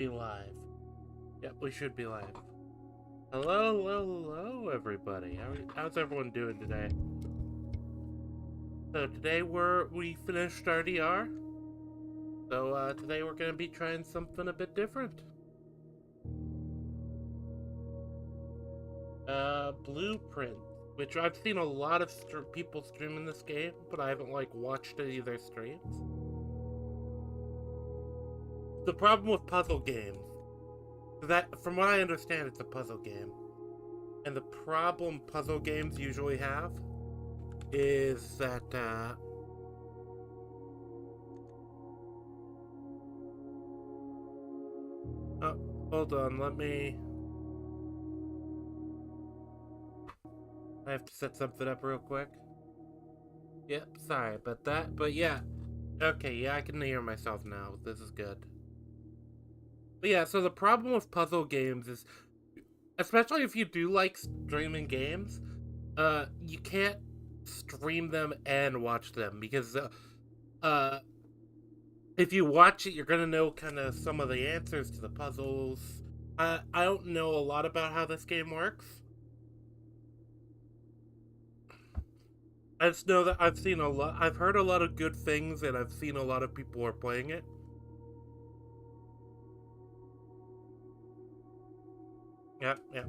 Be live. Yep, we should be live. Hello, hello, everybody. How's everyone doing today? So today we finished our DR. So today we're gonna be trying something a bit different. Blueprint, which I've seen a lot of people streaming this game, but I haven't watched any of their streams. The problem with puzzle games is that, from what I understand, it's a puzzle game. And the problem puzzle games usually have is that, oh, hold on, I have to set something up real quick. Yep, sorry about that, but yeah. Okay, yeah, I can hear myself now. This is good. But yeah, so the problem with puzzle games is, especially if you do like streaming games, you can't stream them and watch them because, if you watch it, you're gonna know kind of some of the answers to the puzzles. I don't know a lot about how this game works. I just know that I've heard a lot of good things, and I've seen a lot of people are playing it. Yeah, yeah.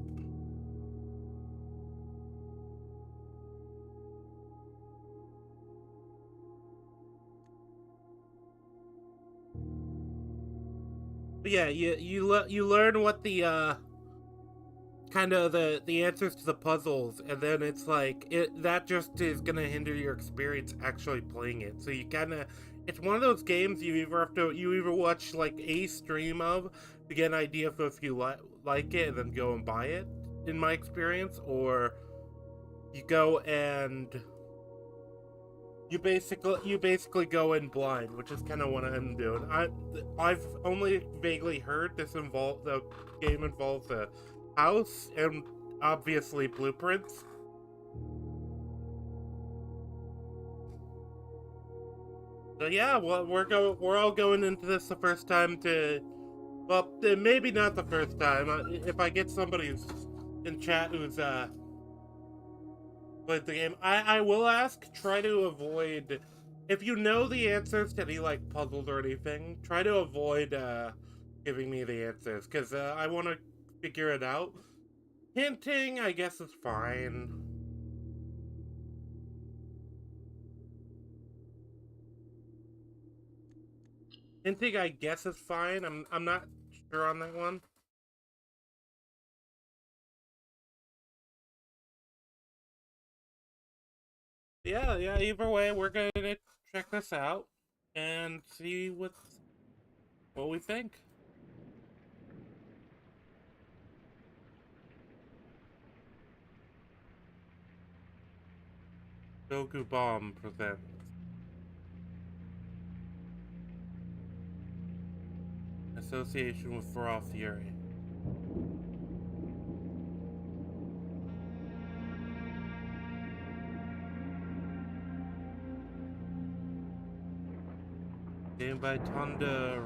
But yeah, you learn what the kind of the answers to the puzzles, and then it's like that just is gonna hinder your experience actually playing it. So you kind of, it's one of those games you either watch like a stream of to get an idea of if you like it and then go and buy it. In my experience, or you go and you basically go in blind, which is kind of what I'm doing. I've only vaguely heard the game involves a house and obviously blueprints. So yeah, well we're all going into this the first time to, well, maybe not the first time. If I get somebody who's in chat who's played the game, I will ask, try to avoid, if you know the answers to any puzzles or anything, try to avoid giving me the answers, because I want to figure it out. Hinting, I guess, is fine. Hinting, I guess, is fine. I'm not sure on that one. Yeah, yeah. Either way, we're gonna check this out and see what we think. Goku Bomb presents association with Raw Fury. Game by Tonda.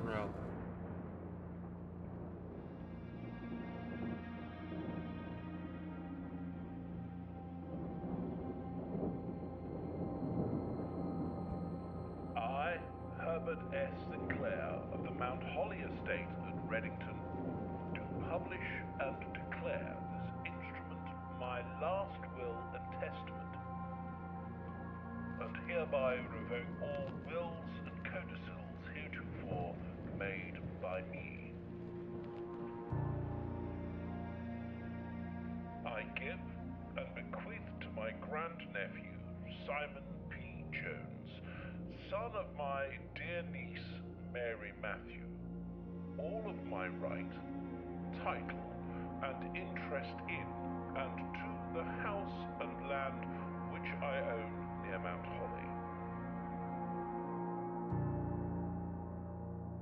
I, Herbert S. Sinclair of the Mount Holly Estate at Reddington, do publish and declare this instrument my last will and testament, and hereby revoke all wills and codicils heretofore made by me. I give and bequeath to my grandnephew, Simon P. Jones, son of my dear niece, Mary Matthew, all of my right, title, and interest in and to the house and land which I own near Mount Holly.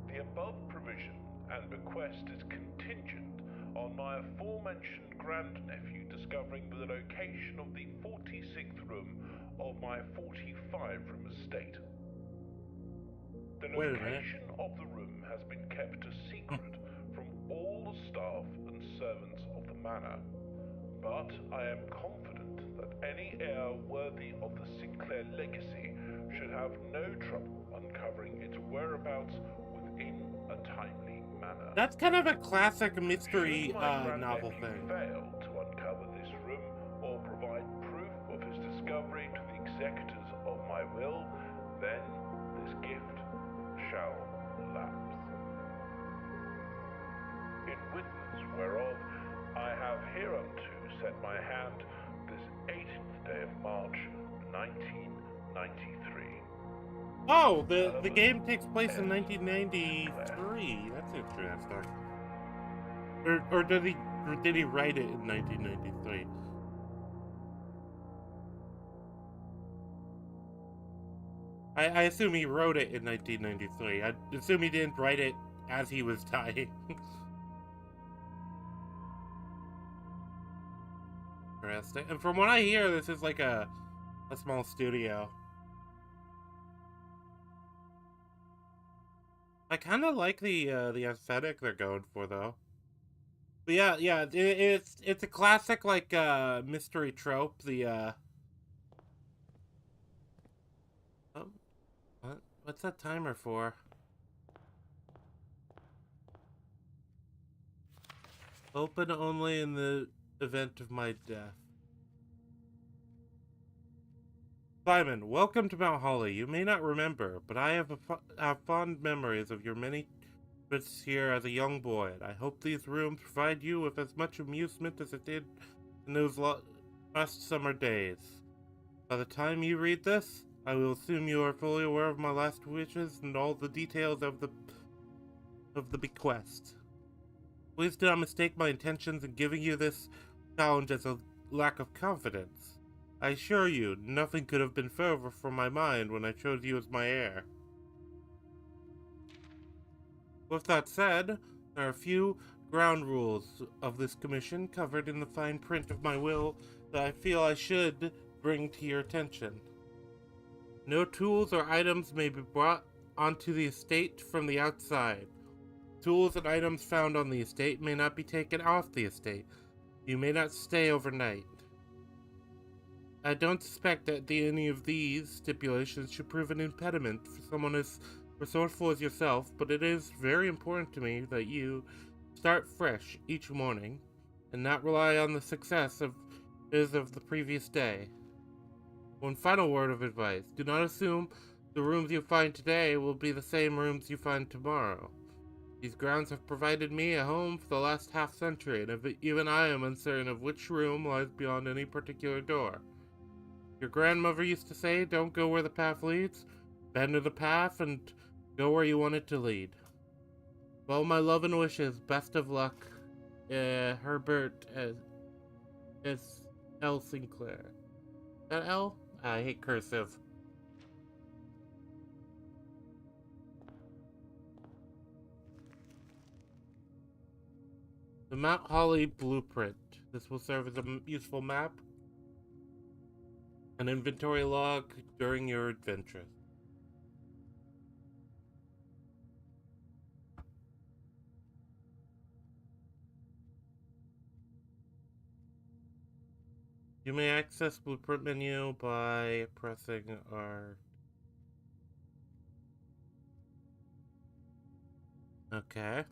The above provision and bequest is contingent on my aforementioned grandnephew discovering the location of the 46th room of my 45-room estate. The Wait a minute. location of the room has been kept a secret from manner. But I am confident that any heir worthy of the Sinclair legacy should have no trouble uncovering its whereabouts within a timely manner. That's kind of a classic Should mystery my novel grandnephew thing. fail to uncover this room or provide proof of his discovery to the executors of my will, then this gift shall lapse. In witness whereof I have hereunto set my hand this 18th day of March, 1993. Oh, the game takes place in 1993. That's interesting. Or did he write it in 1993? I assume he wrote it in 1993. I assume he didn't write it as he was dying. Interesting. And from what I hear, this is like a small studio. I kind of like the aesthetic they're going for, though. But yeah, it's a classic like mystery trope. Oh, what's that timer for? Open only in the event of my death. Simon, welcome to Mount Holly. You may not remember, but I have fond memories of your many trips here as a young boy, and I hope these rooms provide you with as much amusement as it did in those last summer days. By the time you read this, I will assume you are fully aware of my last wishes and all the details of the bequest. Please do not mistake my intentions in giving you this challenge as a lack of confidence. I assure you, nothing could have been further from my mind when I chose you as my heir. With that said, there are a few ground rules of this commission covered in the fine print of my will that I feel I should bring to your attention. No tools or items may be brought onto the estate from the outside. Tools and items found on the estate may not be taken off the estate. You may not stay overnight. I don't suspect that any of these stipulations should prove an impediment for someone as resourceful as yourself, but it is very important to me that you start fresh each morning and not rely on the success of the previous day. One final word of advice. Do not assume the rooms you find today will be the same rooms you find tomorrow. These grounds have provided me a home for the last half-century, and even I am uncertain of which room lies beyond any particular door. Your grandmother used to say, don't go where the path leads, bend to the path, and go where you want it to lead. Well, my love and wishes, best of luck, Herbert S. L. Sinclair. Is that L? I hate cursive. The Mount Holly Blueprint. This will serve as a useful map. An inventory log during your adventure. You may access Blueprint menu by pressing R. Okay.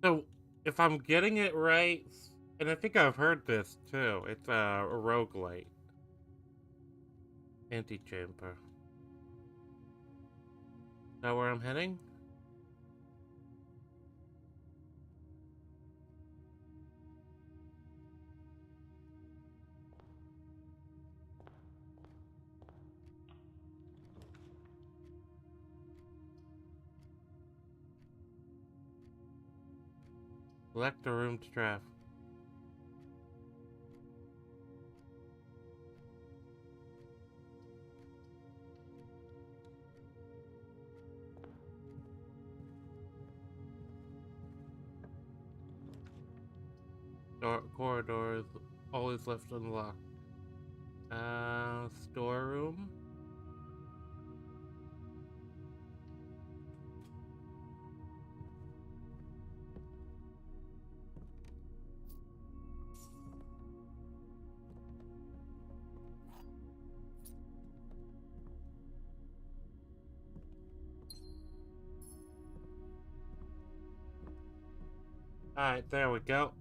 So, if I'm getting it right, and I think I've heard this too, it's a roguelite. Antechamber. Is that where I'm heading? Select a room to draft. Corridor is always left unlocked. Storeroom. Alright, there we go.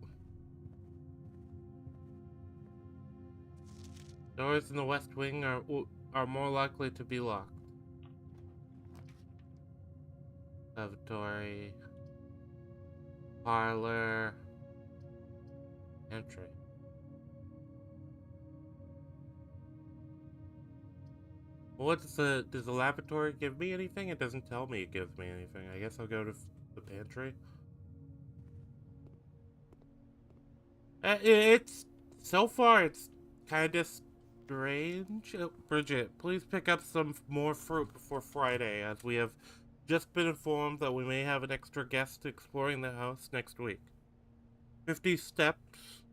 Doors in the west wing are more likely to be locked. Lavatory. Parlor. Entry. Does the lavatory give me anything? It doesn't tell me it gives me anything. I guess I'll go to the pantry. So far, it's kind of strange. Bridget, please pick up some more fruit before Friday, as we have just been informed that we may have an extra guest exploring the house next week. 50 steps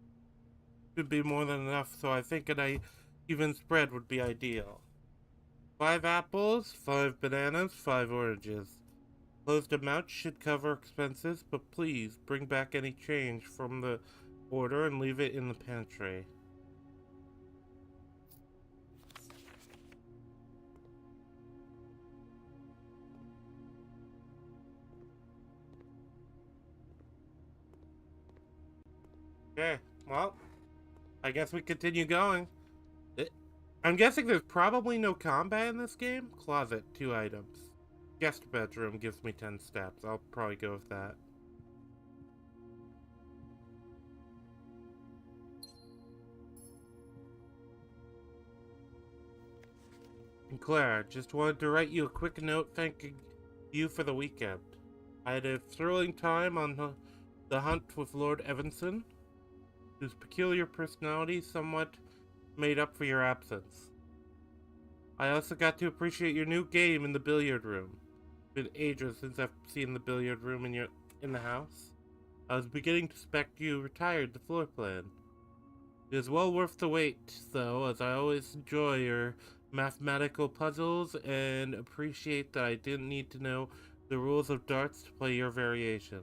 should be more than enough, so I think an even spread would be ideal. 5 apples, 5 bananas, 5 oranges. Closed amount should cover expenses, but please bring back any change from the order and leave it in the pantry. Okay, well, I guess we continue going. I'm guessing there's probably no combat in this game. Closet, 2 items. Guest bedroom gives me 10 steps. I'll probably go with that. And Claire, just wanted to write you a quick note thanking you for the weekend. I had a thrilling time on the hunt with Lord Evanson, whose peculiar personality somewhat made up for your absence. I also got to appreciate your new game in the billiard room. It's been ages since I've seen the billiard room in the house. I was beginning to suspect you retired the floor plan. It is well worth the wait, though, as I always enjoy your mathematical puzzles and appreciate that I didn't need to know the rules of darts to play your variation.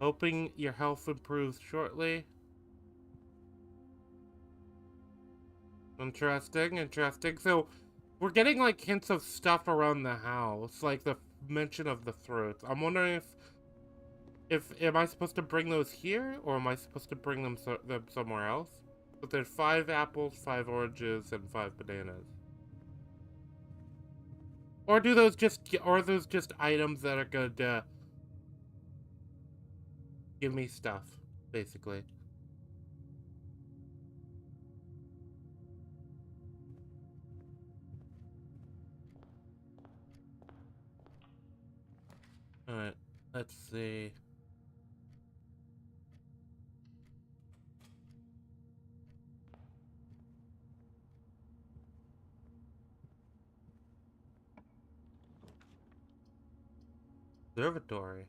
Hoping your health improves shortly. Interesting. So, we're getting like hints of stuff around the house, like the mention of the fruits. I'm wondering if am I supposed to bring those here, or am I supposed to bring them somewhere else? But there's 5 apples, 5 oranges, and 5 bananas. Or are those just items that are going to give me stuff, basically? Alright, let's see. Observatory.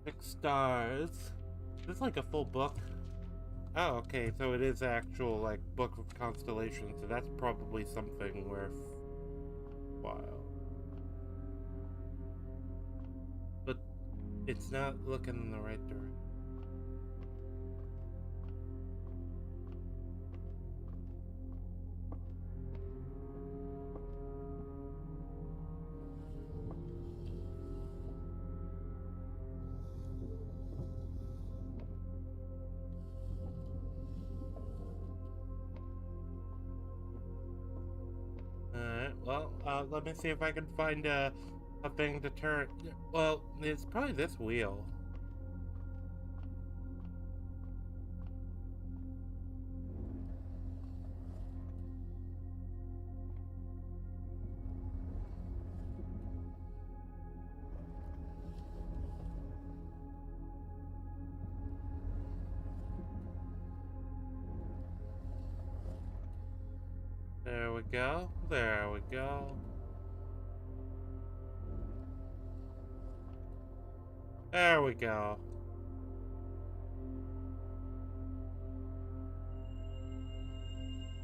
Six stars. This is like a full book. Oh, okay, so it is actual, like, book of constellations, so that's probably something worthwhile. But it's not looking in the right direction. Alright, well, let me see if I can find a thing to turn. Well, it's probably this wheel. There we go. There we go. There we go.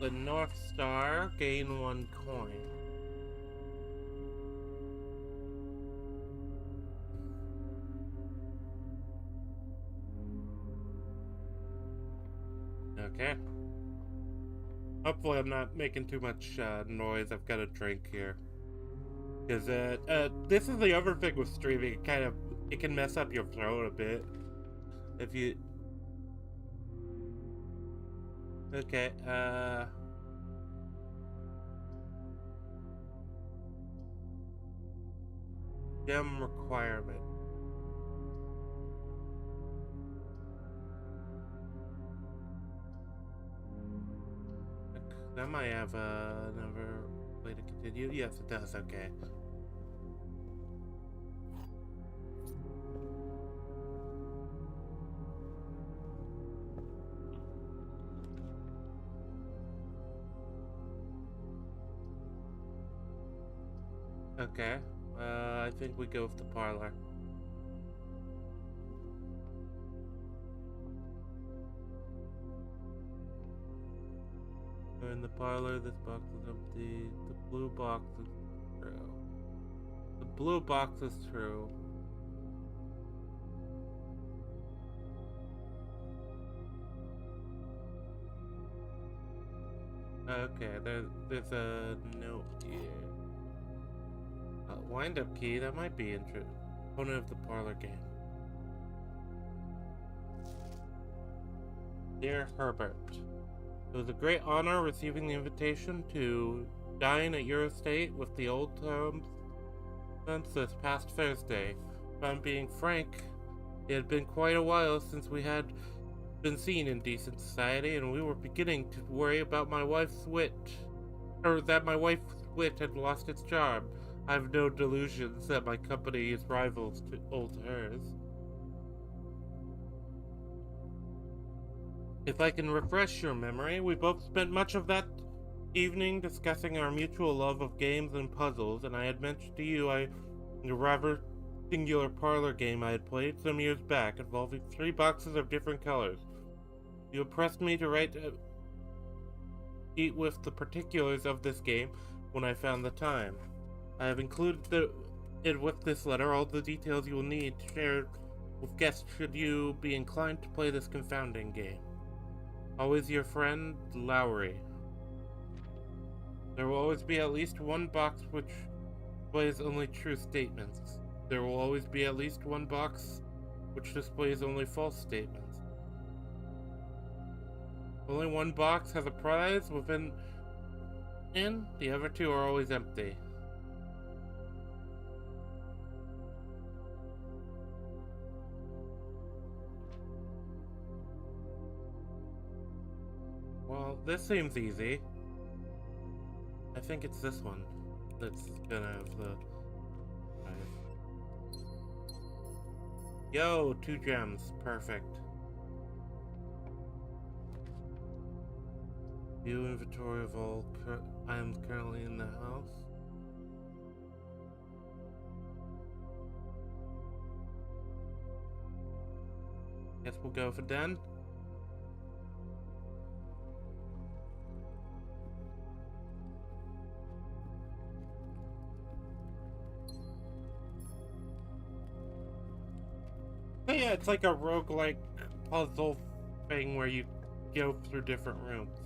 The North Star, gain 1 coin. Okay. Hopefully I'm not making too much noise. I've got a drink here. Because this is the other thing with streaming. It can mess up your throat a bit. If you... Okay, gem requirement. That might have another way to continue. Yes, it does. Okay. Okay. I think we go with the parlor. In the parlor, this box is empty. The blue box is true. The blue box is true. Okay, there's a note here. Wind-up key, that might be interesting. Component of the parlor game. Dear Herbert, it was a great honor receiving the invitation to dine at your estate with the old Toms this past Thursday. If I'm being frank, it had been quite a while since we had been seen in decent society, and we were beginning to worry about my wife's wit. Or that my wife's wit had lost its charm. I have no delusions that my company is rivals to old hers. If I can refresh your memory, we both spent much of that evening discussing our mutual love of games and puzzles, and I had mentioned to you a rather singular parlor game I had played some years back, involving 3 boxes of different colors. You pressed me to write with the particulars of this game when I found the time. I have included with this letter all the details you will need to share with guests should you be inclined to play this confounding game. Always your friend, Lowry. There will always be at least one box which displays only true statements. There will always be at least one box which displays only false statements. Only one box has a prize within, and the other 2 are always empty. Well, this seems easy. I think it's this one that's gonna have the... Yo, 2 gems. Perfect. View inventory of all items currently in the house. Guess we'll go for done. Oh yeah, it's like a roguelike puzzle thing where you go through different rooms.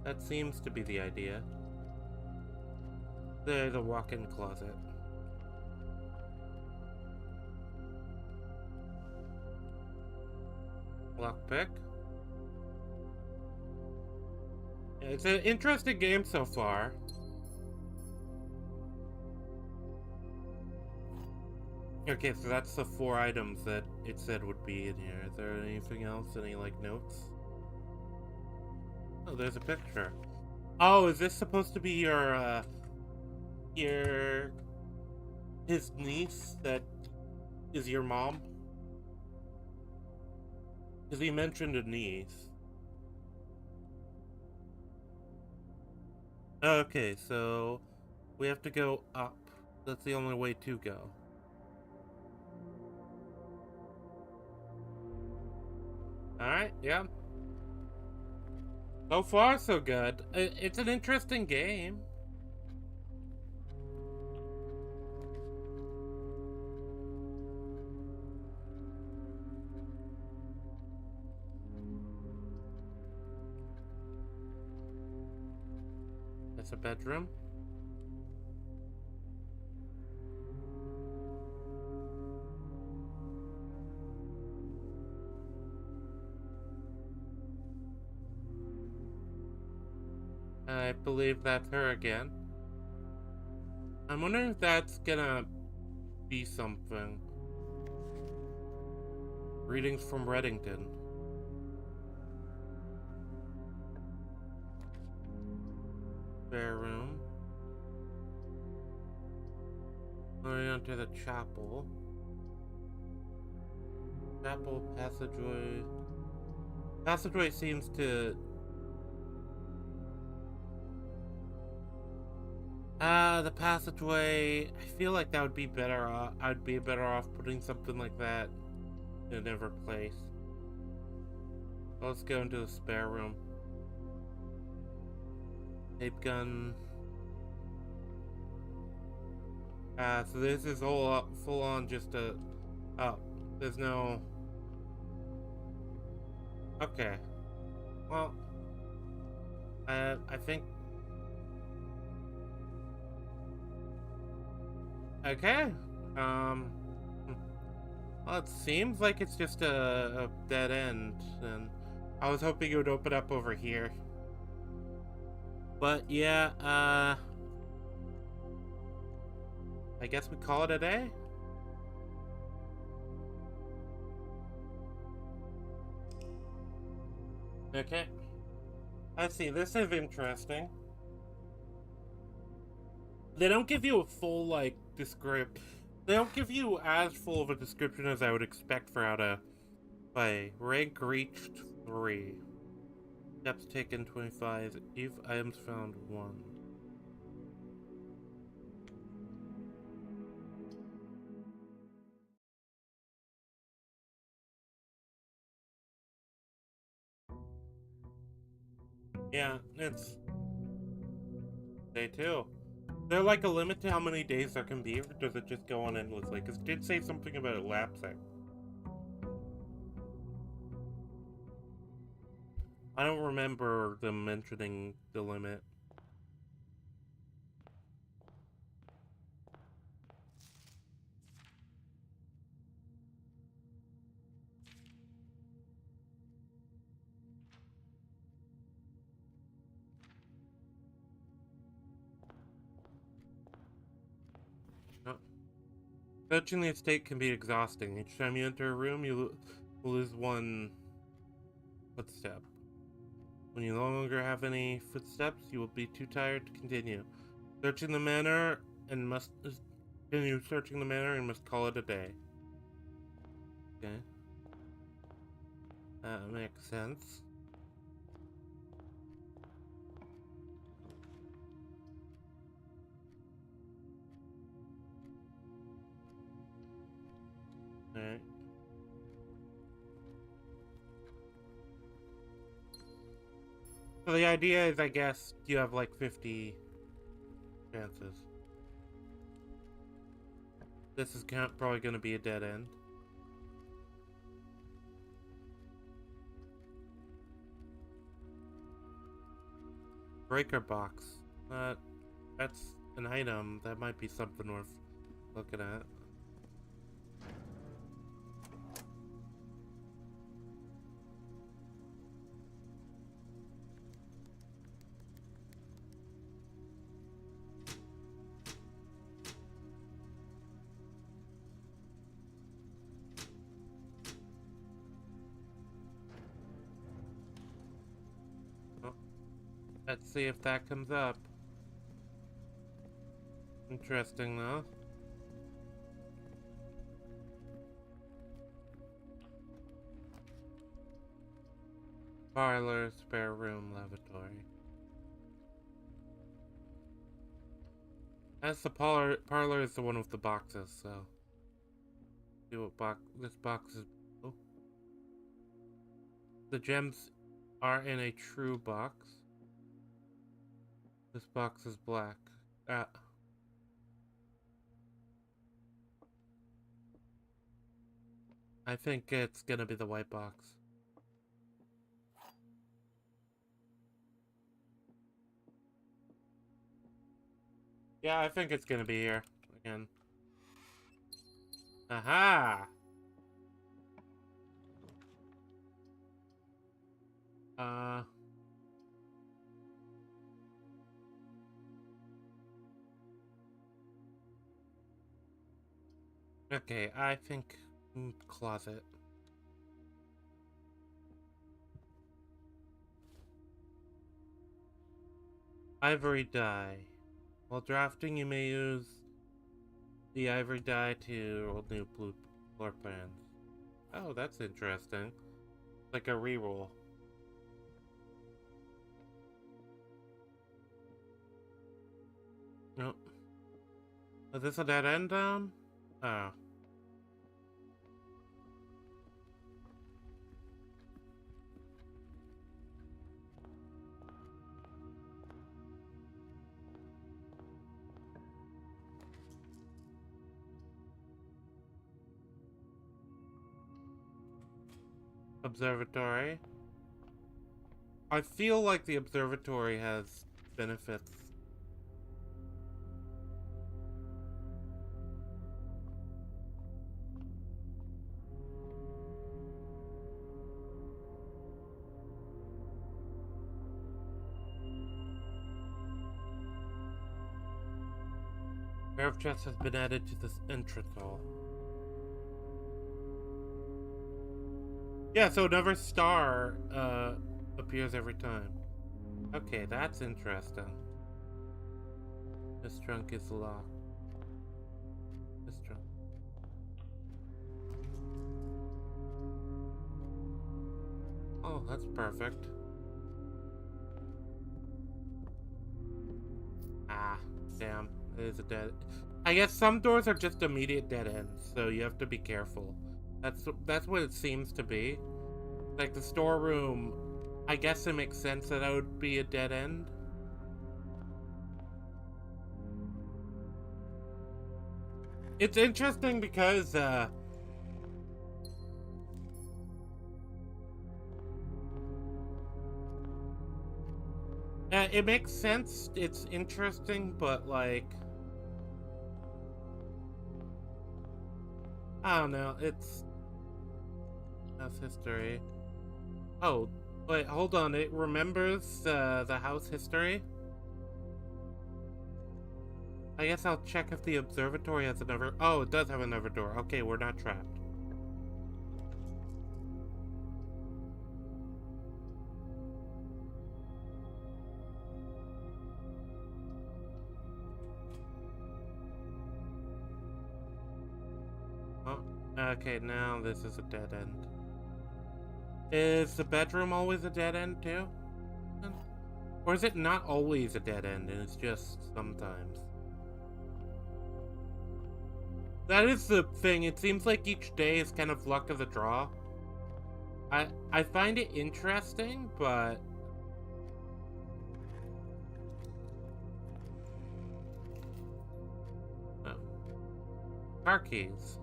That seems to be the idea. There's a walk-in closet. Lockpick. Yeah, it's an interesting game so far. Okay, so that's the 4 items that it said would be in here. Is there anything else? Any, like, notes? Oh, there's a picture. Oh, is this supposed to be your, his niece that is your mom? Because he mentioned a niece. Okay, so we have to go up. That's the only way to go. Alright, yeah. So far, so good. It's an interesting game. It's a bedroom. I believe that's her again. I'm wondering if that's gonna be something. Readings from Reddington. Spare room. Going on to the chapel. Chapel passageway. Passageway seems to... the passageway... I feel like that would be better off... I'd be better off putting something like that in another place. Let's go into the spare room. Tape gun. So this is all full on just a... Oh, there's no... Okay. Well, I think... Okay. Well, it seems like it's just a dead end, and I was hoping it would open up over here. But yeah, I guess we call it a day? Okay. Let's see, this is interesting. They don't give you a full, like, description. They don't give you as full of a description as I would expect for how to play. Rank reached 3. Steps taken 25. Eve items found 1. Yeah, it's day 2. There like a limit to how many days there can be, or does it just go on endlessly? Because it did say something about it lapsing. I don't remember them mentioning the limit. No. Searching the estate can be exhausting. Each time you enter a room, you lose 1 footstep. When you no longer have any footsteps, you will be too tired to continue. Searching the manor and must continue searching the manor and must call it a day. Okay. That makes sense. Alright. So the idea is, I guess, you have like 50 chances. This is probably going to be a dead end. Breaker box. That's an item. That might be something worth looking at. Oh, let's see if that comes up. Interesting, though. Parlor, spare room, lavatory. As the parlor is the one with the boxes, so see what this box is. Oh. The gems are in a true box. This box is black. I think it's gonna be the white box. Yeah, I think it's gonna be here again. Aha! Uh... Okay, I think... closet. Ivory dye. While drafting, you may use the ivory dye to hold new floor plans. Oh, that's interesting. Like a reroll. Nope. Is this a dead end down? Oh. Observatory. I feel like the observatory has benefits. Pair of chests has been added to this entrance hall. Yeah, so another star appears every time. Okay, that's interesting. This trunk is locked. This trunk. Oh, that's perfect. Ah, damn. It is a dead... I guess some doors are just immediate dead ends, so you have to be careful. That's what it seems to be. Like the storeroom, I guess it makes sense that would be a dead end. It's interesting because, it makes sense, it's interesting, but like... I don't know, it's... House history. Oh, wait, hold on, it remembers, the house history? I guess I'll check if the observatory has another... Oh, it does have another door. Okay, we're not trapped. Oh, okay, now this is a dead end. Is the bedroom always a dead end, too? Or is it not always a dead end, and it's just sometimes? That is the thing, it seems like each day is kind of luck of the draw. I find it interesting, but... Oh. Car keys.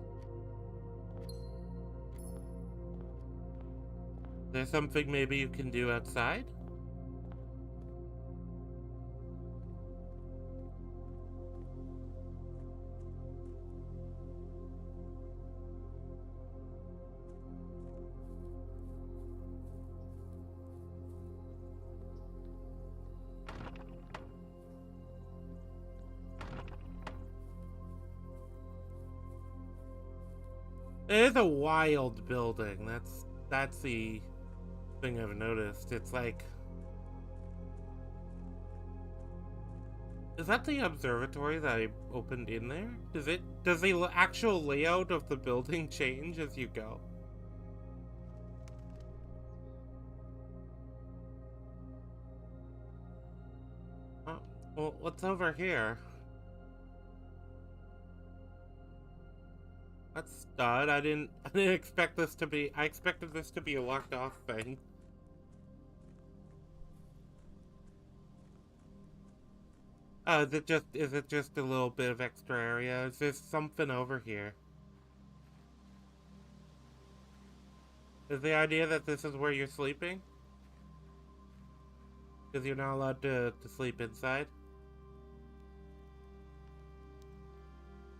There's something maybe you can do outside? It is a wild building. That's the thing I've noticed. It's like... Is that the observatory that I opened in there? Does the actual layout of the building change as you go? Oh, well, what's over here? That's stud. I didn't expect this to be... I expected this to be a locked off thing. Is it just a little bit of extra area? Is there something over here? Is the idea that this is where you're sleeping? Because you're not allowed to sleep inside?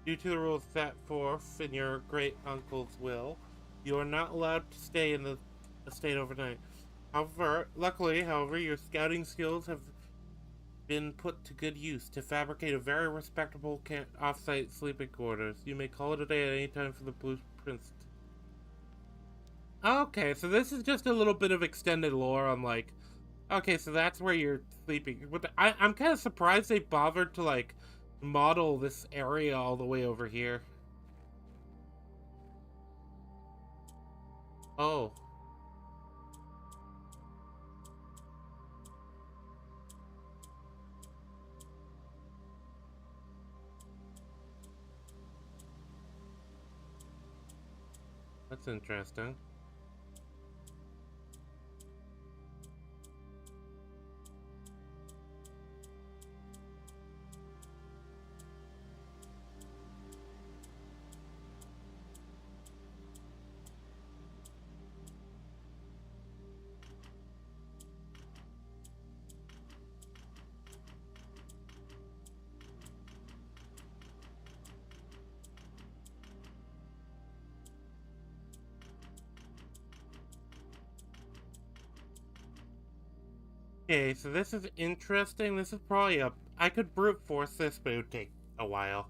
Due to the rules set forth in your great uncle's will, you are not allowed to stay in the estate overnight. However, your scouting skills have been put to good use to fabricate a very respectable off-site sleeping quarters. You may call it a day at any time for the blueprints. Okay, so this is just a little bit of extended lore on like, okay, so that's where you're sleeping. But I'm kind of surprised they bothered to like model this area all the way over here. Oh, that's interesting. Okay, so this is interesting. This is probably a... I could brute force this, but it would take a while.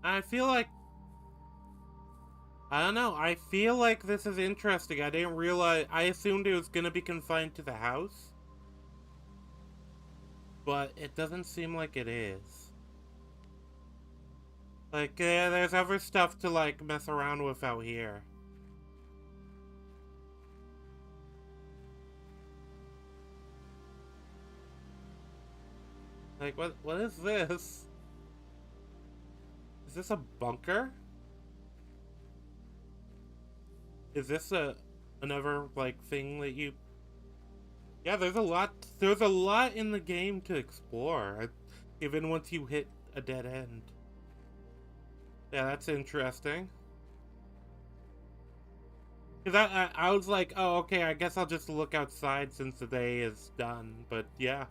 I feel like... I don't know. I feel like this is interesting. I didn't realize... I assumed it was going to be confined to the house. But it doesn't seem like it is. Like, there's other stuff to, like, mess around with out here. Like, what is this? Is this a bunker? Is this another, like, thing that you... Yeah, there's a lot in the game to explore, even once you hit a dead end. Yeah, that's interesting. Cause I was like, oh, okay, I guess I'll just look outside since the day is done. But yeah.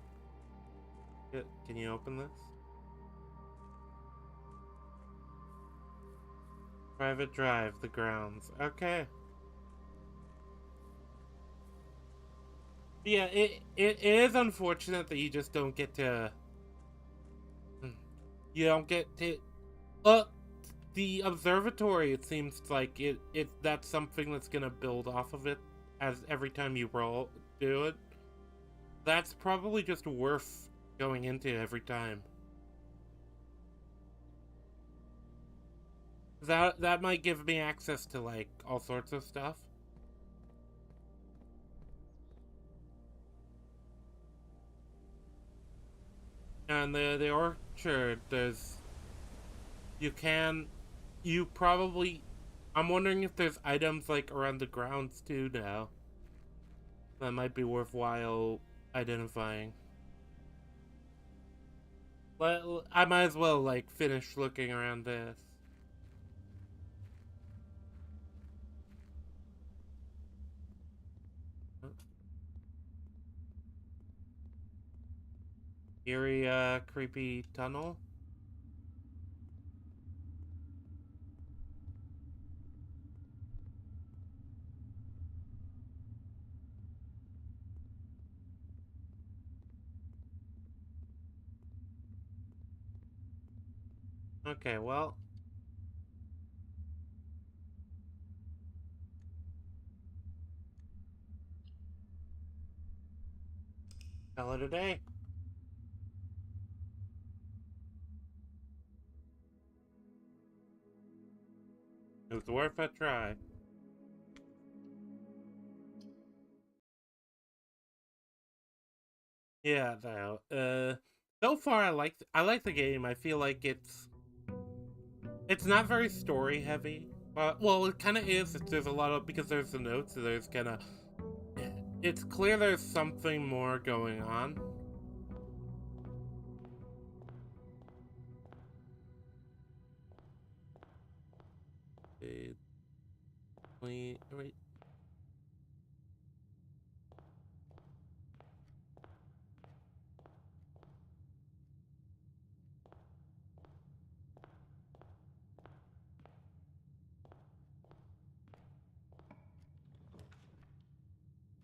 Can you open this? Private drive, the grounds. Okay. Yeah, it is unfortunate that you just don't get to... You don't get to... The observatory, it seems like that's something that's gonna build off of it as every time you do it. That's probably just worth going into every time. That might give me access to like all sorts of stuff. And the orchard, you probably, I'm wondering if there's items like around the grounds too now. That might be worthwhile identifying. I might as well like finish looking around this. Eerie, creepy tunnel. Okay, well. Call it a day. It was worth a try. Yeah, though. So far I like the game. I feel like it's not very story heavy. Well, it kind of is. There's a lot of because there's the notes. So there's kind of it's clear there's something more going on. Wait.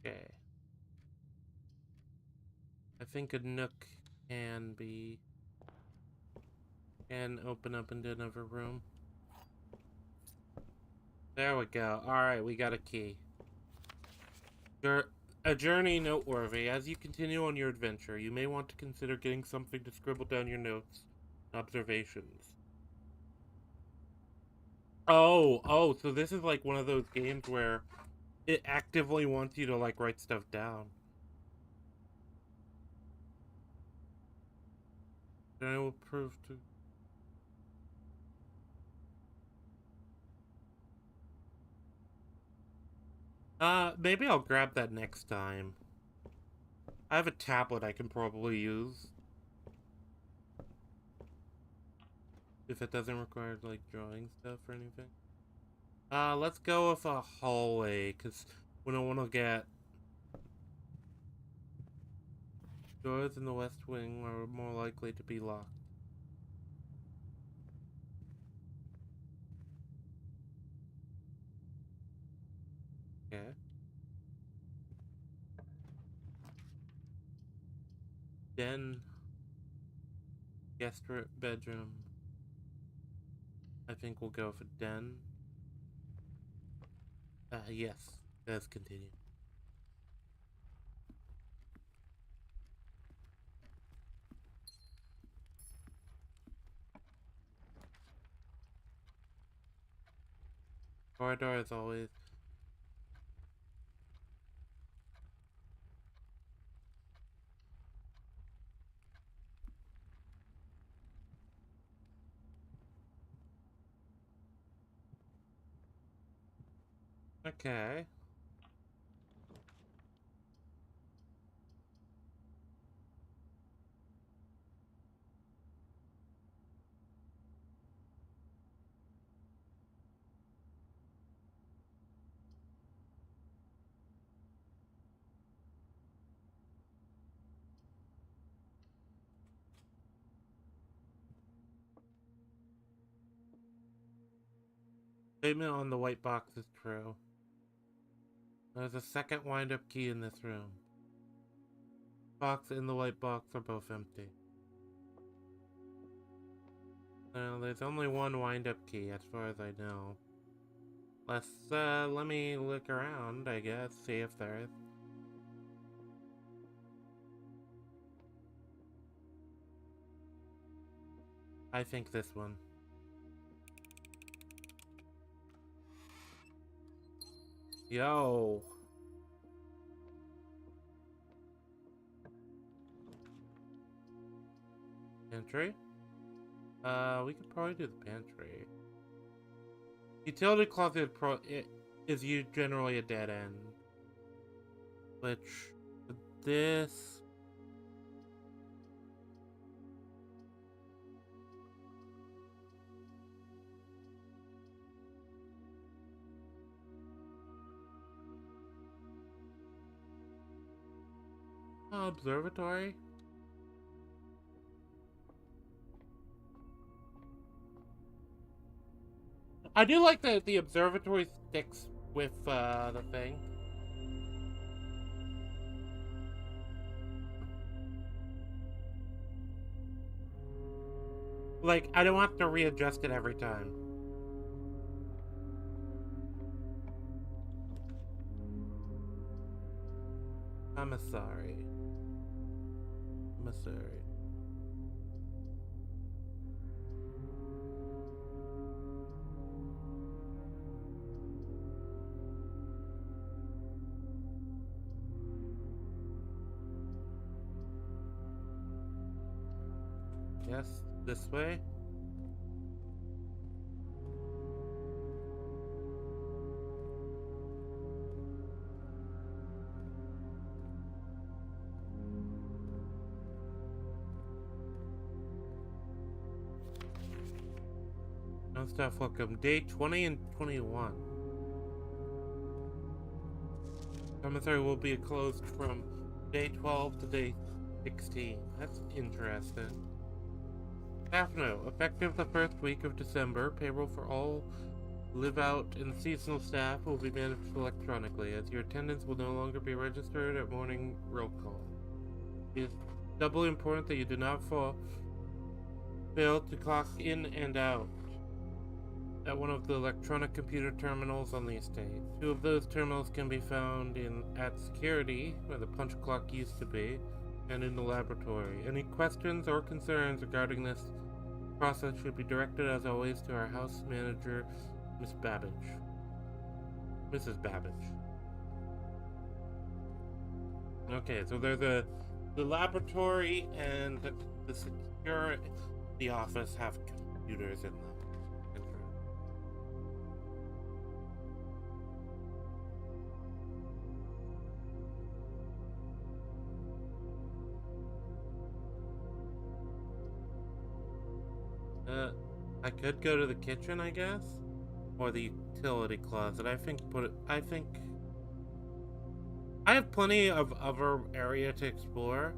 Okay. I think a nook can open up into another room. There we go. Alright, we got a key. A journey noteworthy. As you continue on your adventure, you may want to consider getting something to scribble down your notes and observations. Oh, so this is like one of those games where it actively wants you to like write stuff down. And I will prove to... maybe I'll grab that next time. I have a tablet I can probably use. If it doesn't require, like, drawing stuff or anything. Let's go with a hallway, because we don't want to get... Doors in the west wing are more likely to be locked. Okay. Den. Guest bedroom. I think we'll go for den. Yes. Let's continue. Corridor as always. Okay. Statement on the white box is true. There's a second wind-up key in this room. Box and the white box are both empty. Well, there's only one wind-up key as far as I know. Let me look around, I guess, see if there is. I think this one. Yo! Pantry? We could probably do the pantry. Utility closet is generally a dead end. Which, this... Observatory? I do like that the observatory sticks with the thing. Like, I don't have to readjust it every time. Commissary. Yes, this way. Non-staff welcome. Day 20 and 21. Commissary will be closed from day 12 to day 16. That's interesting. Staff note. Effective the first week of December, payroll for all Live out and seasonal staff will be managed electronically, as your attendance will no longer be registered at morning roll call. It is doubly important that you do not fail to clock in and out at one of the electronic computer terminals on the estate. 2 of those terminals can be found at security, where the punch clock used to be, and in the laboratory. Any questions or concerns regarding this process should be directed, as always, to our house manager, Miss Babbage. Mrs. Babbage. Okay, so there's the laboratory and the office have computers in them. I could go to the kitchen, I guess, or the utility closet. I think I have plenty of other area to explore.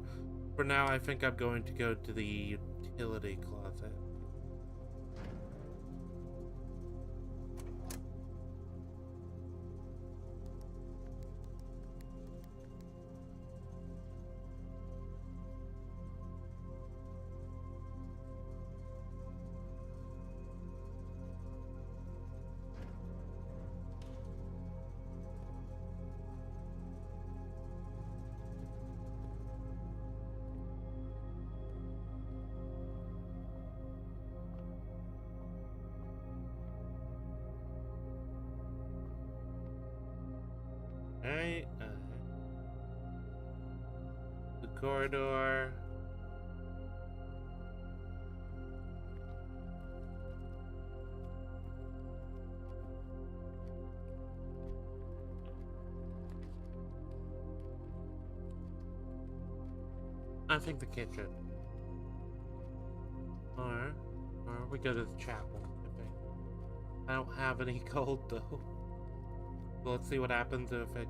For now, I think I'm going to go to the utility closet. Alright, the corridor. I think the kitchen. Or we go to the chapel, I think. I don't have any gold, though. Well, let's see what happens if it...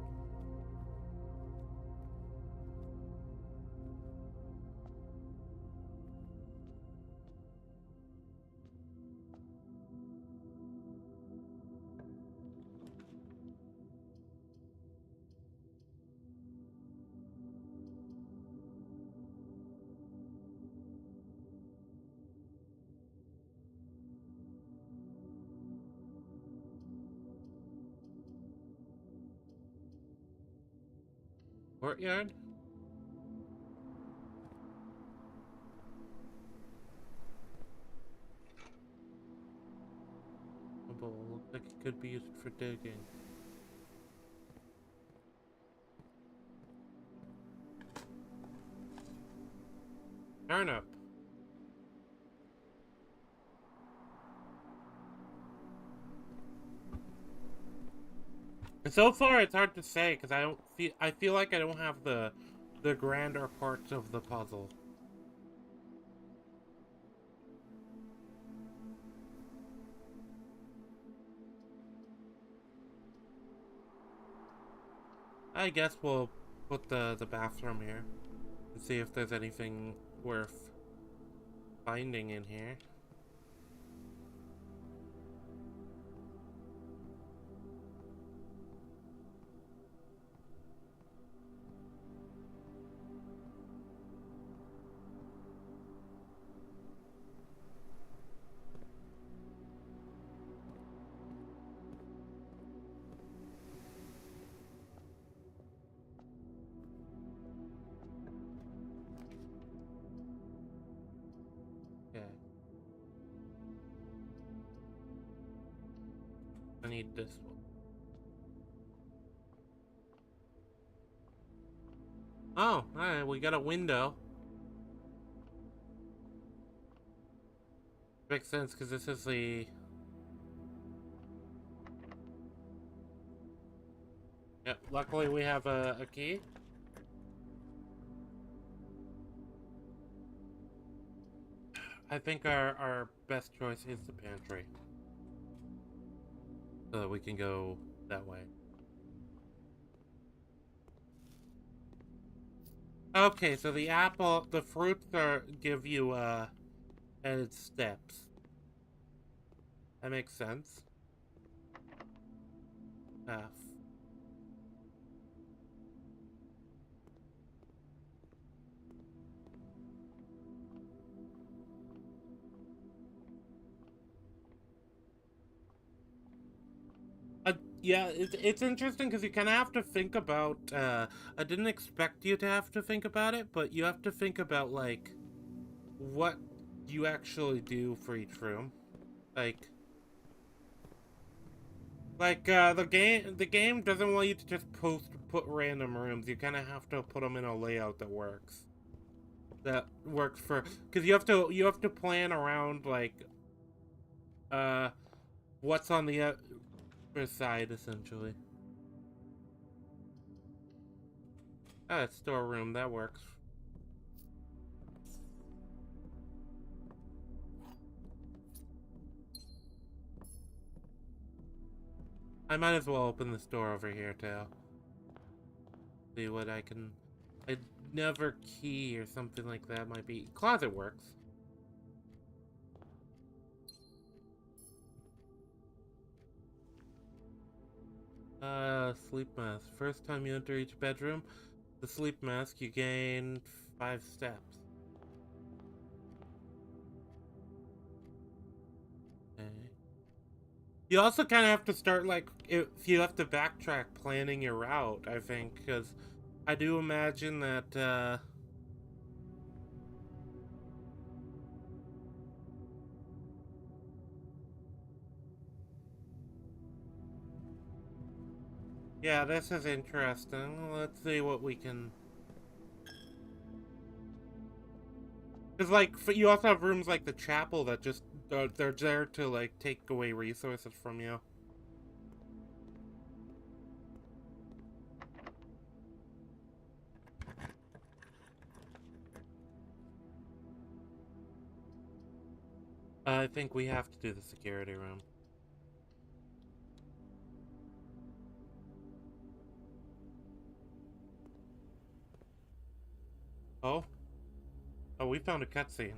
Courtyard? A bowl. Looks like it could be used for digging. Turnip. So far, it's hard to say because I feel like I don't have the grander parts of the puzzle. I guess we'll put the bathroom here and see if there's anything worth finding in here. Okay. I need this one. Oh, alright, we got a window. Makes sense because this is the... Yep, luckily we have a key. I think our best choice is the pantry. So that we can go that way. Okay, so the fruits give you, added steps. That makes sense. F. Yeah, it's interesting because you kind of have to think about. I didn't expect you to have to think about it, but you have to think about like what you actually do for each room. Like, the game doesn't want you to just put random rooms. You kind of have to put them in a layout that works. That works for because you have to plan around like uh what's on the other side essentially. Ah, storeroom, that works. I might as well open this door over here too. See what I can. Another key or something like that might be. Closet works. Sleep mask. First time you enter each bedroom, the sleep mask, you gain 5 steps. Okay. You also kind of have to start, like, if you have to backtrack planning your route, I think, because I do imagine that, yeah, this is interesting. Let's see what we can. Because, like, you also have rooms like the chapel that just, they're there to, like, take away resources from you. I think we have to do the security room. Oh? Oh, we found a cutscene.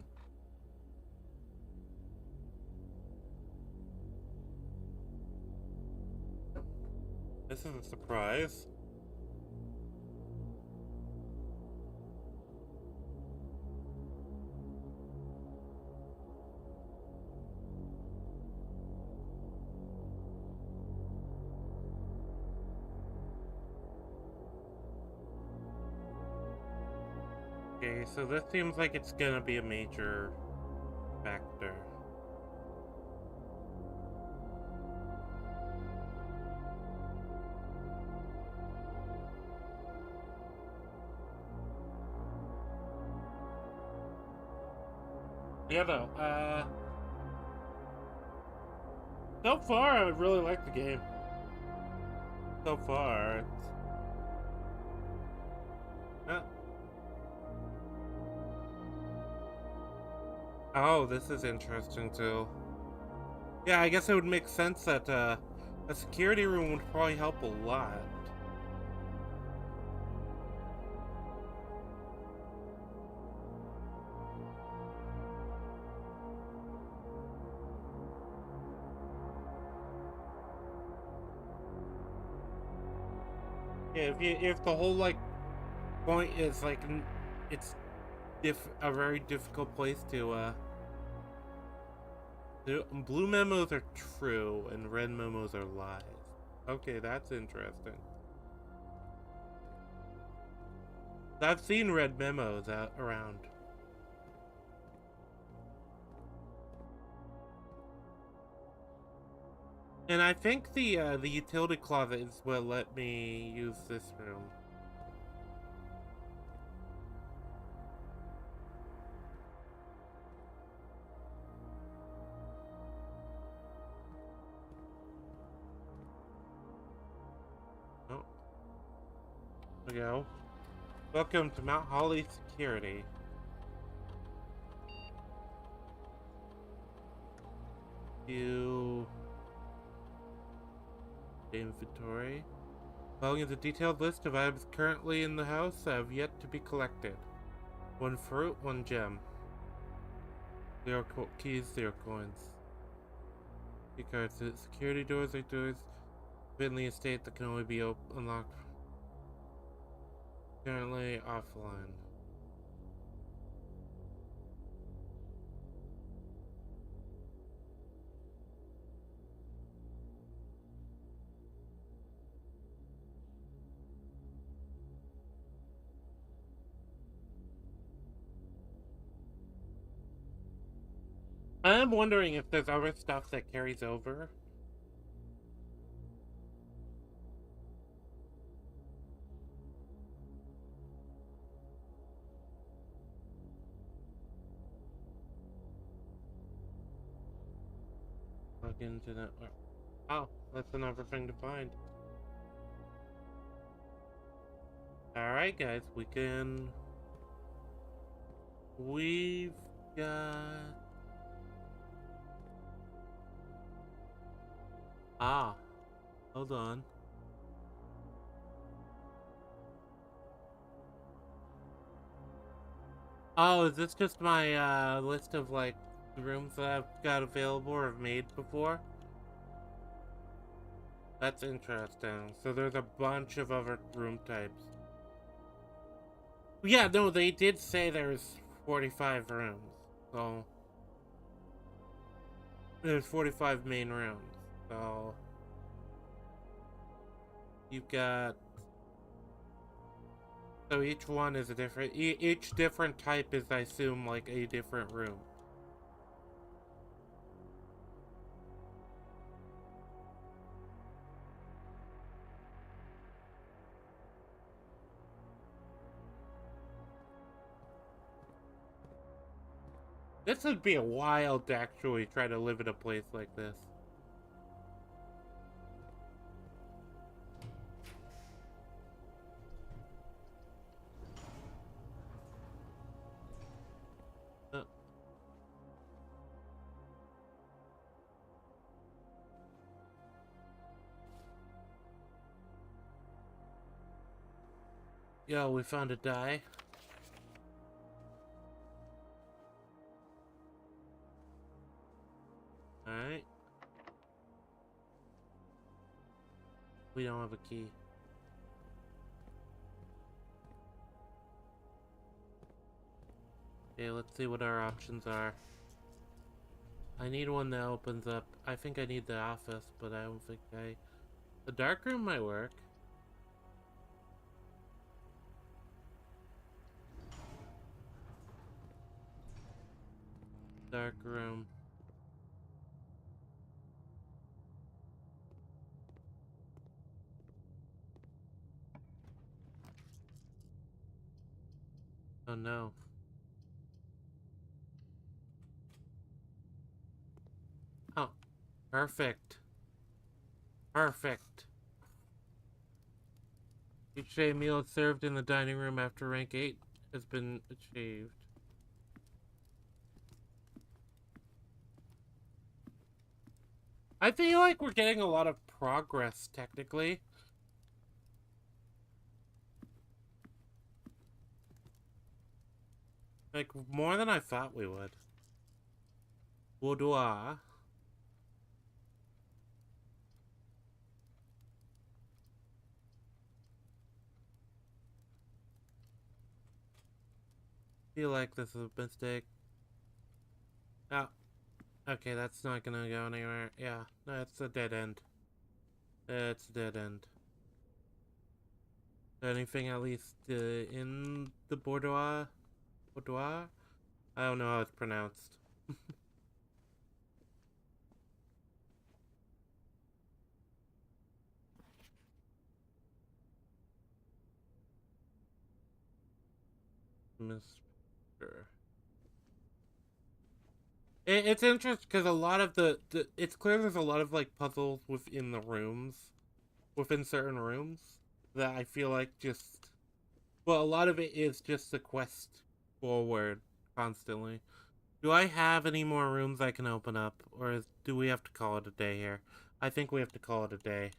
This is a surprise. Okay, so this seems like it's gonna be a major factor. Yeah, though. So far, I really like the game. So far, uh, oh, this is interesting too. Yeah, I guess it would make sense that a security room would probably help a lot. Yeah, if the whole like point is like it's a very difficult place to blue memos are true and red memos are lies. Okay, that's interesting. I've seen red memos out around. And I think the utility closet is what let me use this room. Oh, there we go. Welcome to Mount Holly Security. You inventory. Following is a detailed list of items currently in the house that have yet to be collected. 1 fruit, 1 gem. 0 keys, 0 coins. Key cards. Security doors are doors in the estate that can only be unlocked. Currently offline. I'm wondering if there's other stuff that carries over. Log into that. Oh, that's another thing to find. Alright, guys, we've got. Ah, hold on. Oh, is this just my list of like rooms that I've got available or have made before? That's interesting. So there's a bunch of other room types. Yeah, no, they did say there's 45 rooms. So there's 45 main rooms. So you've got. So each one is a different. Each different type is, I assume, like a different room. This would be a wild to actually try to live in a place like this. Uh, Yo, we found a die. Alright. We don't have a key. Okay, let's see what our options are. I need one that opens up. I think I need the office, but I don't think I... The dark room might work. Dark room. Oh no. Oh, perfect. Perfect. Each day meal is served in the dining room after rank 8 has been achieved. I feel like we're getting a lot of progress, technically. Like, more than I thought we would. Boudoir. Feel like this is a mistake. Oh. Okay, that's not gonna go anywhere. Yeah, no, it's a dead end. It's a dead end. Anything at least in the Boudoir? Boudoir? I don't know how it's pronounced. Mr. It's interesting because a lot of it's clear there's a lot of like puzzles within the rooms, within certain rooms that I feel like just, well, a lot of it is just the quest forward constantly. Do I have any more rooms I can open up, or do we have to call it a day here? I think we have to call it a day.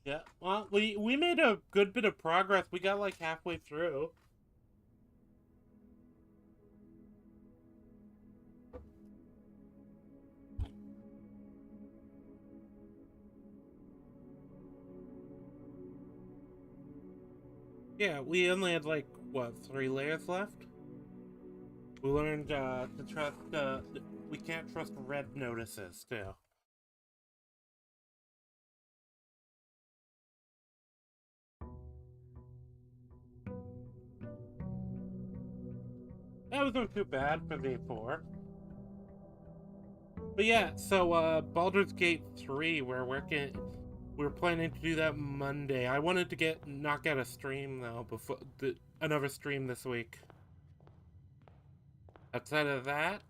Yeah, well, we made a good bit of progress. We got like halfway through. Yeah, we only had like what 3 layers left. We learned to trust. We can't trust red notices too. That wasn't too bad for the 4. But yeah, so Baldur's Gate 3, we're working. We're planning to do that Monday. I wanted to knock out a stream though before another stream this week. Outside of that,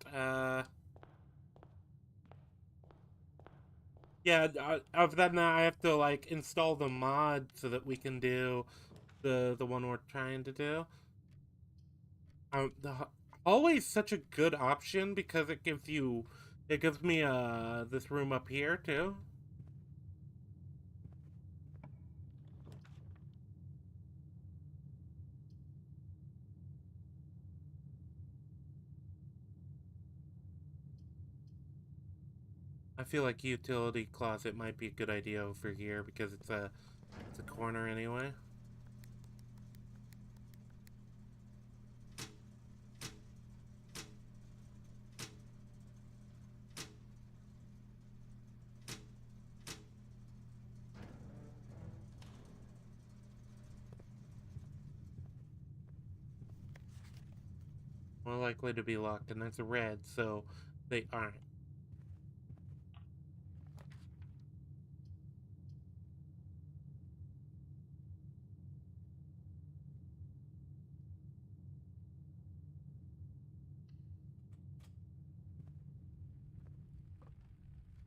yeah. Other than that, I have to like install the mod so that we can do the one we're trying to do. The hallway's such a good option because it gives me this room up here too. I feel like utility closet might be a good idea over here because it's a corner anyway. More likely to be locked, and that's a red, so they aren't.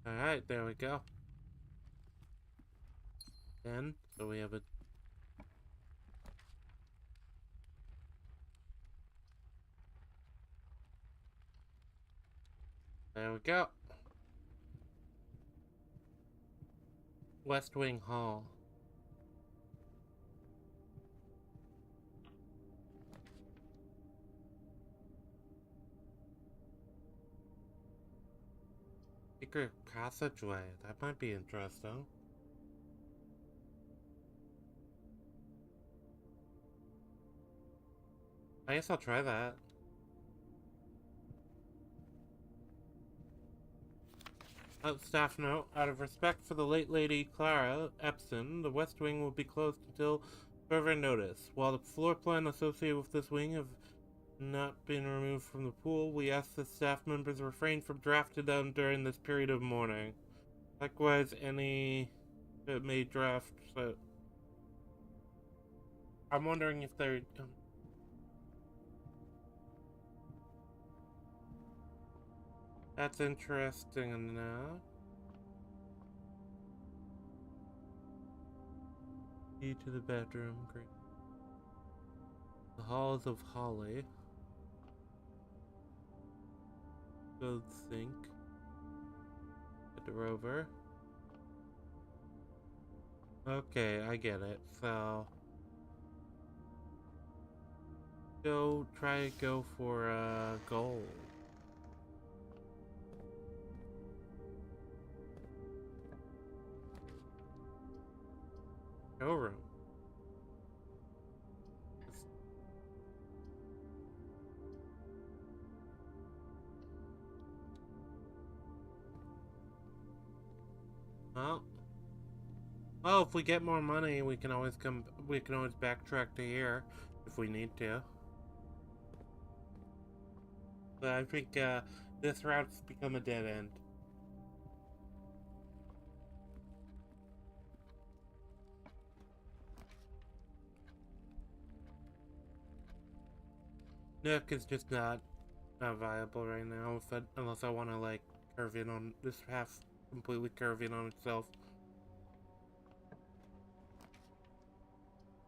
Alright, there we go. 10, so we have a... There we go. West Wing Hall. Secret passageway. That might be interesting. I guess I'll try that. Staff note, out of respect for the late Lady Clara Epson, the West Wing will be closed until further notice. While the floor plan associated with this wing have not been removed from the pool, we ask that staff members refrain from drafting them during this period of mourning. Likewise, any that may draft... So I'm wondering if they're... That's interesting enough. Key to the bedroom. Great. The halls of Holly. Go sink. Get the rover. Okay, I get it. So go for gold. Showroom. Well, if we get more money, we can always backtrack to here if we need to. But I think this route's become a dead end. Nook is just not viable right now unless I want to like curve in on this half, completely curve in on itself.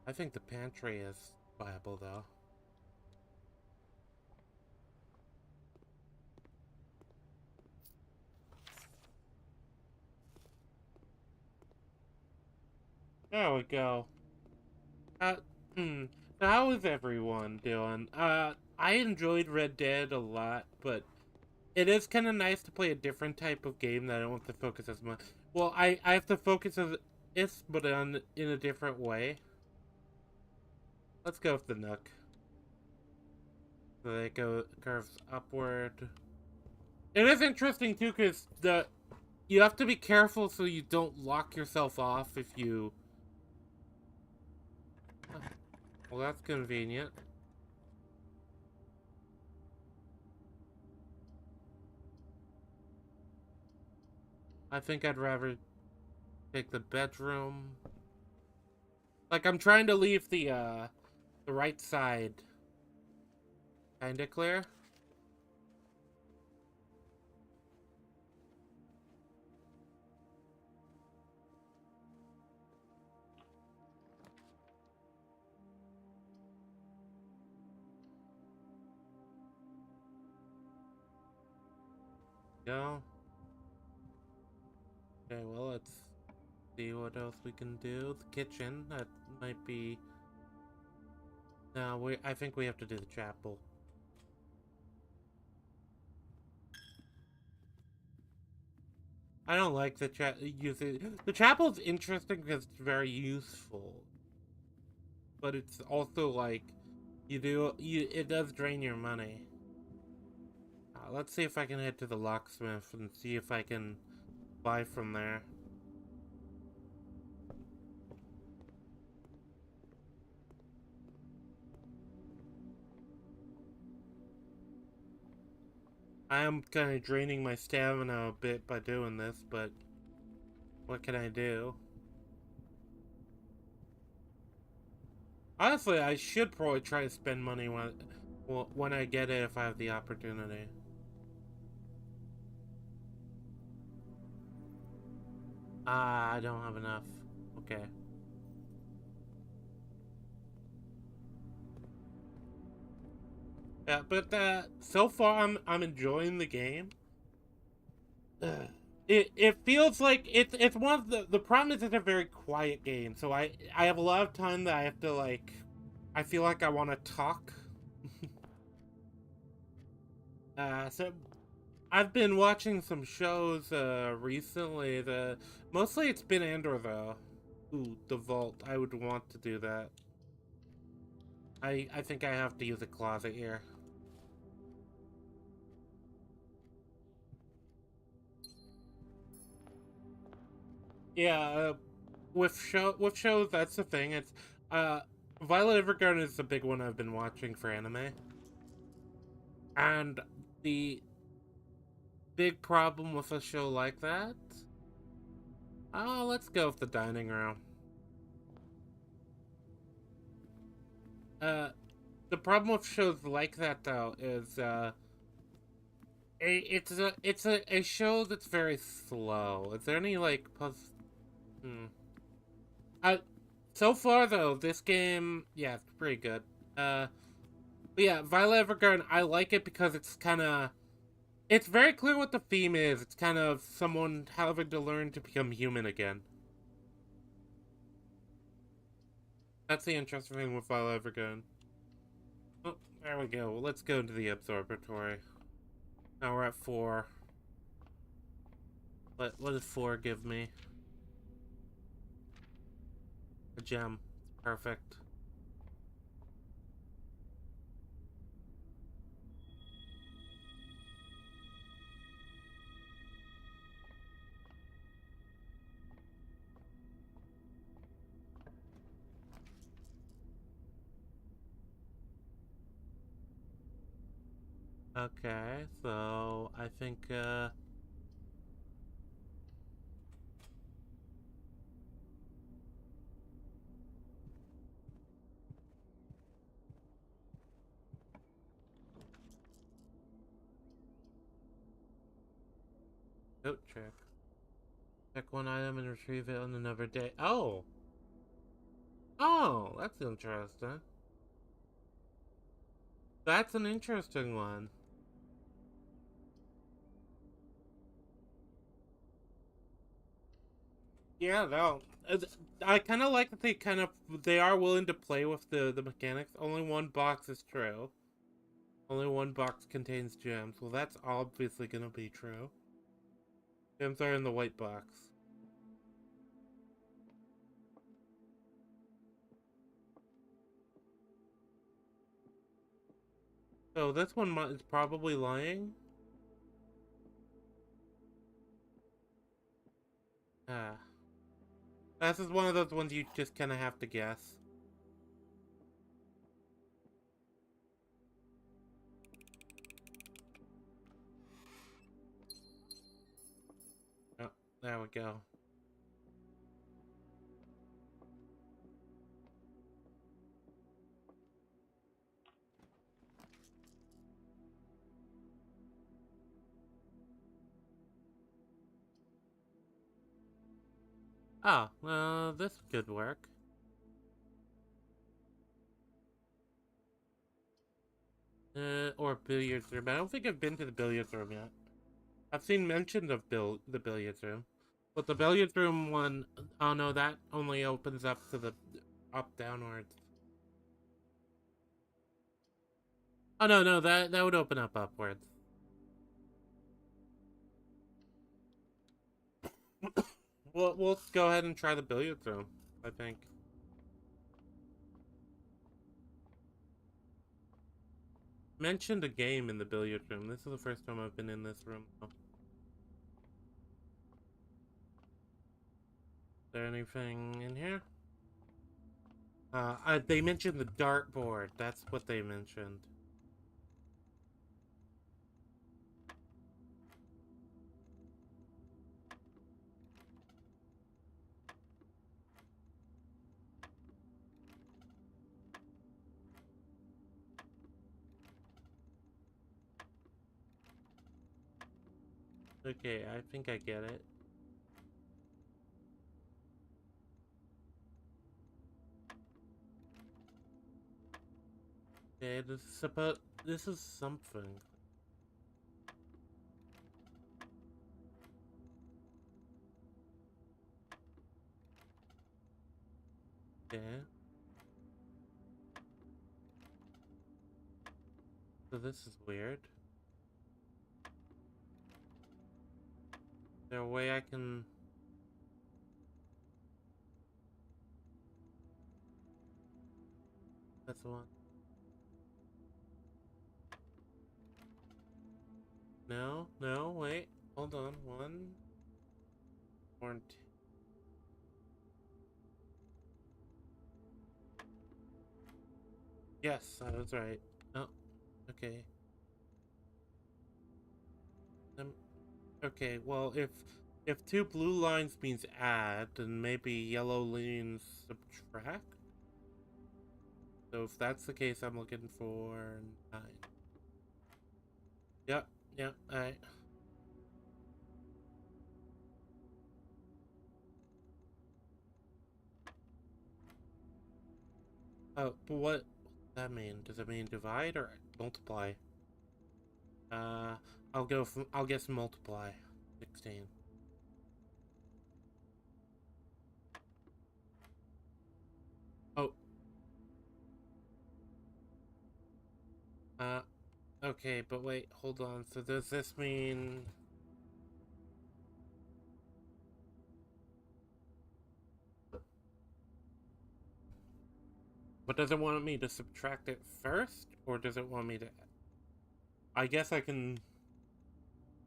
I think the pantry is viable though. There we go. Uh, So how is everyone doing? I enjoyed Red Dead a lot, but it is kind of nice to play a different type of game that I don't have to focus as much. Well, I have to focus as but in a different way. Let's go with the nook. So it curves upward. It is interesting too, because you have to be careful so you don't lock yourself off if you. Well, that's convenient. I think I'd rather take the bedroom. Like, I'm trying to leave the right side kinda clear. Go. Okay, well, let's see what else we can do. The kitchen, that might be... No, I think we have to do the chapel. I don't like the the chapel's interesting because it's very useful. But it's also like it does drain your money. Let's see if I can head to the locksmith and see if I can buy from there. I am kind of draining my stamina a bit by doing this, but what can I do? Honestly, I should probably try to spend money when I get it if I have the opportunity. I don't have enough. Okay. Yeah, but so far I'm enjoying the game. It feels like it's one of the problem is it's a very quiet game, so I have a lot of time that I have to like I feel like I want to talk. So I've been watching some shows recently. The mostly it's been Andor though. Ooh, the vault. I would want to do that. I think I have to use a closet here. Yeah, with shows that's the thing. It's Violet Evergarden is the big one I've been watching for anime. And the big problem with a show like that? Oh, let's go with the dining room. Uh the problem with shows like that though is it's a show that's very slow. Is there any like hmm. Uh so far though, this game, yeah, it's pretty good. But yeah, Violet Evergarden, I like it because it's very clear what the theme is. It's kind of someone having to learn to become human again. That's the interesting thing with Violet Evergarden. Oh, there we go. Well, let's go into the observatory. Now we're at 4. What does 4 give me? A gem. Perfect. Okay, so I think note check. Check one item and retrieve it on another day. Oh! Oh, that's interesting. That's an interesting one. Yeah, no. I kind of like that they are willing to play with the mechanics. Only one box is true. Only one box contains gems. Well, that's obviously gonna be true. Gems are in the white box. So this one is probably lying. Ah. This is one of those ones you just kind of have to guess. Oh, there we go. Oh, this could work. Or billiards room. I don't think I've been to the billiards room yet. I've seen mentions of the billiards room. But the billiards room one, oh no, that only opens up to the up downwards. Oh no, no, that would open up upwards. Well, we'll go ahead and try the billiards room, I think. Mentioned a game in the billiard room. This is the first time I've been in this room. Though. Is there anything in here? They mentioned the dartboard. That's what they mentioned. Okay, I think I get it. Okay, this is something. Okay. So this is weird. Is there a way I can... That's the one. No, no, wait. Hold on. One. More. Yes, I was right. Oh, okay. Um, okay, well, if two blue lines means add, then maybe yellow means subtract? So if that's the case, I'm looking for 9. Yep, yep, alright. Oh, but what does that mean? Does it mean divide or multiply? Uh, I'll guess multiply. 16. Oh, uh, okay, but wait, hold on. So does this mean... But does it want me to subtract it first? Or does it want me to... I guess I can...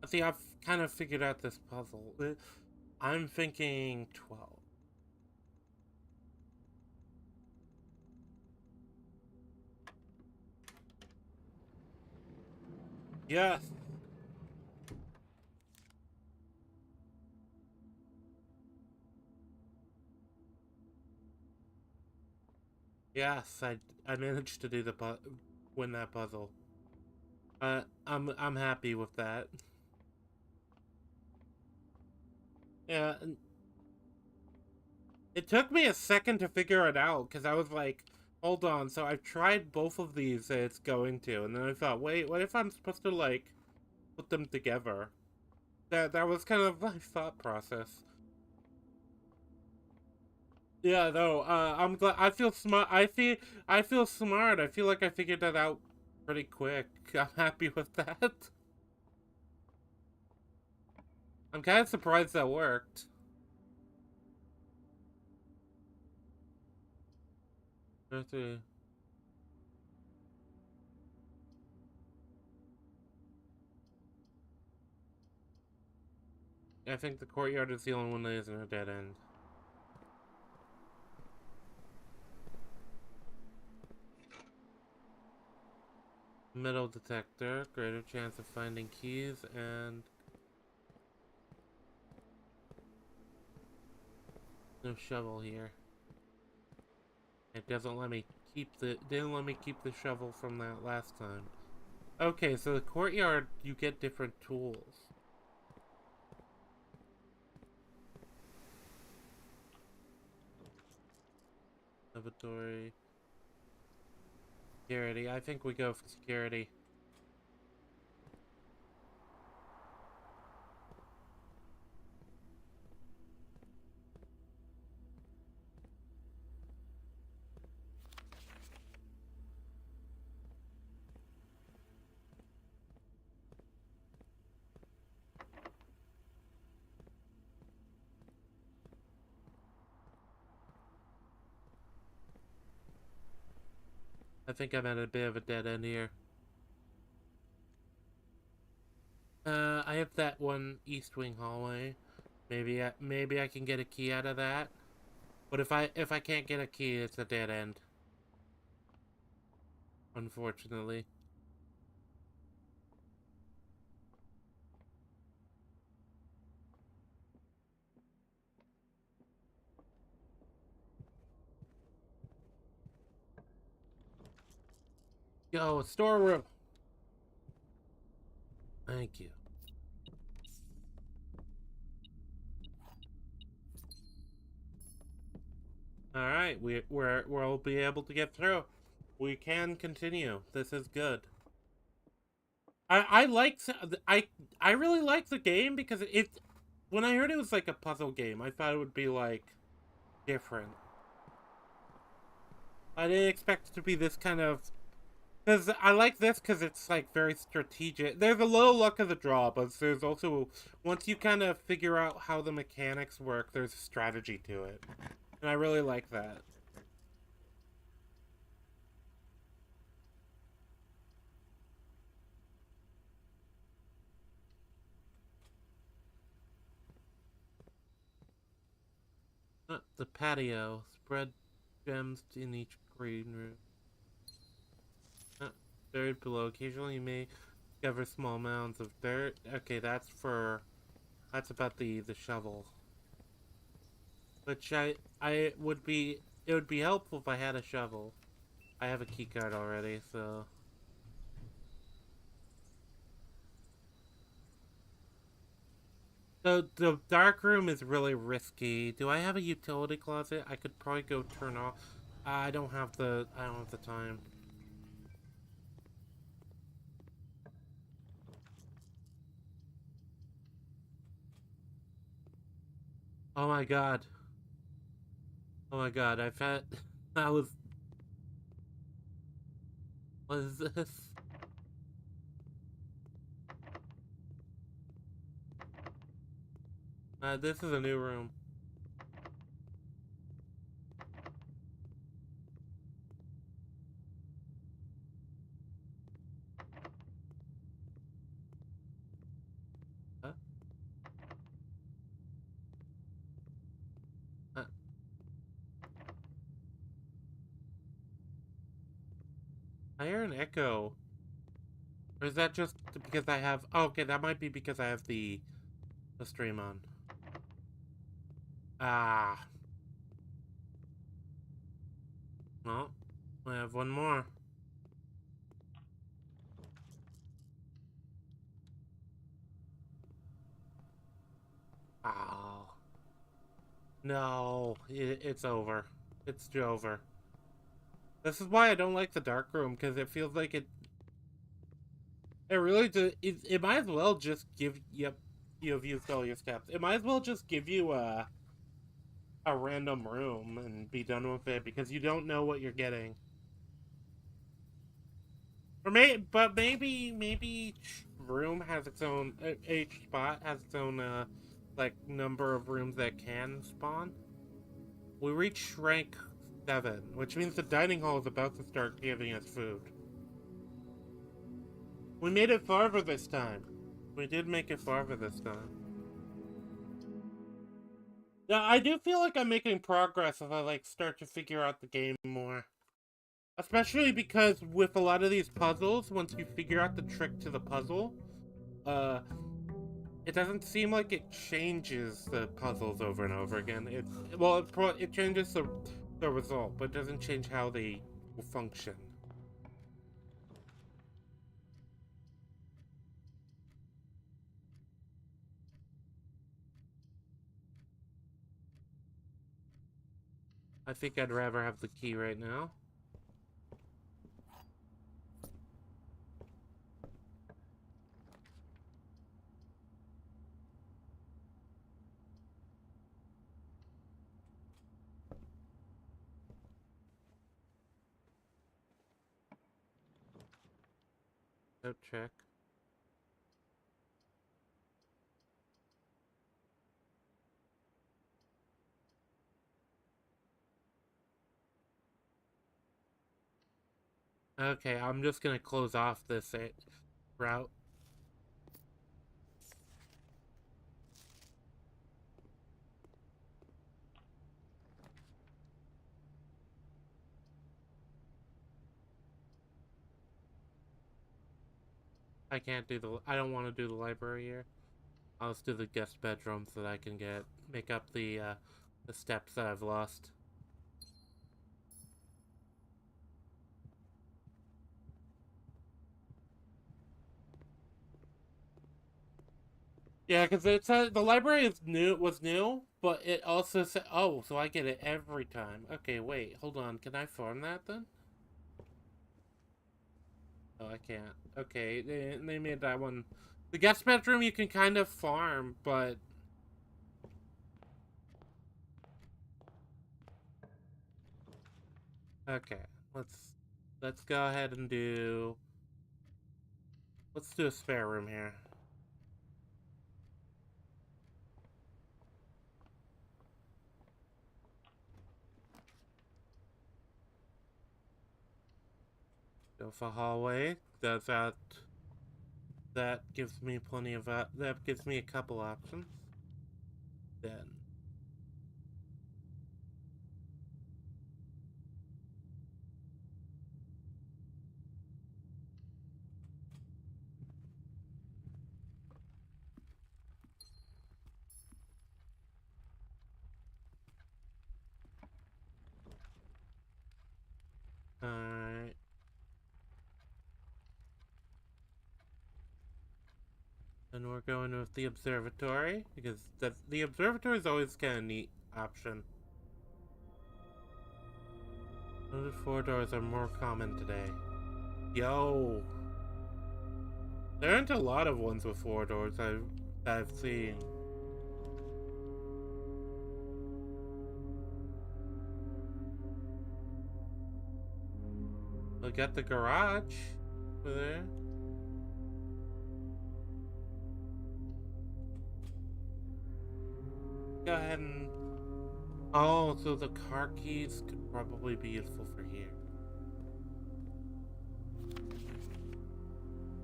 See, I've kind of figured out this puzzle. I'm thinking 12. Yes! Yes, I managed to do win that puzzle. I'm happy with that. Yeah, it took me a second to figure it out because I was like, hold on. So I've tried both of these and it's going to, and then I thought, wait, what if I'm supposed to like put them together? That was kind of my thought process. Yeah, no, I'm glad. I feel smart. I feel smart. I feel like I figured that out pretty quick. I'm happy with that. I'm kind of surprised that worked. Let's see. I think the courtyard is the only one that isn't a dead end. Metal detector, greater chance of finding keys, and no shovel here. It doesn't let me didn't let me keep the shovel from that last time. Okay, so the courtyard, you get different tools. Laboratory. Security. I think we go for security. I think I'm at a bit of a dead end here. I have that one east wing hallway. Maybe I can get a key out of that. But if I can't get a key, it's a dead end. Unfortunately. Yo, storeroom. Thank you. All right, we'll be able to get through. We can continue. This is good. I like I really like the game because when I heard it was like a puzzle game, I thought it would be like different. I didn't expect it to be this kind of, because I like this because it's like very strategic. There's a little luck of the draw, but there's also, once you kind of figure out how the mechanics work, there's a strategy to it, and I really like that. The patio. Spread gems in each green room. Dirt below. Occasionally you may discover small mounds of dirt. Okay, that's about the shovel. Which it would be helpful if I had a shovel. I have a keycard already, so. The dark room is really risky. Do I have a utility closet? I could probably go turn off. I don't have the time. Oh my god. Oh my god, I've had that was what is this? This is a new room. Huh? Uh, I hear an echo. Or is that just because I have... Oh, okay, that might be because I have the stream on. Ah. Well, I have one more. Oh. No, it's over. It's over. This is why I don't like the dark room, because it feels like it really it might as well just give... Yep, you've used all your steps. It might as well just give you a random room and be done with it, because you don't know what you're getting. But maybe each room has its own, each spot has its own, like, number of rooms that can spawn. We reached rank 7, which means the dining hall is about to start giving us food. We made it farther this time. We did make it farther this time. Yeah, I do feel like I'm making progress as I like start to figure out the game more. Especially because with a lot of these puzzles, once you figure out the trick to the puzzle, uh, it doesn't seem like it changes the puzzles over and over again. It changes the result, but it doesn't change how they function. I think I'd rather have the key right now. Go check. Okay, I'm just gonna close off this route. I can't do the. I don't want to do the library here. I'll just do the guest bedroom so that I can make up the steps that I've lost. Yeah, because it said the library is new, but it also said, oh, so I get it every time. Okay, wait, hold on. Can I farm that then? Oh, I can't. Okay, they made that one. The guest bedroom you can kind of farm, but okay. Let's go ahead and do. Let's do a spare room here. Go for hallway. That gives me plenty of that gives me a couple options. Then alright. Then we're going with the observatory because the observatory is always kind of neat option. Those 4 doors are more common today. Yo, there aren't a lot of ones with 4 doors I've seen. We got the garage over there. Go ahead and. Oh, so the car keys could probably be useful for here.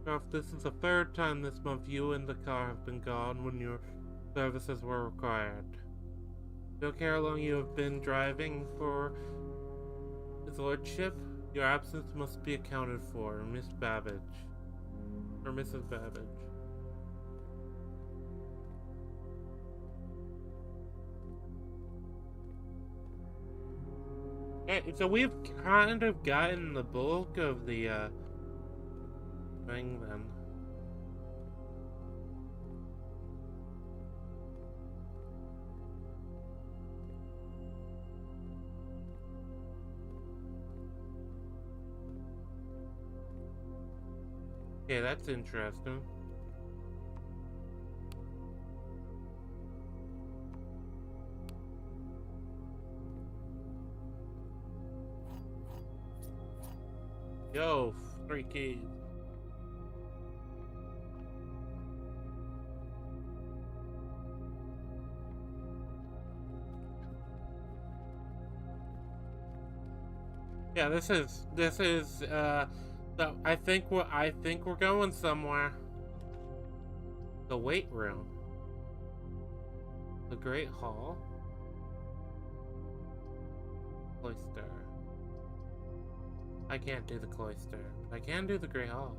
So if this is the third time this month you and the car have been gone when your services were required. Don't care how long you have been driving for his lordship, your absence must be accounted for, Miss Babbage. Or Mrs. Babbage. Okay, so we've kind of gotten the bulk of the thing then. Okay, that's interesting. Yo, 3 keys. Yeah, this is so I think we're going somewhere. The weight room. The Great Hall. Cloister. I can't do the cloister, but I can do the Grey Hall.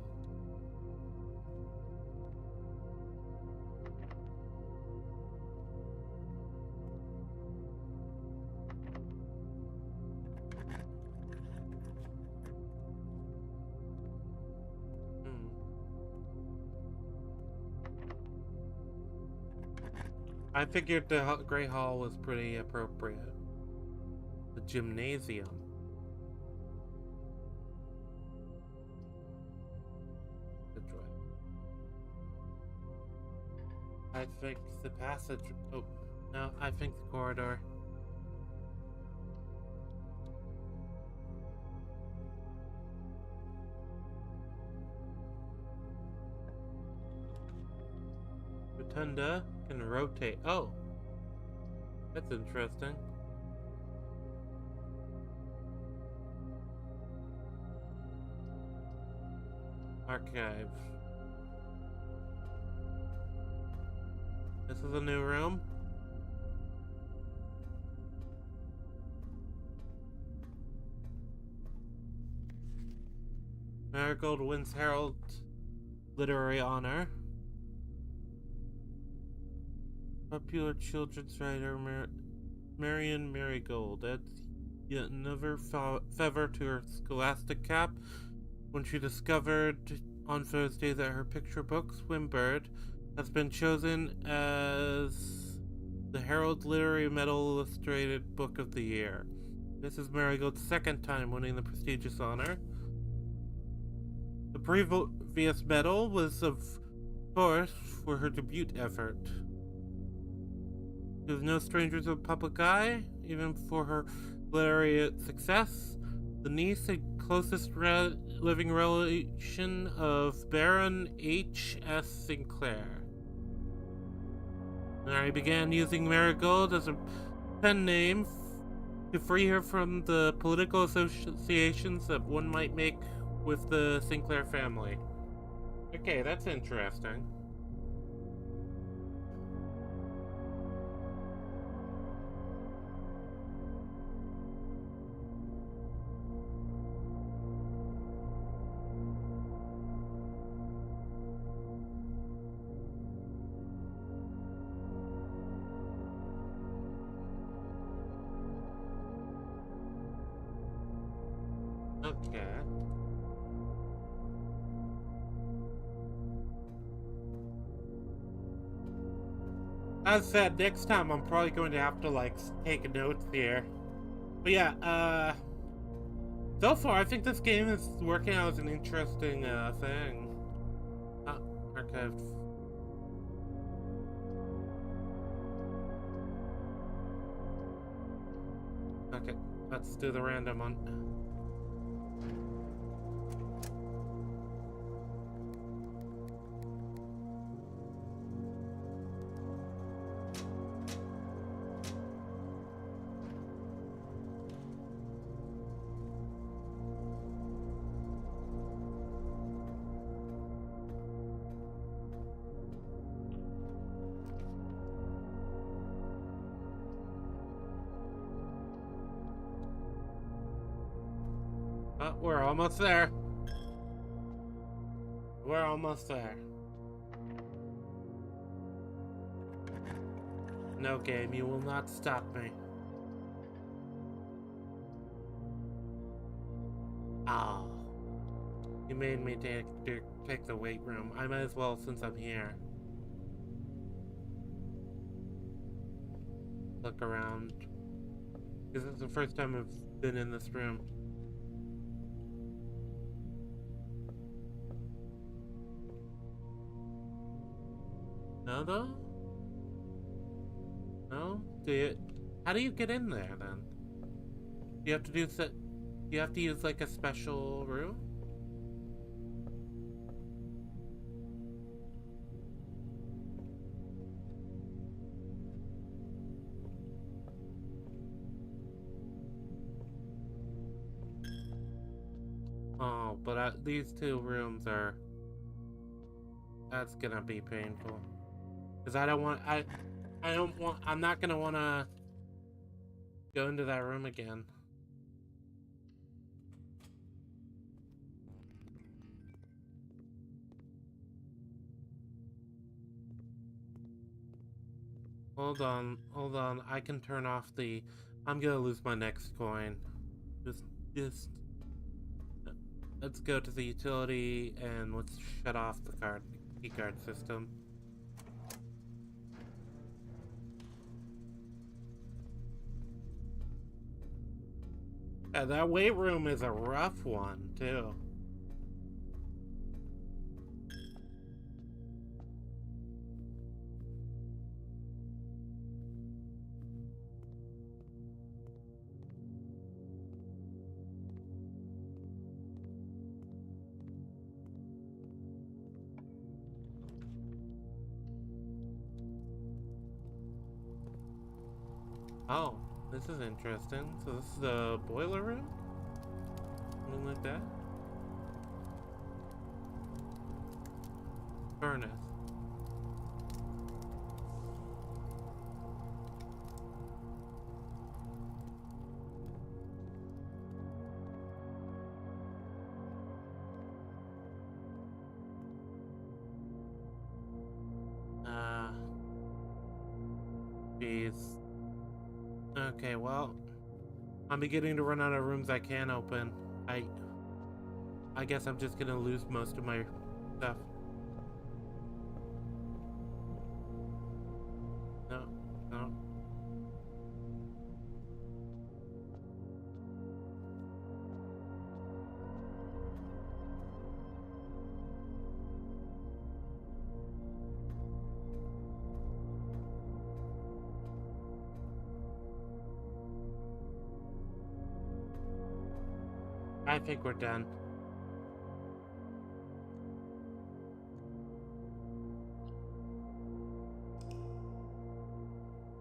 I figured the Grey Hall was pretty appropriate. The gymnasium. Which way? I think the passage. Oh, no, I think the corridor. Rotunda can rotate. Oh, that's interesting. Archive. This is a new room. Marigold wins Herald Literary Honor. Popular children's writer Marion Marigold adds yet another feather to her scholastic cap when she discovered on Thursday that her picture book, Swimbird, has been chosen as the Herald Literary Medal Illustrated Book of the Year. This is Marigold's second time winning the prestigious honor. The previous medal was, of course, for her debut effort. She was no stranger to the public eye, even for her literary success. The niece and closest living relation of Baron H.S. Sinclair. Mary began using Marigold as a pen name to free her from the political associations that one might make with the Sinclair family. Okay, that's interesting. Okay. As said, next time I'm probably going to have to, like, take notes here. But yeah, so far I think this game is working out as an interesting, thing. Archived. Okay, let's do the random one. We're almost there. We're almost there. No game, you will not stop me. Oh. You made me take the weight room. I might as well since I'm here. Look around. This is the first time I've been in this room. No, though? No? How do you get in there, then? You have to you have to use, like, a special room? Oh, but these two rooms are... That's gonna be painful. Because I'm not gonna wanna go into that room again. Hold on. I can turn off the. I'm gonna lose my next coin. Just. Let's go to the utility and let's shut off the key card system. Yeah, that weight room is a rough one too. Oh, this is interesting. So this is the boiler room? Something like that? Furnace. Jeez. Okay, well, I'm beginning to run out of rooms I can open. I guess I'm just gonna lose most of my stuff. No, no. I think we're done.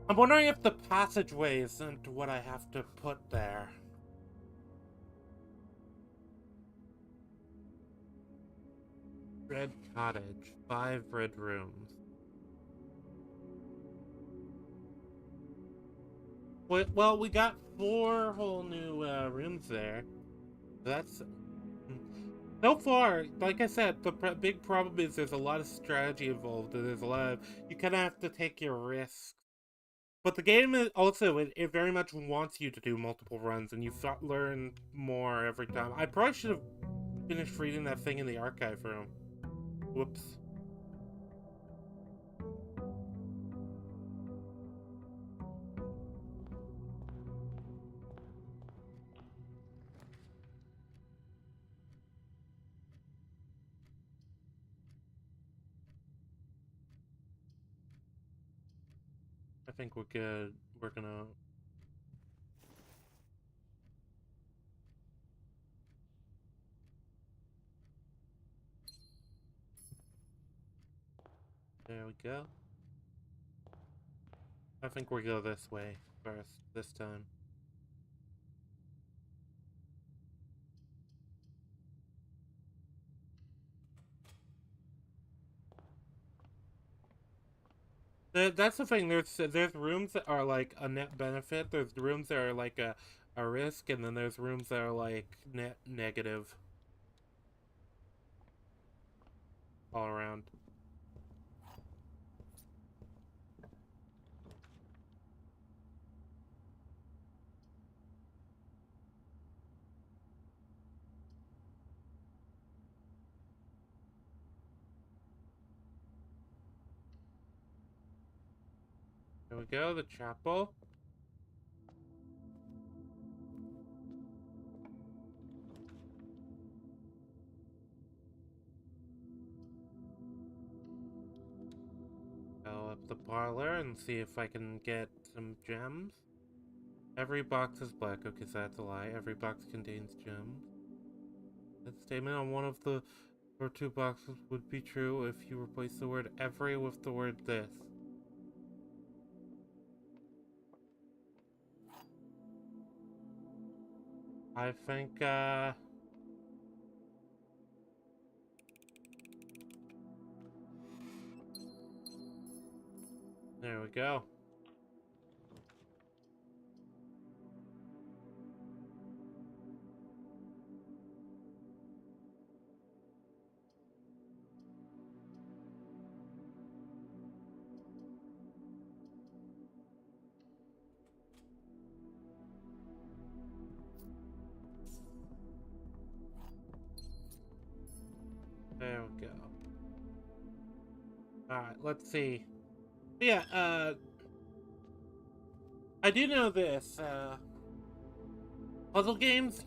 I'm wondering if the passageway isn't what I have to put there. Red cottage, 5 red rooms. Well, we got 4 whole new rooms there. That's so far. Like I said, the big problem is there's a lot of strategy involved, and there's a lot of you kind of have to take your risks. But the game is also it very much wants you to do multiple runs, and you learn more every time. I probably should have finished reading that thing in the archive room. Whoops. I think we're good. We're gonna. There we go. I think we go this way first this time. That's the thing. There's rooms that are like a net benefit. There's rooms that are like a risk, and then there's rooms that are like net negative all around. There we go. The chapel. Go up the parlor and see if I can get some gems. Every box is black. Okay, so that's a lie. Every box contains gems. That statement on one of the or 2 boxes would be true if you replace the word every with the word this. I think, there we go. There we go. Alright, let's see. Yeah, I do know this, puzzle games,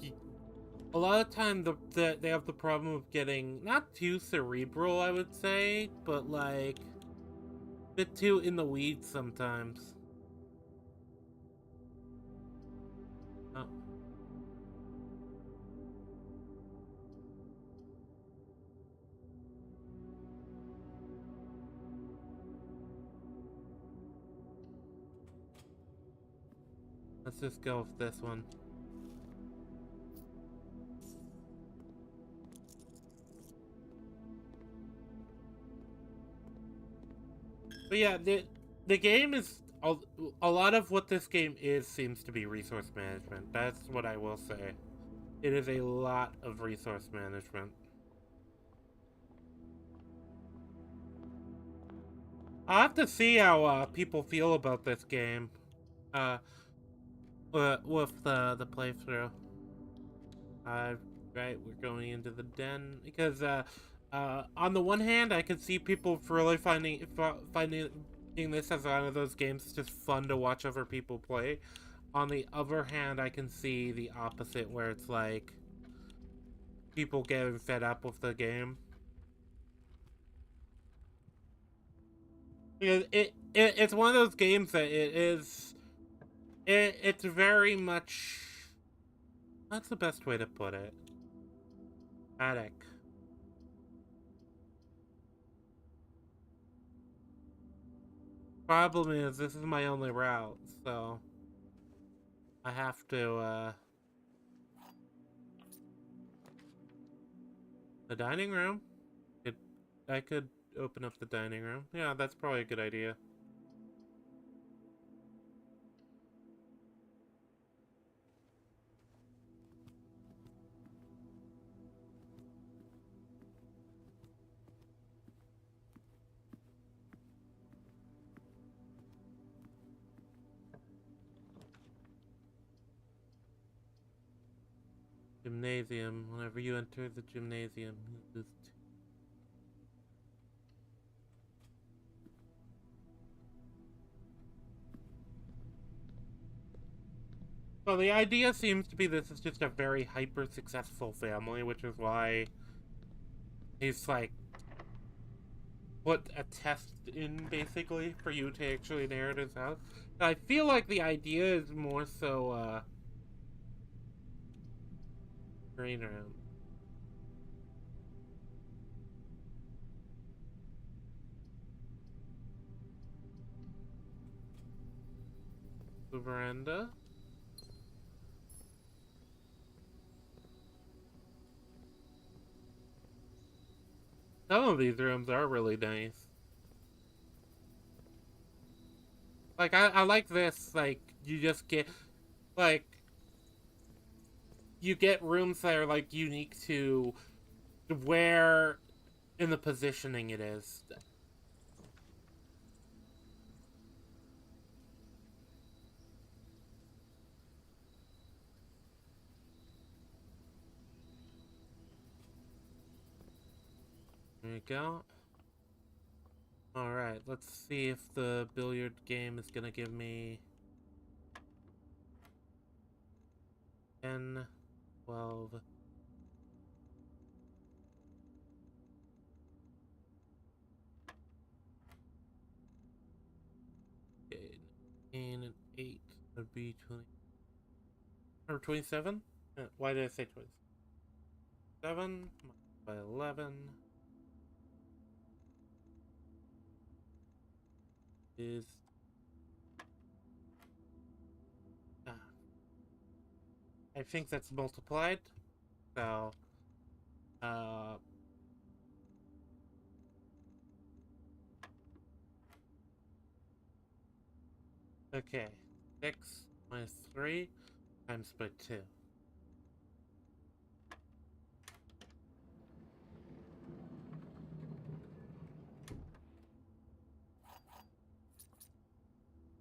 a lot of time they have the problem of getting, not too cerebral, I would say, but like, a bit too in the weeds sometimes. Oh. Let's just go with this one. But yeah, the game is a lot of what this game is seems to be resource management. That's what I will say. It is a lot of resource management. I'll have to see how people feel about this game. Uh, with the playthrough. Right, we're going into the den because on the one hand, I could see people really finding this as one of those games just fun to watch other people play. On the other hand, I can see the opposite where it's like people getting fed up with the game. Because it's one of those games that it's very much, that's the best way to put it. Attic. Problem is, this is my only route, so I have to, the dining room? I could open up the dining room. Yeah, that's probably a good idea. Gymnasium. Whenever you enter the gymnasium, you lose two. Well, the idea seems to be this is just a very hyper-successful family, which is why he's like put a test in basically for you to actually inherit his house. I feel like the idea is more so green room. The veranda. Some of these rooms are really nice. Like, I like this, like, you just get, like, you get rooms that are, like, unique to where in the positioning it is. There you go. Alright, let's see if the billiard game is gonna give me 10, 12. Okay, 19 and 8 would be 20. Or 27? Why did I say 27? By 11 is I think that's multiplied. So okay. 6 minus 3 times by 2.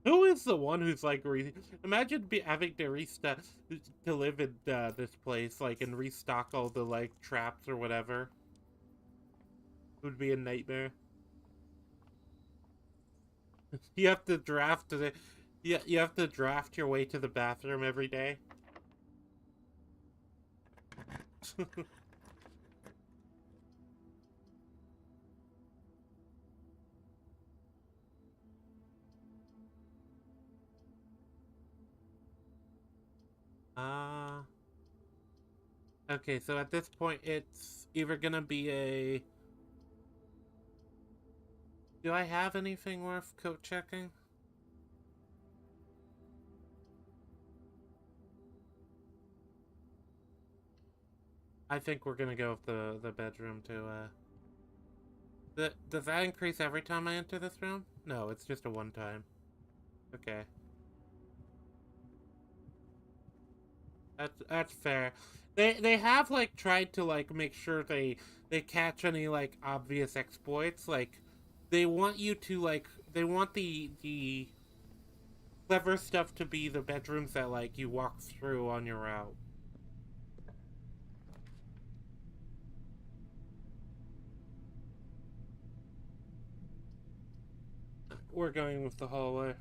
Who is the one who's like imagine having to restock to live in this place, like, and restock all the like traps or whatever. would be a nightmare. You have to draft to the, you have to draft your way to the bathroom every day. Uh, okay, so at this point, it's either gonna be a. Do I have anything worth coat checking? I think we're gonna go with the bedroom to does that increase every time I enter this room? No, it's just a one time. Okay. That's fair. They have like tried to like make sure they catch any like obvious exploits. Like they want you to like they want the clever stuff to be the bedrooms that like you walk through on your route. We're going with the hallway.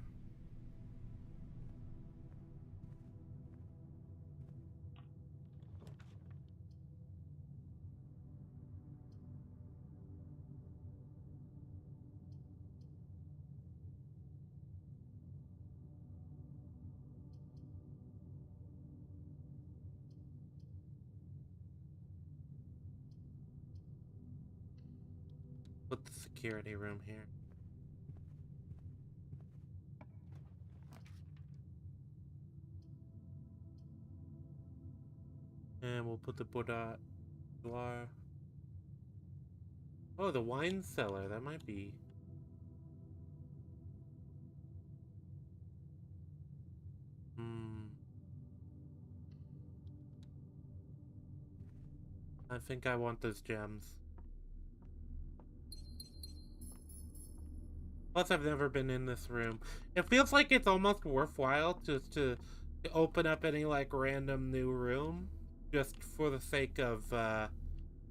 Put the security room here. And we'll put the Buddha. Oh, the wine cellar. That might be. Hmm. I think I want those gems. Plus, I've never been in this room. It feels like it's almost worthwhile just to open up any like random new room, just for the sake of,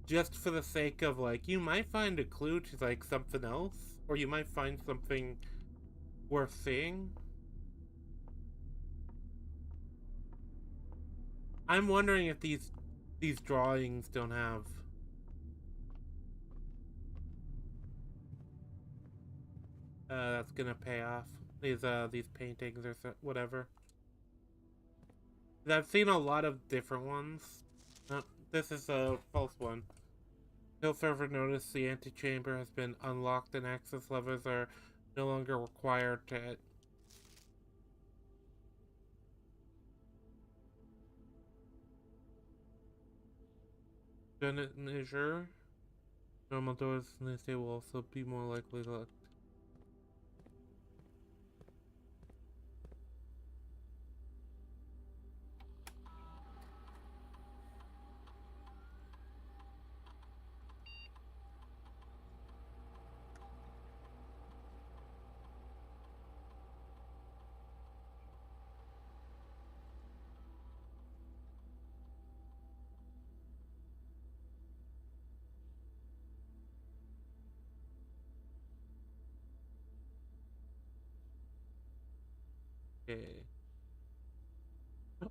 just for the sake of like you might find a clue to like something else, or you might find something worth seeing. I'm wondering if these drawings don't have. That's gonna pay off. These paintings or whatever. I've seen a lot of different ones. This is a false one. He'll further notice the antechamber has been unlocked and access levers are no longer required to. Measure. Normal doors in this day will also be more likely to. Okay.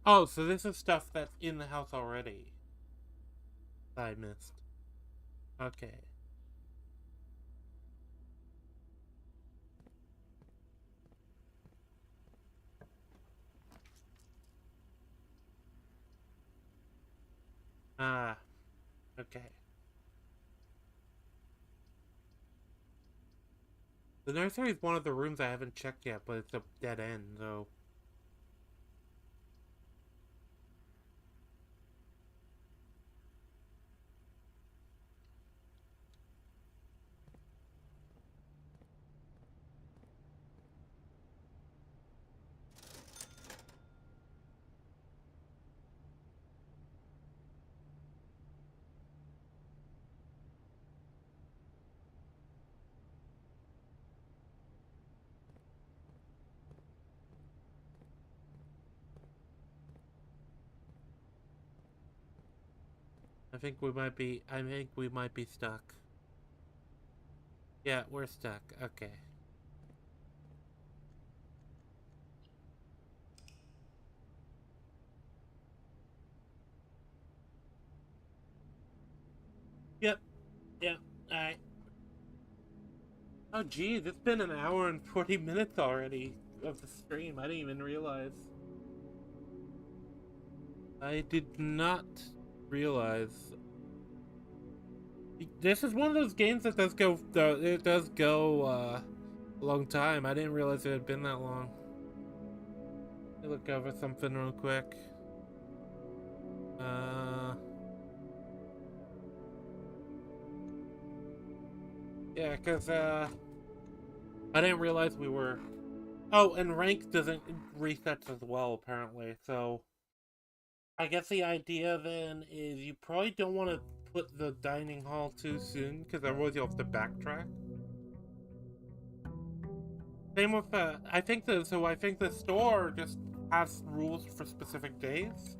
Oh, so this is stuff that's in the house already. I missed. Okay. Ah, okay. The nursery is one of the rooms I haven't checked yet, but it's a dead end, so. I think we might be stuck. Yeah, we're stuck. Okay. Yep. Yep. Alright. Oh, geez, it's been an hour and 40 minutes already of the stream. I didn't even realize. I did not realize. This is one of those games that does go. It does go a long time. I didn't realize it had been that long. Let me look over something real quick. Uh, yeah, cause I didn't realize we were. Oh, and rank doesn't reset as well apparently. So I guess the idea then is you probably don't want to put the dining hall too soon, because otherwise you'll have to backtrack. Same with I think the store just has rules for specific days.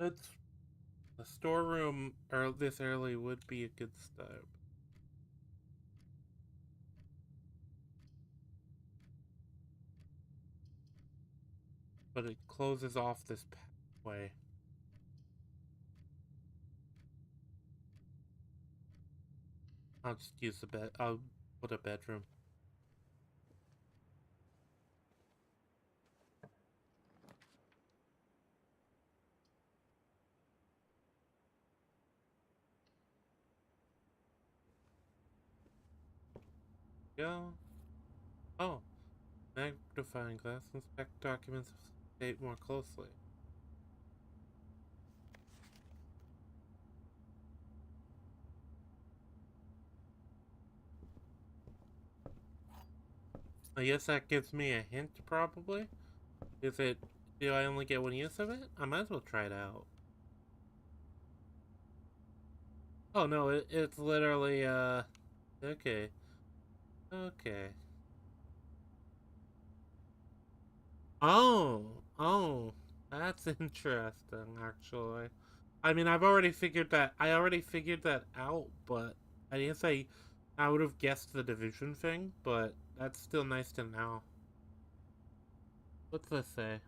It's the storeroom this early would be a good start, but it closes off this pathway. I'll just use the bed. I'll put a bedroom. Yeah. Oh, magnifying glass. Inspect documents of state more closely. I guess that gives me a hint, probably. Is it? Do I only get one use of it? I might as well try it out. Oh no, it's literally okay. Okay. Oh, that's interesting actually. I mean, I already figured that out, but I guess I would have guessed the division thing, but that's still nice to know. What's this say?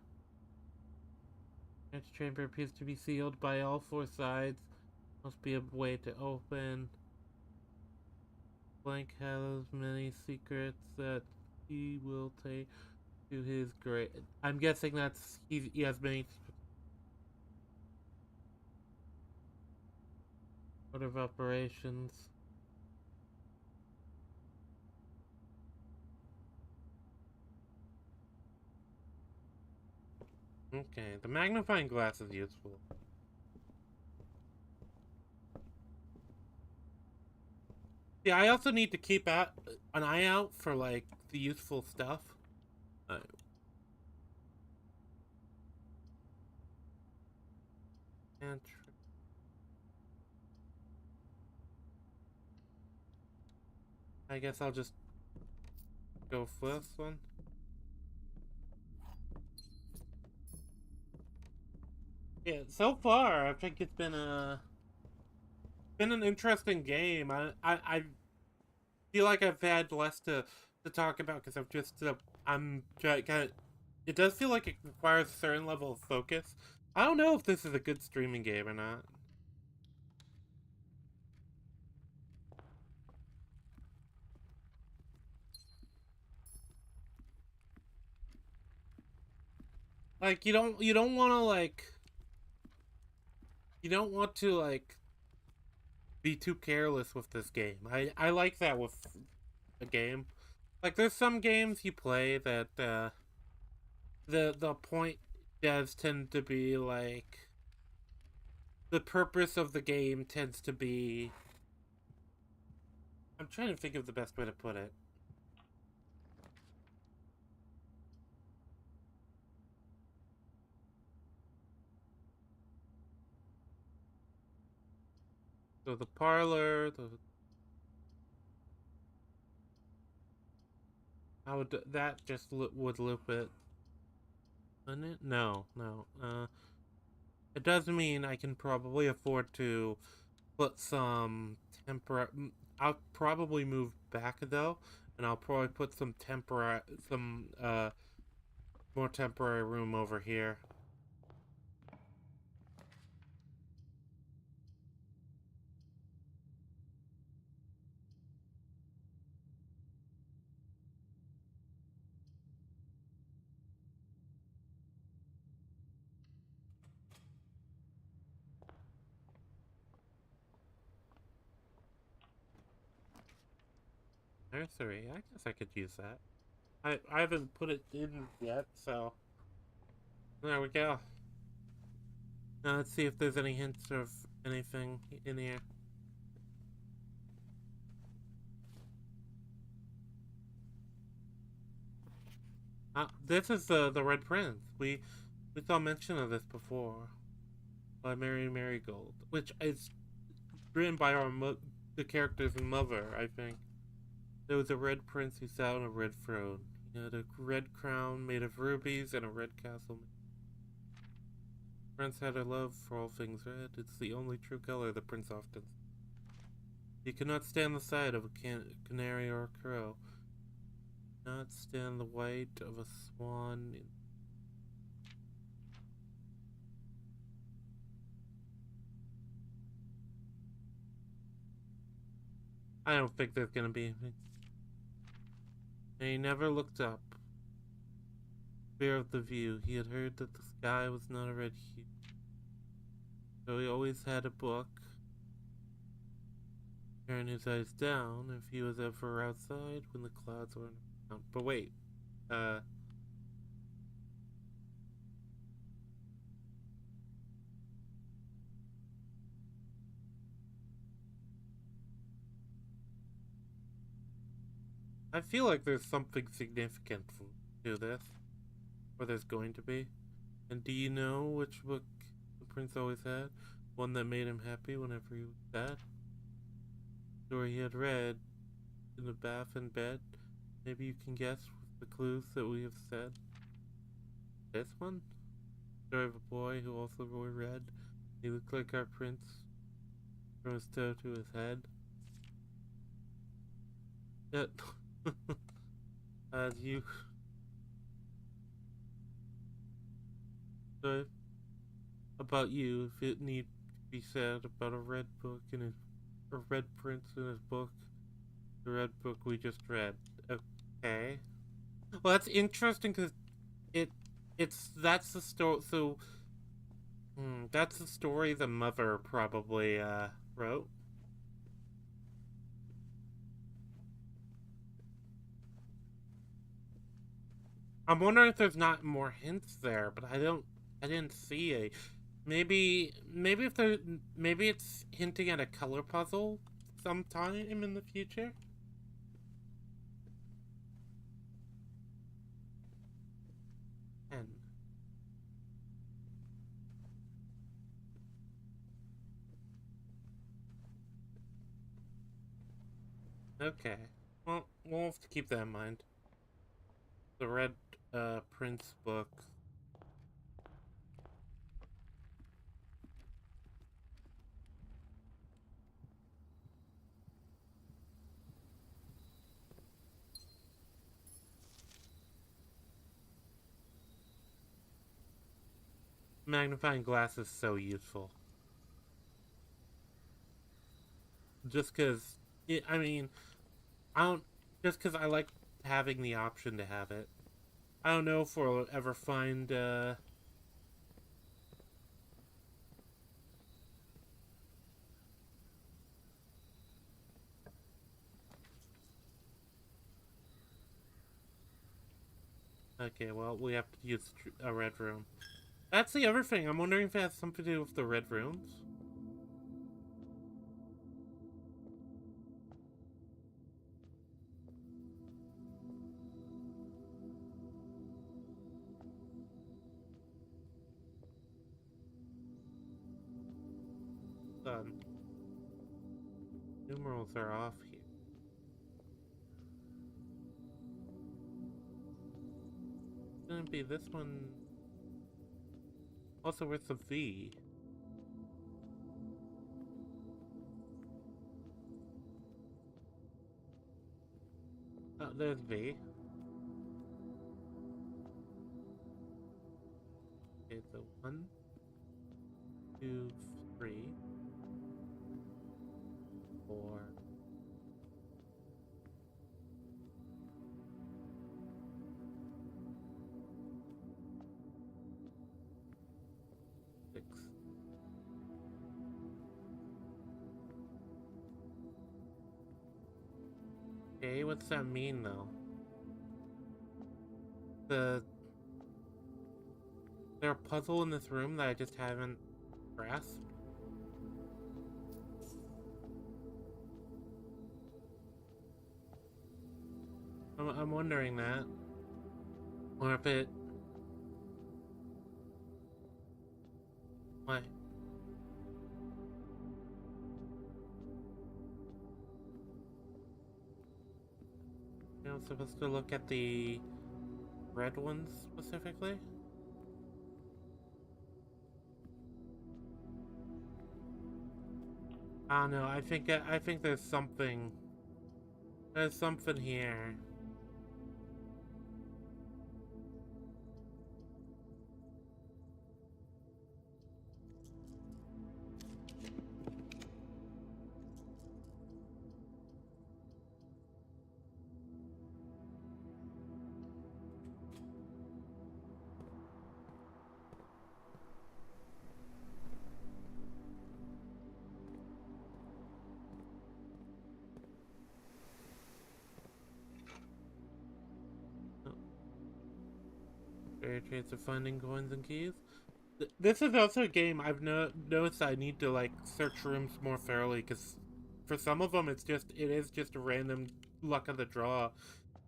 Each chamber appears to be sealed by all four sides. Must be a way to open. Blank has many secrets that he will take to his grave. I'm guessing he has many sort of operations. Okay, the magnifying glass is useful. Yeah, I also need to keep an eye out for like the useful stuff. Uh, and I guess I'll just go for this one. Yeah, so far I think it's been an interesting game. I feel like I've had less to talk about because I'm kind of. It does feel like it requires a certain level of focus. I don't know if this is a good streaming game or not. Like you don't want to you don't want to like be too careless with this game. I like that with a game. Like there's some games you play that the point does tend to be like the purpose of the game tends to be. I'm trying to think of the best way to put it. So the parlor, how would that just would loop it? Wouldn't it? No, no. It does mean I can probably afford to put some temporary. I'll probably move back though, and I'll probably put some more temporary room over here. Nursery. I guess I could use that. I haven't put it in yet, so there we go. Now let's see if there's any hints of anything in here. This is the Red Prince. We saw mention of this before by Mary Marigold, which is written by the character's mother, I think. There was a red prince who sat on a red throne. He had a red crown made of rubies and a red castle. The prince had a love for all things red. It's the only true color the prince often. He could not stand the sight of a canary or a crow. Not stand the white of a swan. I don't think there's gonna be anything. And he never looked up. Fear of the view. He had heard that the sky was not a red hue. So he always had a book. Turn his eyes down if he was ever outside when the clouds were around. But wait, I feel like there's something significant to this, or there's going to be. And do you know which book the prince always had? One that made him happy whenever he was sad? Story he had read in the bath and bed? Maybe you can guess with the clues that we have said. This one? Story of a boy who also wore red. He looked like our prince from his toe to his head. That you so about you if it need to be said about a red book in his a red prince in his book, the red book we just read. Okay. Well, that's interesting because it that's the story. So that's the story the mother probably wrote. I'm wondering if there's not more hints there, but I didn't see a. Maybe if there, maybe it's hinting at a color puzzle sometime in the future. And okay, well, we'll have to keep that in mind. The Red Prince book. Magnifying glass is so useful. Just because, I mean, I don't. Just because I like having the option to have it. I don't know if we'll ever find. Okay, well, we have to use a red room. That's the other thing. I'm wondering if it has something to do with the red rooms. Done. numerals are off here. Gonna be this one. Also, with the V. Oh, there's V. Okay, so 1, 2, 3, 4. 6. Okay, what's that mean though? Is there a puzzle in this room that I just haven't grasped? I'm wondering that. Or if it... Why? I'm supposed to look at the red ones specifically? I don't know. I think there's something. There's something here. Fair chance of finding coins and keys. This is also a game I've noticed I need to like search rooms more thoroughly because for some of them it is just a random luck of the draw.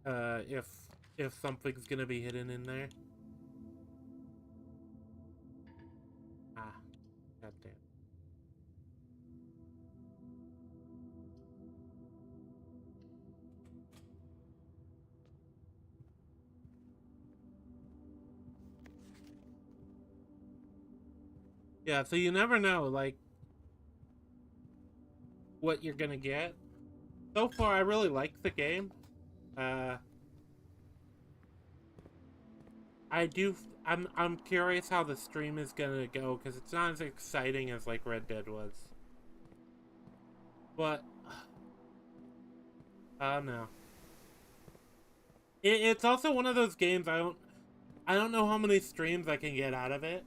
If something's gonna be hidden in there. Ah, goddamn. Yeah, so you never know like what you're gonna get. So far, I really like the game. Uh, I do. I'm curious how the stream is gonna go because it's not as exciting as like Red Dead was. But I don't know. It's also one of those games I don't know how many streams I can get out of it.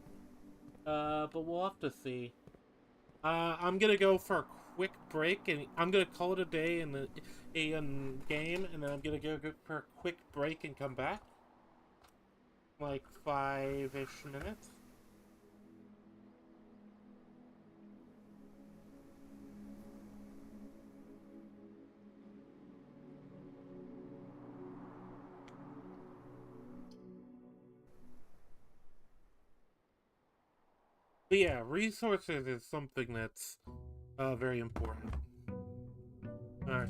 But we'll have to see. I'm gonna go for a quick break and I'm gonna call it a day in the game, and then I'm gonna go for a quick break and come back. Like 5-ish minutes. But yeah, resources is something that's very important. Alright.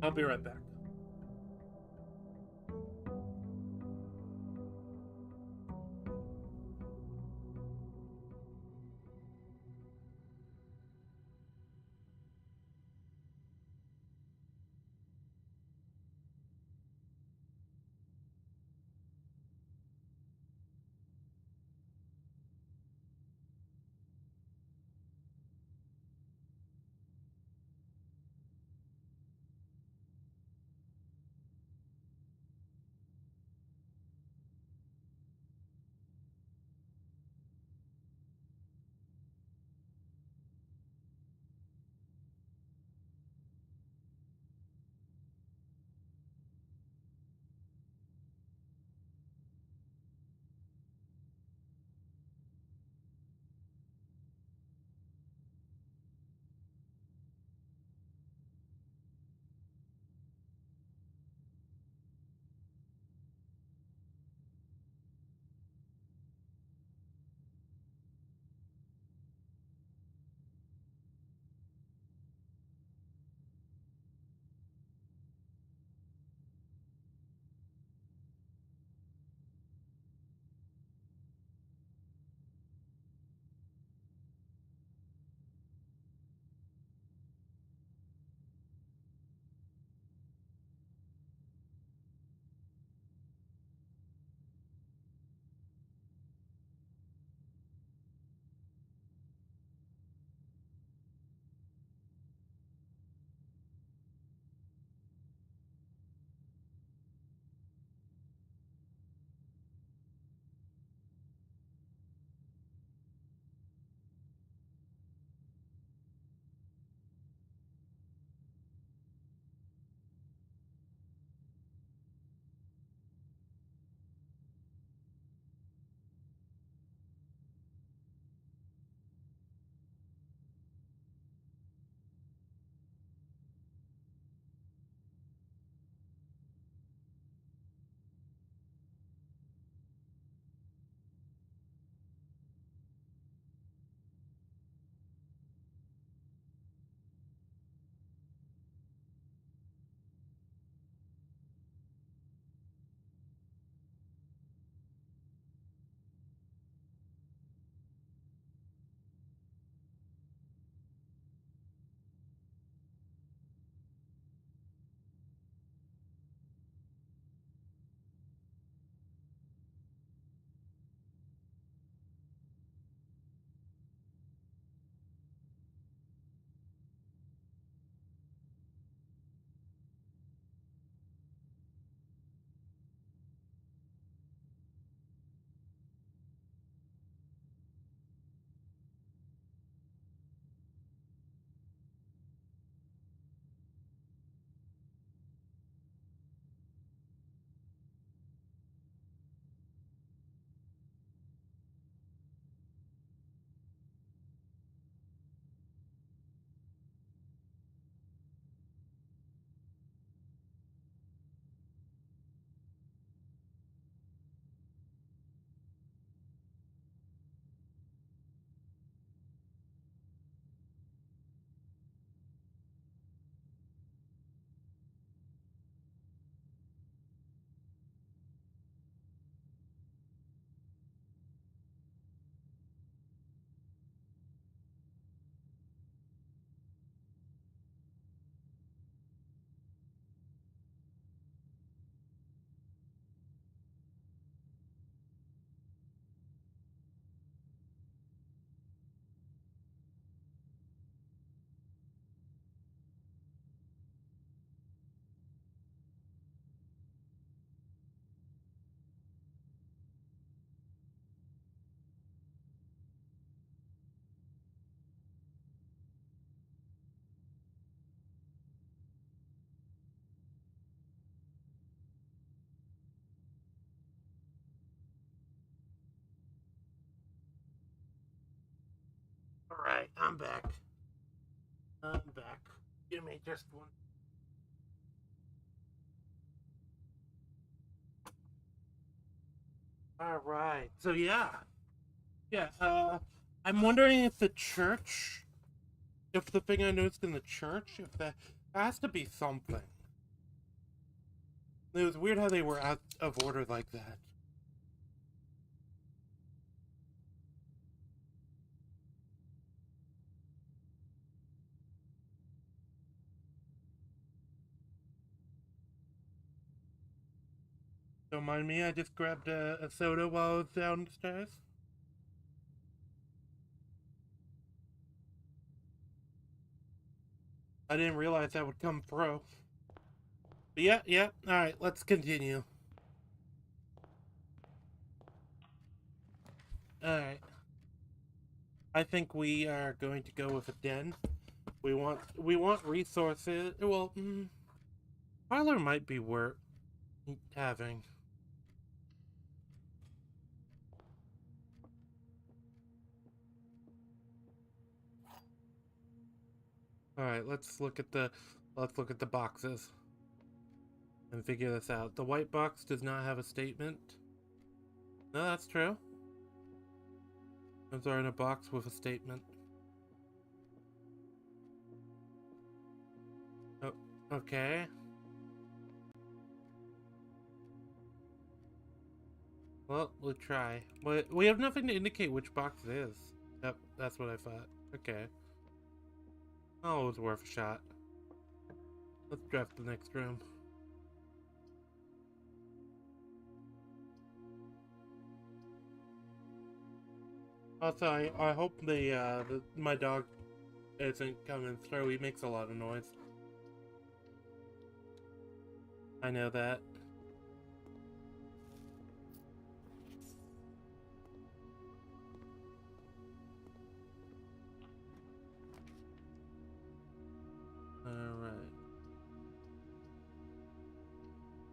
I'll be right back. Alright, I'm back. I'm back. Give me just one. Alright, so yeah. Yeah, I'm wondering if the church, if the thing I noticed in the church, if that has to be something. It was weird how they were out of order like that. Don't mind me, I just grabbed a soda while I was downstairs. I didn't realize that would come through. But yeah, alright, let's continue. Alright. I think we are going to go with a den. We want resources. Well, parlor might be worth having. All right, let's look at the boxes and figure this out. The white box does not have a statement. No, that's true. Those are in a box with a statement. Oh, okay. Well, we'll try. But we have nothing to indicate which box it is. Yep, that's what I thought. Okay. Oh, it was worth a shot. Let's draft the next room. Also, I hope my dog isn't coming through. He makes a lot of noise. I know that. Alright.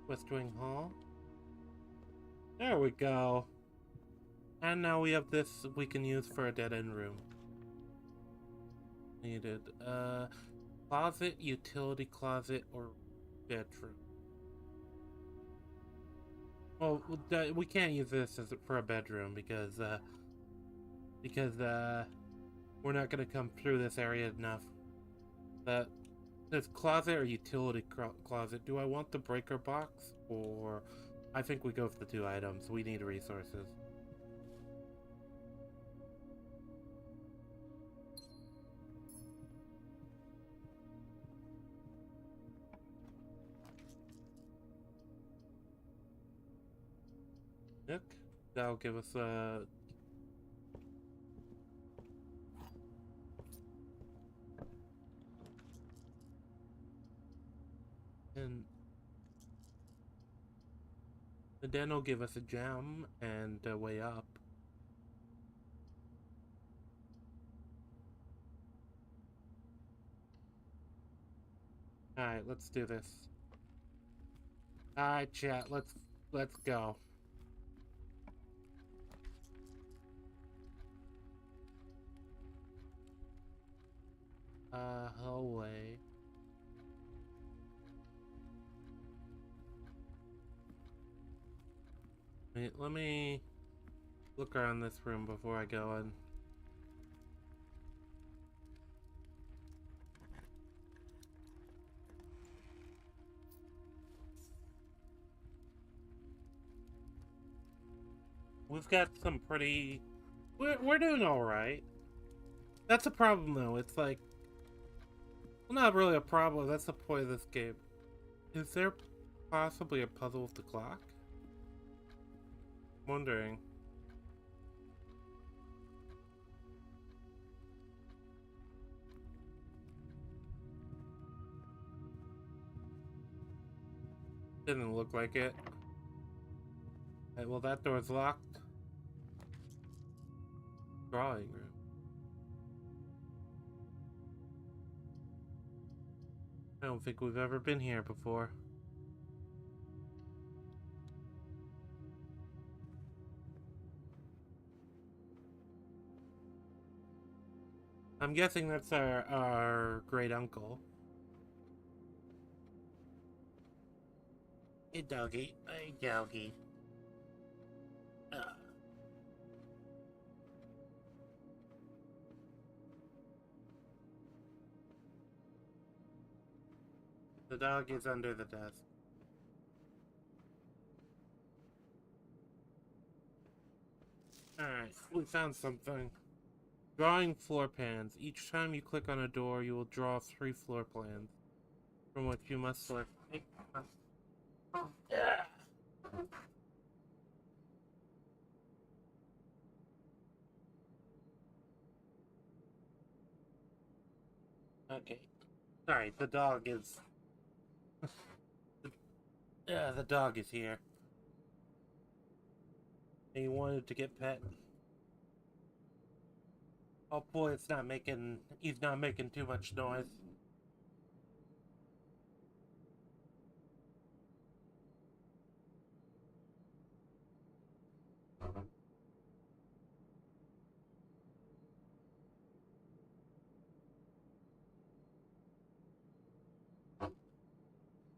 West Wing Hall. There we go. And now we have this we can use for a dead-end room. Needed. Closet, utility closet, or bedroom. Well, we can't use this for a bedroom because we're not gonna come through this area enough. This closet or utility closet. Do I want the breaker box, or I think we go for the 2 items. We need resources. Look, that'll give us and then it'll give us a gem and a way up. Alright, let's do this. Alright, chat, let's go. Hallway. Wait, let me look around this room before I go in. We've got some pretty... We're doing alright. That's a problem, though. It's like... Well, not really a problem. That's the point of this game. Is there possibly a puzzle with the clock? I'm wondering. Didn't look like it. Right, well, that door's locked. Drawing room. I don't think we've ever been here before. I'm guessing that's our great uncle. Hey, doggy. Hey, doggy. Uh, the dog is under the desk. Alright, we found something. Drawing floor plans. Each time you click on a door, you will draw 3 floor plans, from which you must select. Okay. Sorry, the dog is. Yeah, the dog is here. He wanted to get pet. Oh boy, it's not making. He's not making too much noise.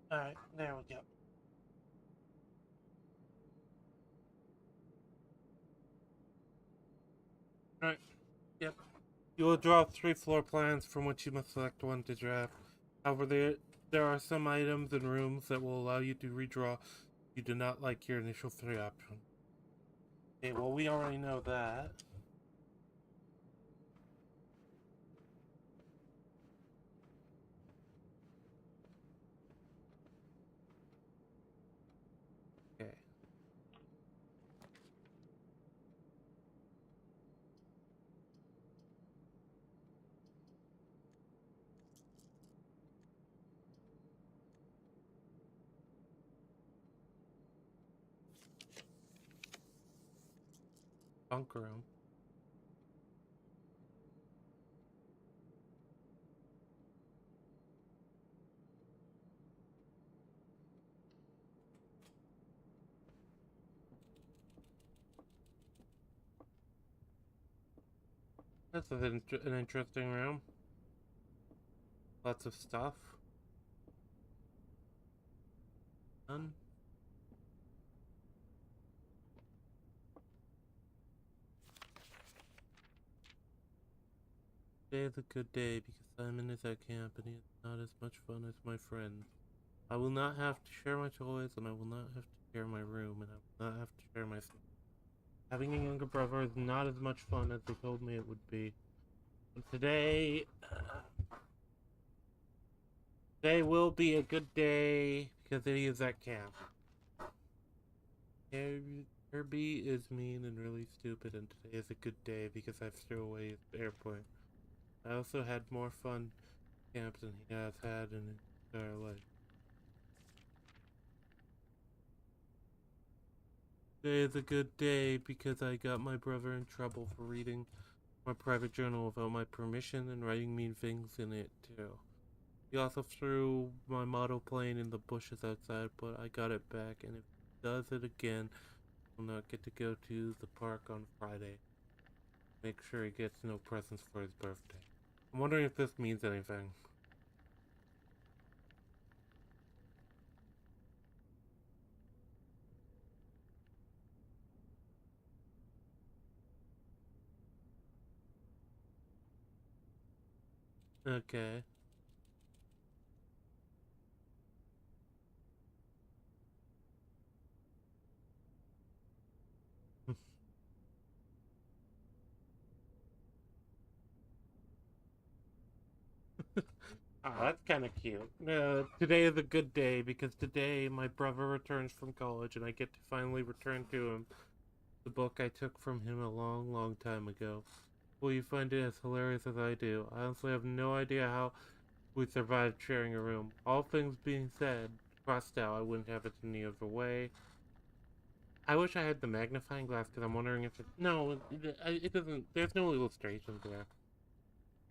Alright, there we go. Alright, yep. You will draw 3 floor plans from which you must select one to draft. However, there are some items and rooms that will allow you to redraw if you do not like your initial 3 options. Okay, well, we already know that. Okay. Bunk room. This is an interesting room. Lots of stuff. None. Today is a good day because Simon is at camp and he has not as much fun as my friends. I will not have to share my toys and I will not have to share my room and I will not have to share my sleep. Having a younger brother is not as much fun as they told me it would be. But today will be a good day because he is at camp. Herbie is mean and really stupid, and today is a good day because I threw away his airplane. I also had more fun camp than he has had in his entire life. Today is a good day because I got my brother in trouble for reading my private journal without my permission and writing mean things in it too. He also threw my model plane in the bushes outside, but I got it back, and if he does it again, I'll not get to go to the park on Friday. Make sure he gets no presents for his birthday. I'm wondering if this means anything. Okay. Oh, that's kind of cute. Today is a good day because today my brother returns from college and I get to finally return to him the book I took from him a long, long time ago. Will you find it as hilarious as I do? I honestly have no idea how we survived sharing a room. All things being said, crossed out, I wouldn't have it any other way. I wish I had the magnifying glass because I'm wondering if it. No, it doesn't. There's no illustrations there.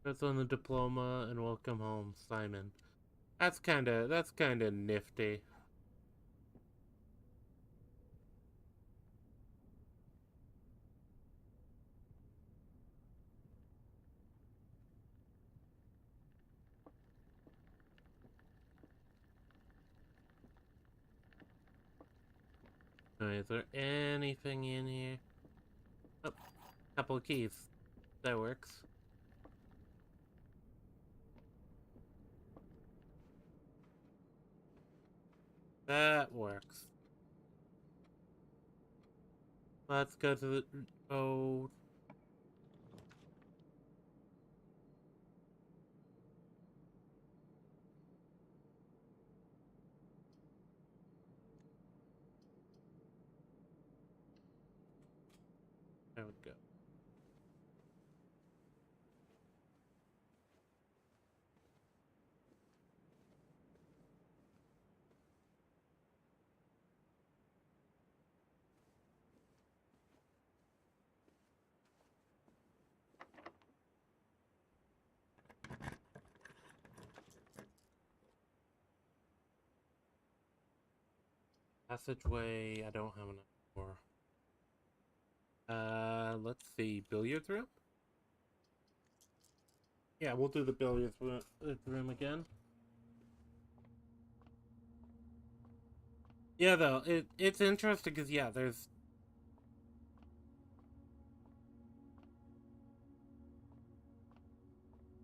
That's on the diploma and welcome home, Simon. That's kinda nifty. Alright, is there anything in here? Oh, couple of keys. That works. That works. Let's go to the... Oh... There we go. Passageway, I don't have enough for. Let's see. Billiards room? Yeah, we'll do the billiards room again. Yeah, though, it's interesting because, yeah, there's...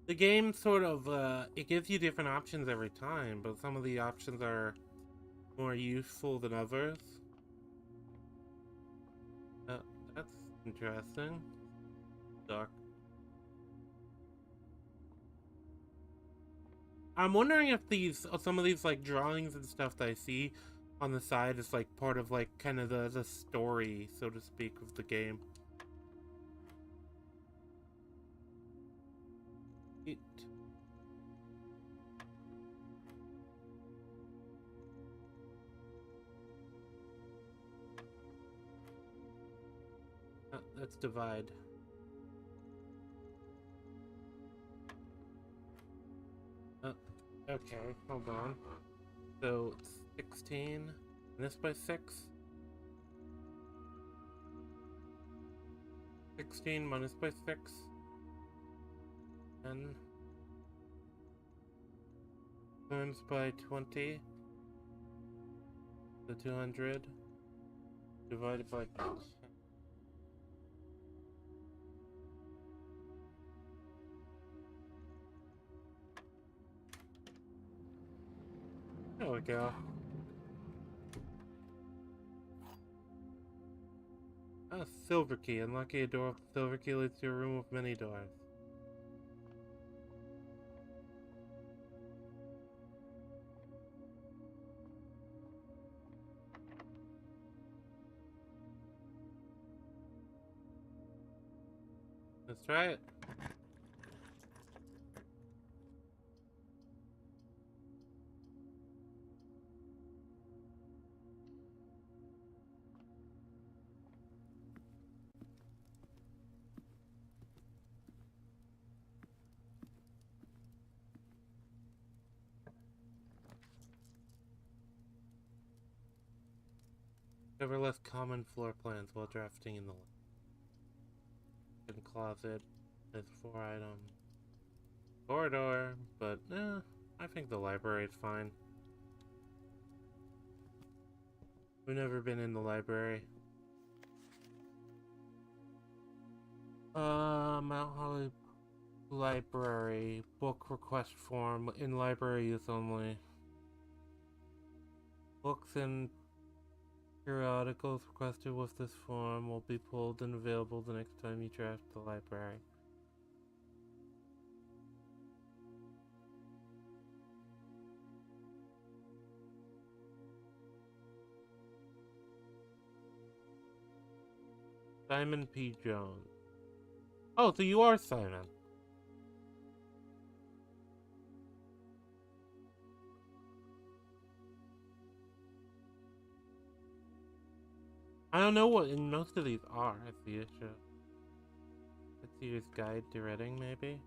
The game sort of, it gives you different options every time, but some of the options are more useful than others. That's interesting. Dark. I'm wondering if some of these, like, drawings and stuff that I see on the side is, like, part of, like, kind of the story, so to speak, of the game. Let's divide. Okay, hold on. So, 16, and this by 6? 16 minus by 6? 10 times by 20? The 200 divided by 10. There we go. Ah, silver key. Unlocking a door with the silver key leads to a room with many doors. Let's try it. Cover less common floor plans while drafting in the closet. There's 4 items. Corridor, but I think the library is fine. We've never been in the library. Mount Holly Library. Book request form. In library use only. Books and periodicals requested with this form will be pulled and available the next time you draft the library. Simon P. Jones. Oh, so you are Simon. I don't know what in most of these are, that's the issue. Let's use guide to Reading, maybe?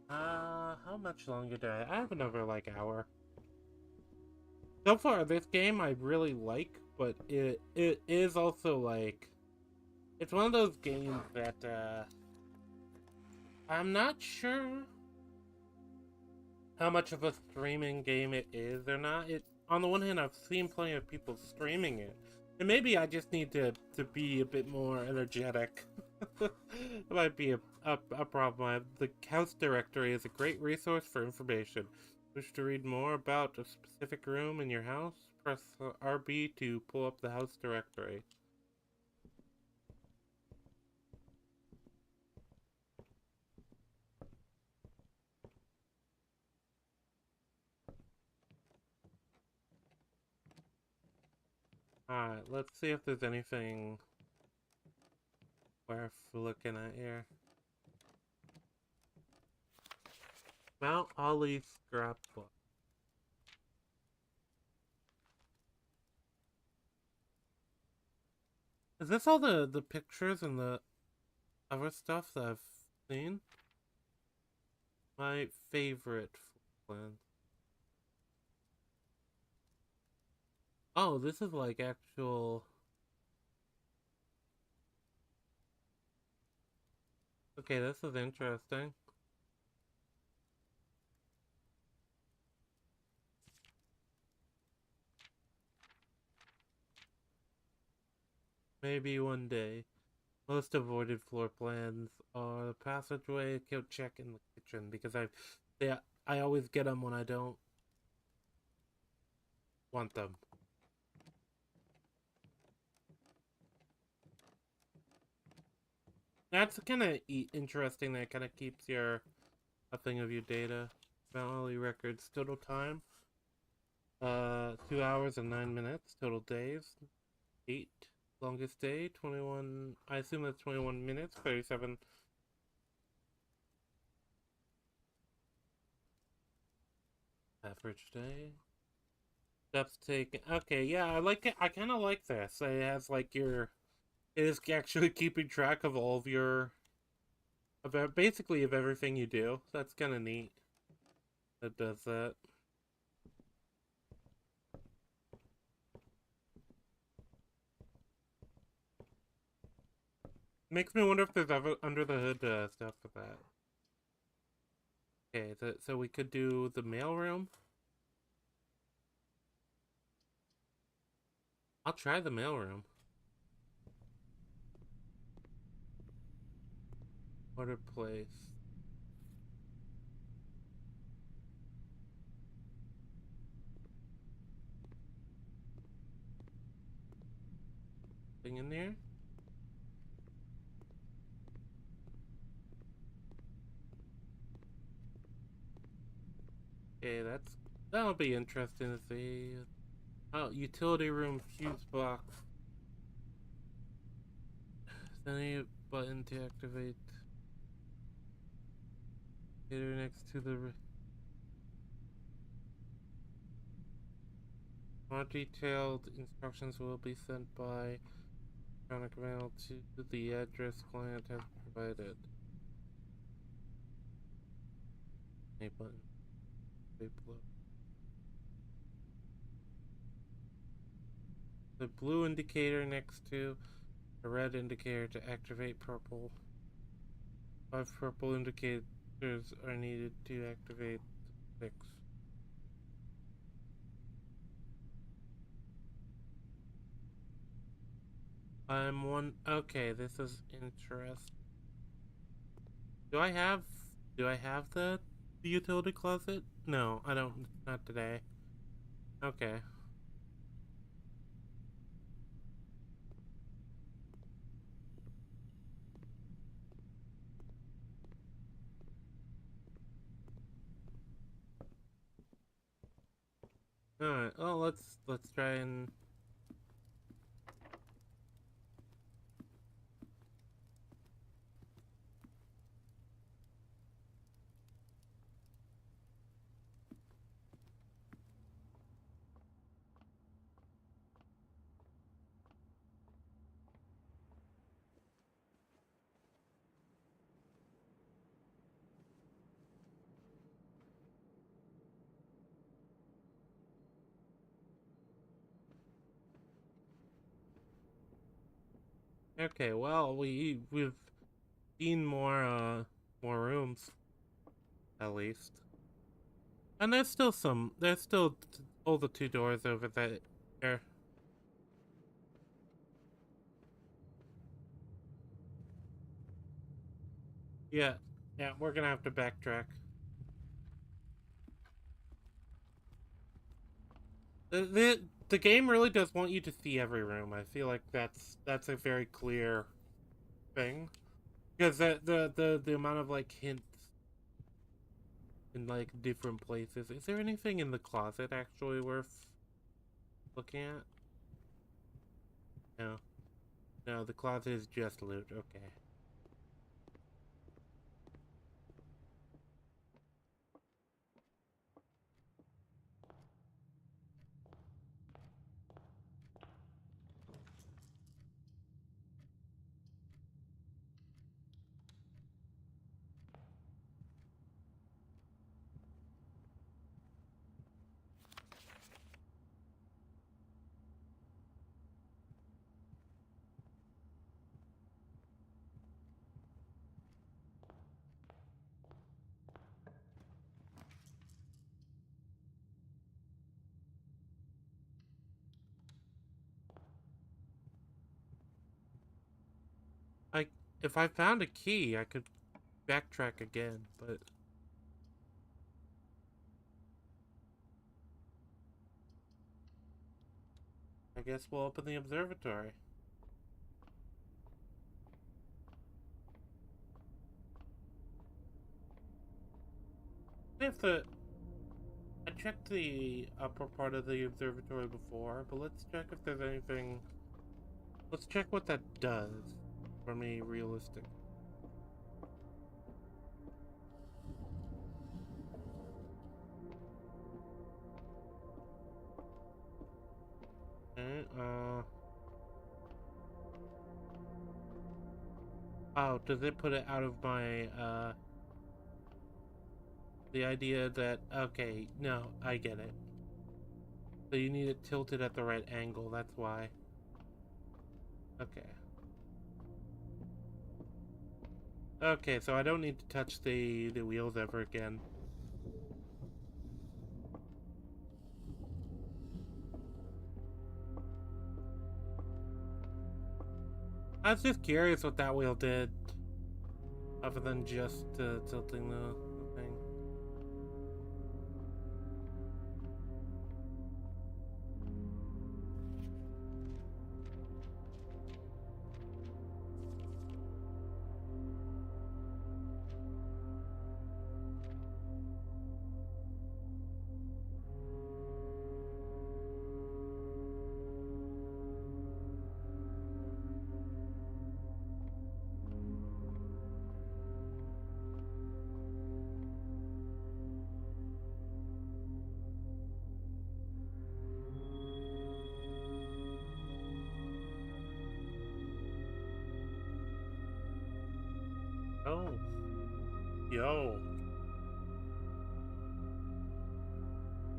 How much longer do I have another, like, hour. So far, this game I really like, but it is also, like... It's one of those games that, I'm not sure how much of a streaming game it is or not. It on the one hand, I've seen plenty of people streaming it, and maybe I just need to be a bit more energetic. It might be a problem. The house directory is a great resource for information. Wish to read more about a specific room in your house? Press RB to pull up the house directory. Alright, let's see if there's anything worth looking at here. Mount Holly scrapbook. Is this all the pictures and the other stuff that I've seen? My favorite plan. Oh, this is like actual. Okay, this is interesting. Maybe one day. Most avoided floor plans are the passageway, kill check in the kitchen because I always get them when I don't want them. That's kind of interesting. That kind of keeps your a thing of your data. Valley records total time. 2 hours and 9 minutes total days. 8 longest day. 21. I assume that's 21 minutes. 37. Average day. Steps taken. Okay, yeah, I like it. I kind of like this. It has like your. It is actually keeping track of all of your. About basically of everything you do. That's kind of neat. That does that. Makes me wonder if there's ever under the hood stuff for that. Okay, so we could do the mailroom. I'll try the mailroom. Order place. Thing in there? Okay, that'll be interesting to see. Oh, utility room fuse box. Any button to activate. Here next to the. More detailed instructions will be sent by electronic mail to the address client has provided. A button. The blue indicator next to a red indicator to activate purple. 5 purple indicators are needed to activate 6. I'm one. Okay, this is interesting. Do I have? Do I have the utility closet? No, I don't. Not today. Okay. All right. Oh, let's try and. Okay. Well, we've seen more rooms at least. And there's still all the two doors over there. Yeah, yeah, we're gonna have to backtrack. The game really does want you to see every room. I feel like that's a very clear thing because the amount of like hints in like different places. Is there anything in the closet actually worth looking at? No, no, the closet is just loot. Okay. I if I found a key, I could backtrack again, but I guess we'll open the observatory. I have to. I checked the upper part of the observatory before, but let's check if there's anything. Let's check what that does for me, realistic. Okay, oh, does it put it out of my, the idea that, okay, no, I get it. So you need it tilted at the right angle, that's why. Okay. Okay, so I don't need to touch the wheels ever again. I was just curious what that wheel did, other than just tilting the thing. Oh, yo.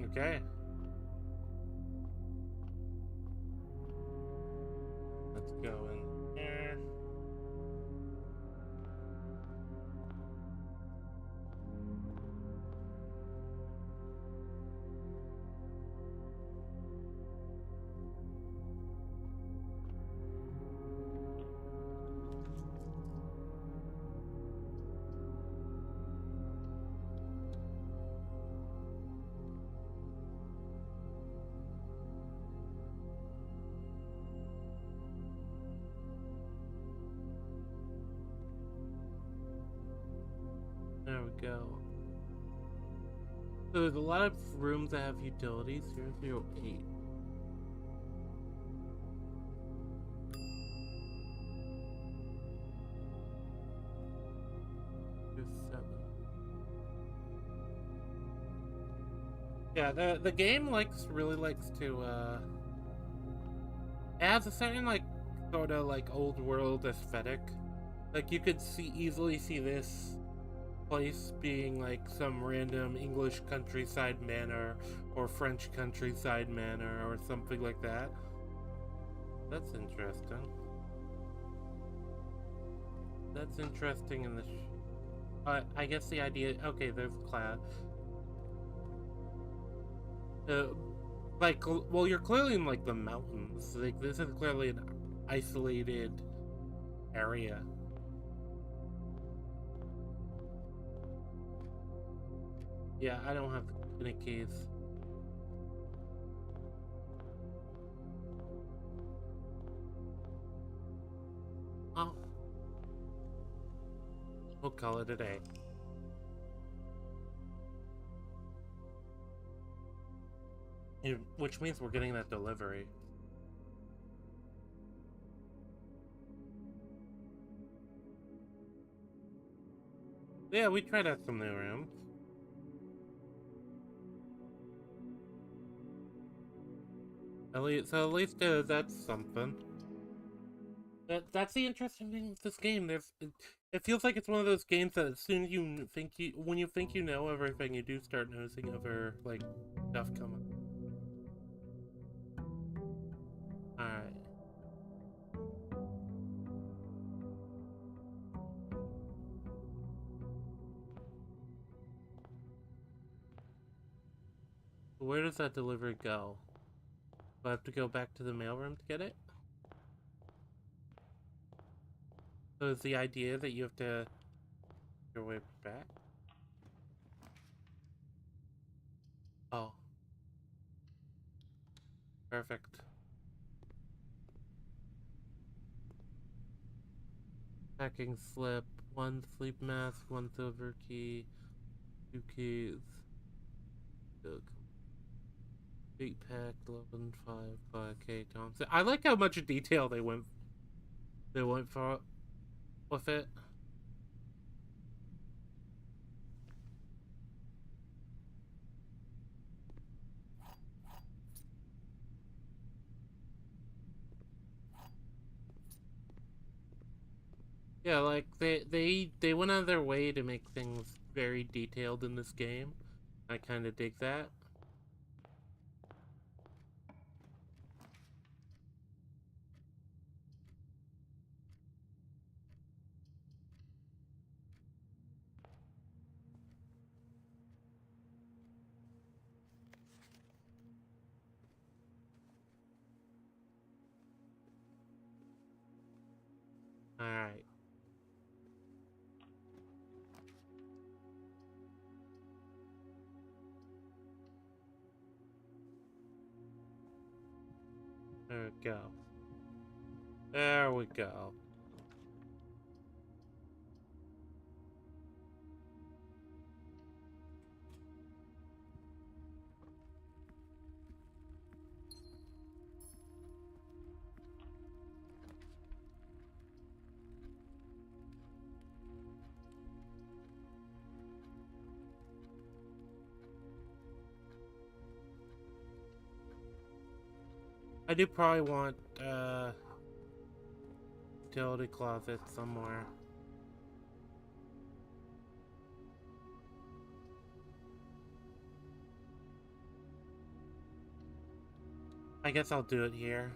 Okay. Let's go in here. There we go. So there's a lot of rooms that have utilities. 008. Here's 7. Yeah, the game really likes to it has a certain like sort of like old world aesthetic. Like you could easily see this place being like some random English countryside manor or French countryside manor or something like that. That's interesting. That's interesting in the I guess the idea. Okay, there's class. Uh, like, well, you're clearly in like the mountains. Like, this is clearly an isolated area. Yeah, I don't have any keys. Oh, we'll call it a day. Which means we're getting that delivery. Yeah, we tried out some new rooms. At least that's something. That's the interesting thing with this game. It feels like it's one of those games that as soon as when you think you know everything, you do start noticing other like stuff coming. All right. Where does that delivery go? Do I have to go back to the mailroom to get it? So is the idea that you have to your way back? Oh, perfect. Packing slip, 1 sleep mask, 1 silver key, 2 keys. 8 pack, 11, 5K Thompson. I like how much detail they went for with it. Yeah, like they went out of their way to make things very detailed in this game. I kind of dig that. All right. There we go. There we go. I do probably want utility closet somewhere. I guess I'll do it here.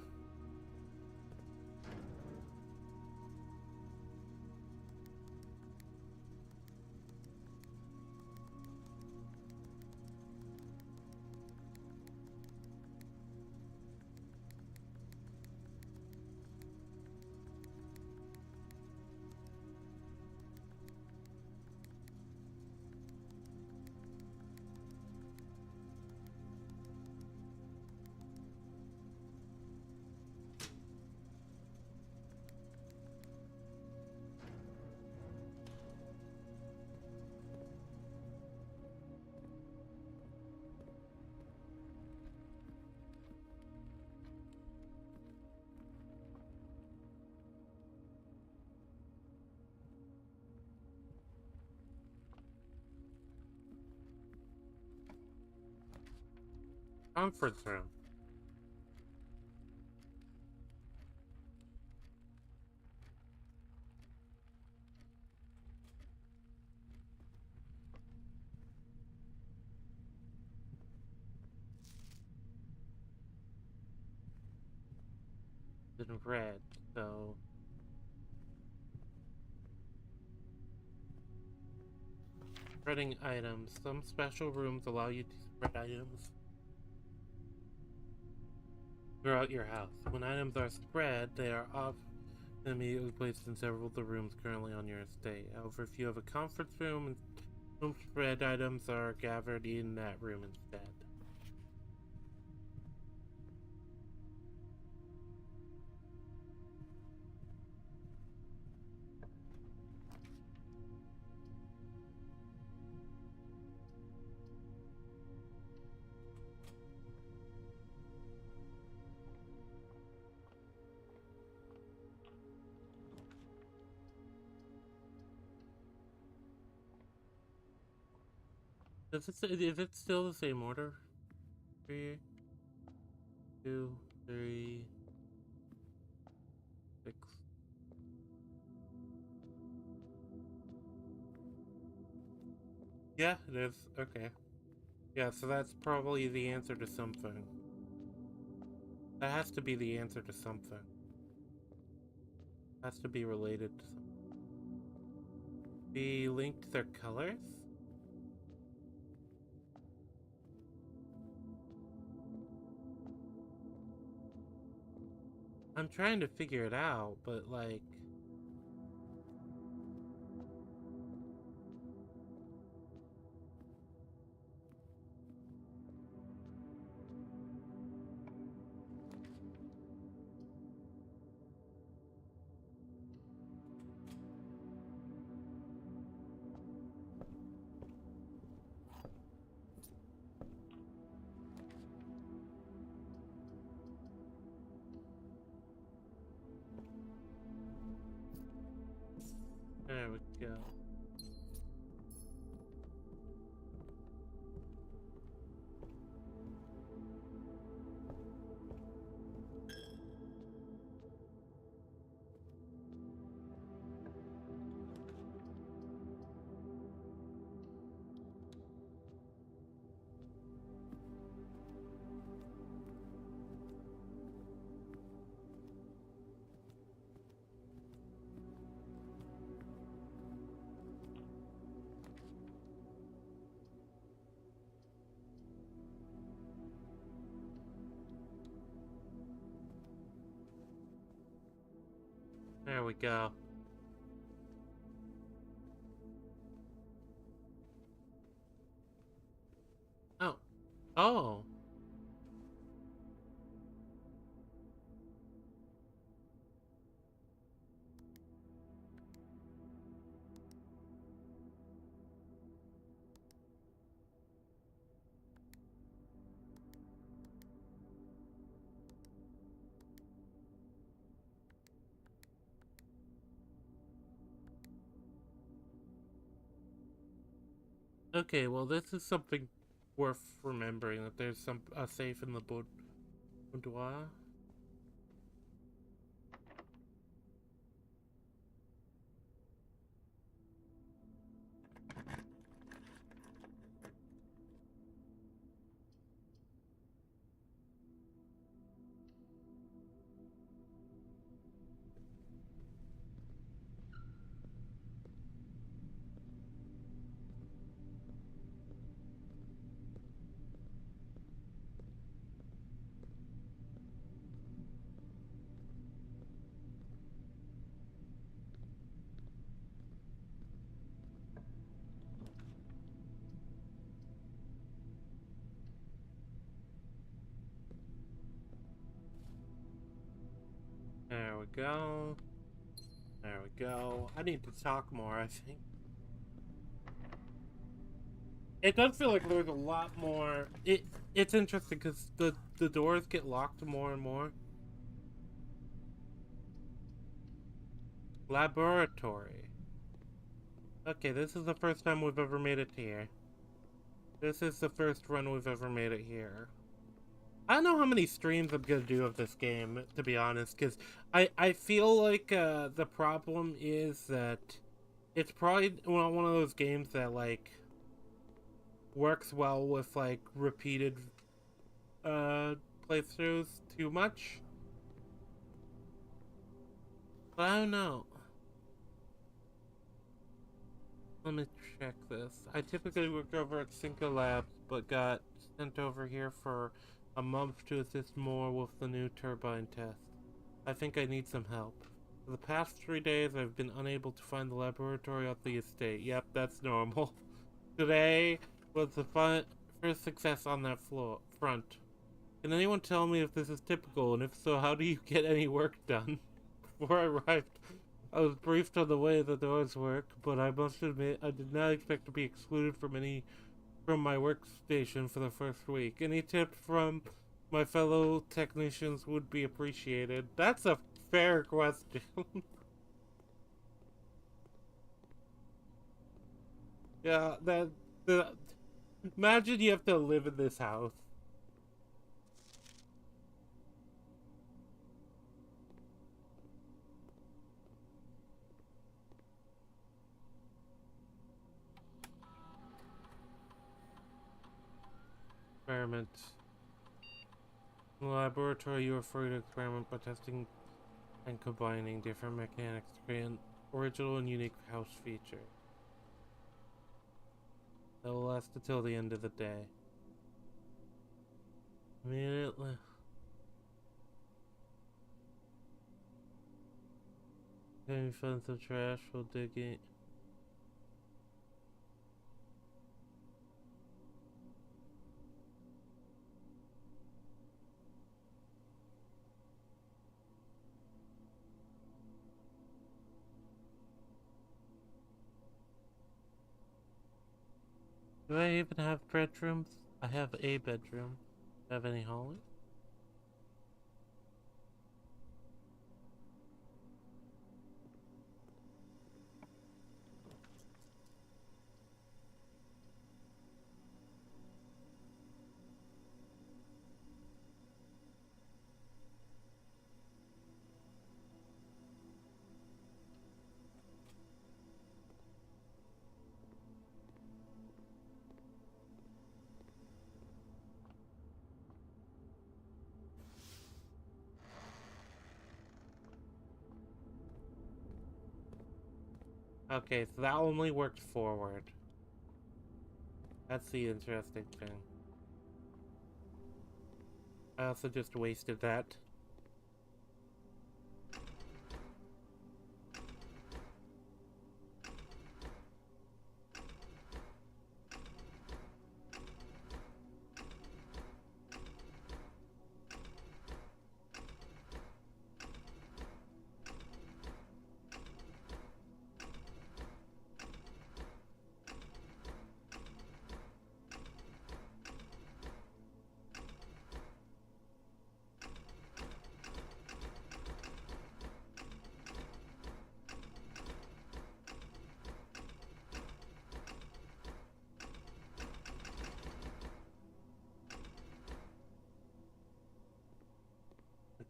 Conference room. In red, so spreading items. Some special rooms allow you to spread items throughout your house. When items are spread, they are often immediately placed in several of the rooms currently on your estate. However, if you have a conference room and room spread, items are gathered in that room instead. Is it still the same order? 3, 2, 3, 6. Yeah, it is. Okay. Yeah, so that's probably the answer to something. That has to be the answer to something. Has to be related to something. Be linked to their colors? I'm trying to figure it out, but like... There we go. There we go. Oh. Oh. Okay, well this is something worth remembering, that there's a safe in the boudoir. There we go. There we go. I need to talk more, I think. It does feel like there's a lot more. It's interesting because the doors get locked more and more. Laboratory. Okay, this is the first time we've ever made it here. This is the first run we've ever made it here. I don't know how many streams I'm gonna do of this game, to be honest, because I feel like the problem is that it's probably one of those games that like works well with like repeated playthroughs too much. But I don't know. Let me check this. I typically work over at Cinco Labs, but got sent over here for a month to assist more with the new turbine test. I think I need some help. For the past 3 days, I've been unable to find the laboratory at the estate. Yep, that's normal. Today was the first success on that front. Can anyone tell me if this is typical, and if so, how do you get any work done? Before I arrived, I was briefed on the way the doors work, but I must admit I did not expect to be excluded from my workstation for the first week. Any tips from my fellow technicians would be appreciated. That's a fair question. Yeah, the imagine you have to live in this house. Experiment. In the laboratory, you are free to experiment by testing and combining different mechanics to create an original and unique house feature that will last until the end of the day. Immediately. Can you find some trash while digging? Do I even have bedrooms? I have a bedroom. Do I have any hallway? Okay, so that only worked forward. That's the interesting thing. I also just wasted that.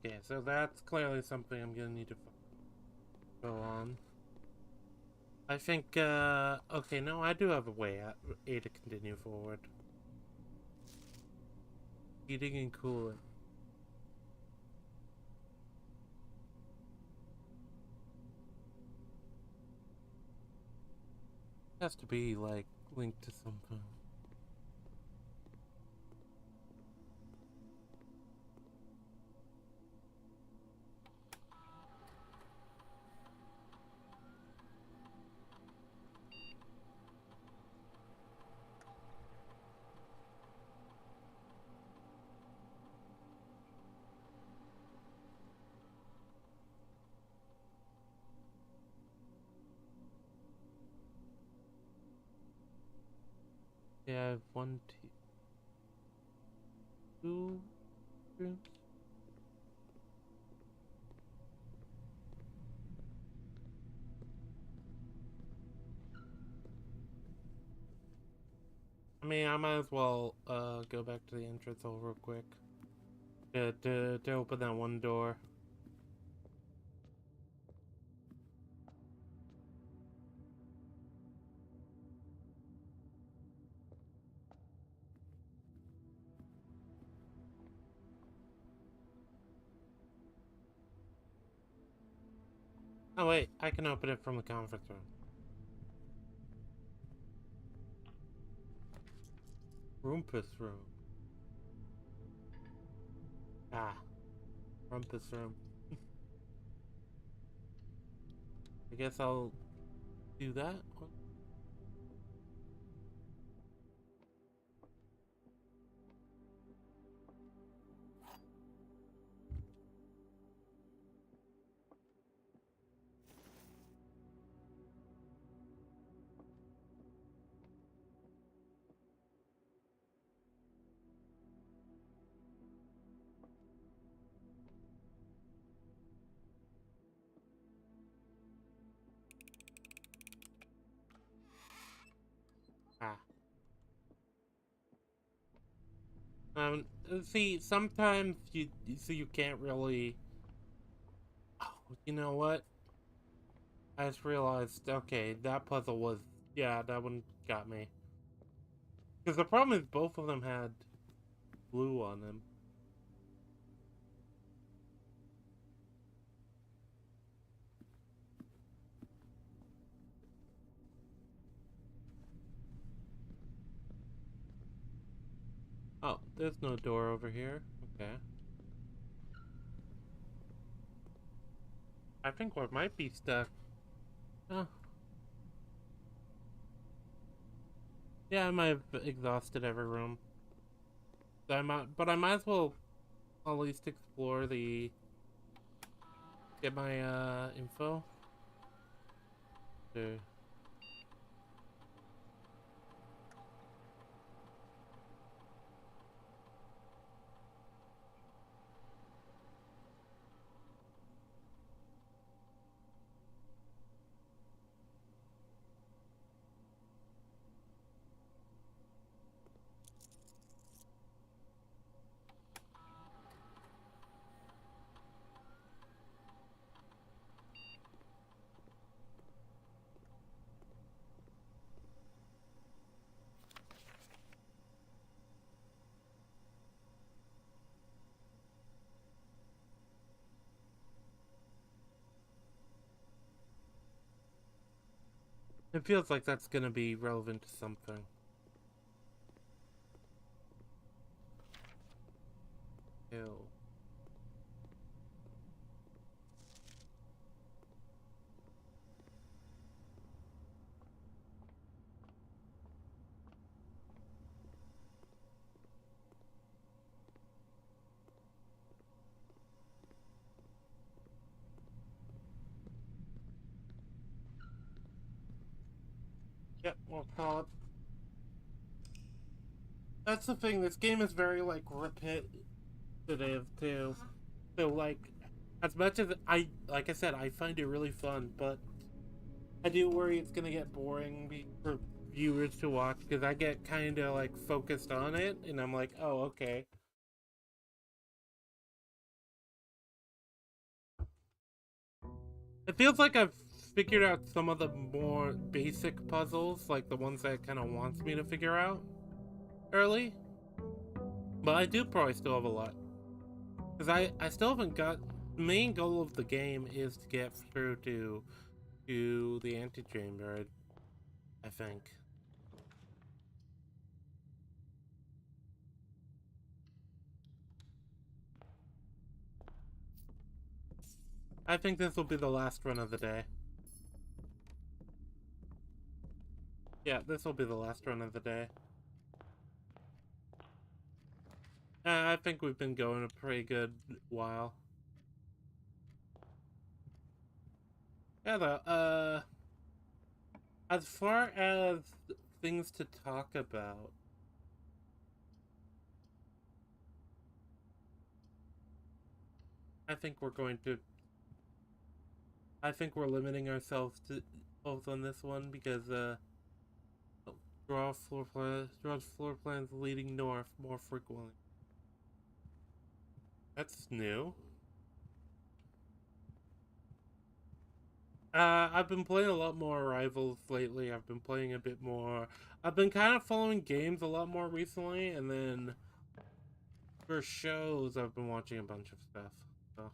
Okay, so that's clearly something I'm gonna need to go on. I think, okay, no, I do have a way to continue forward. Heating and cooling. Has to be, like, linked to something. Yeah, I have two rooms. I mean, I might as well, go back to the entrance hall real quick. To open that one door. Oh wait, I can open it from the conference room. Rumpus room. Ah, rumpus room. I guess I'll do that. Ah. See, sometimes you can't really. Oh, you know what? I just realized. Okay, that puzzle was. Yeah, that one got me. Because the problem is both of them had blue on them. Oh, there's no door over here. Okay. I think we might be stuck. Oh. Yeah, I might have exhausted every room. But I might as well at least explore the get my info. To... It feels like that's gonna be relevant to something. Ew. Yep, we'll call it. That's the thing. This game is very like repetitive too. So like, as much as like I said, I find it really fun, but I do worry it's gonna get boring for viewers to watch because I get kind of like focused on it, and I'm like, oh, okay. It feels like I've figured out some of the more basic puzzles, like the ones that it kind of wants me to figure out early. But I do probably still have a lot. Because I still haven't got. The main goal of the game is to get through to the antechamber, I think. I think this will be the last run of the day. Yeah, this will be the last run of the day. I think we've been going a pretty good while. Yeah, though, as far as things to talk about, I think we're going to. I think we're limiting ourselves to both on this one because draws floor plans leading north more frequently. That's new. I've been playing a lot more Rivals lately. I've been playing a bit more. I've been kind of following games a lot more recently, and then for shows, I've been watching a bunch of stuff. So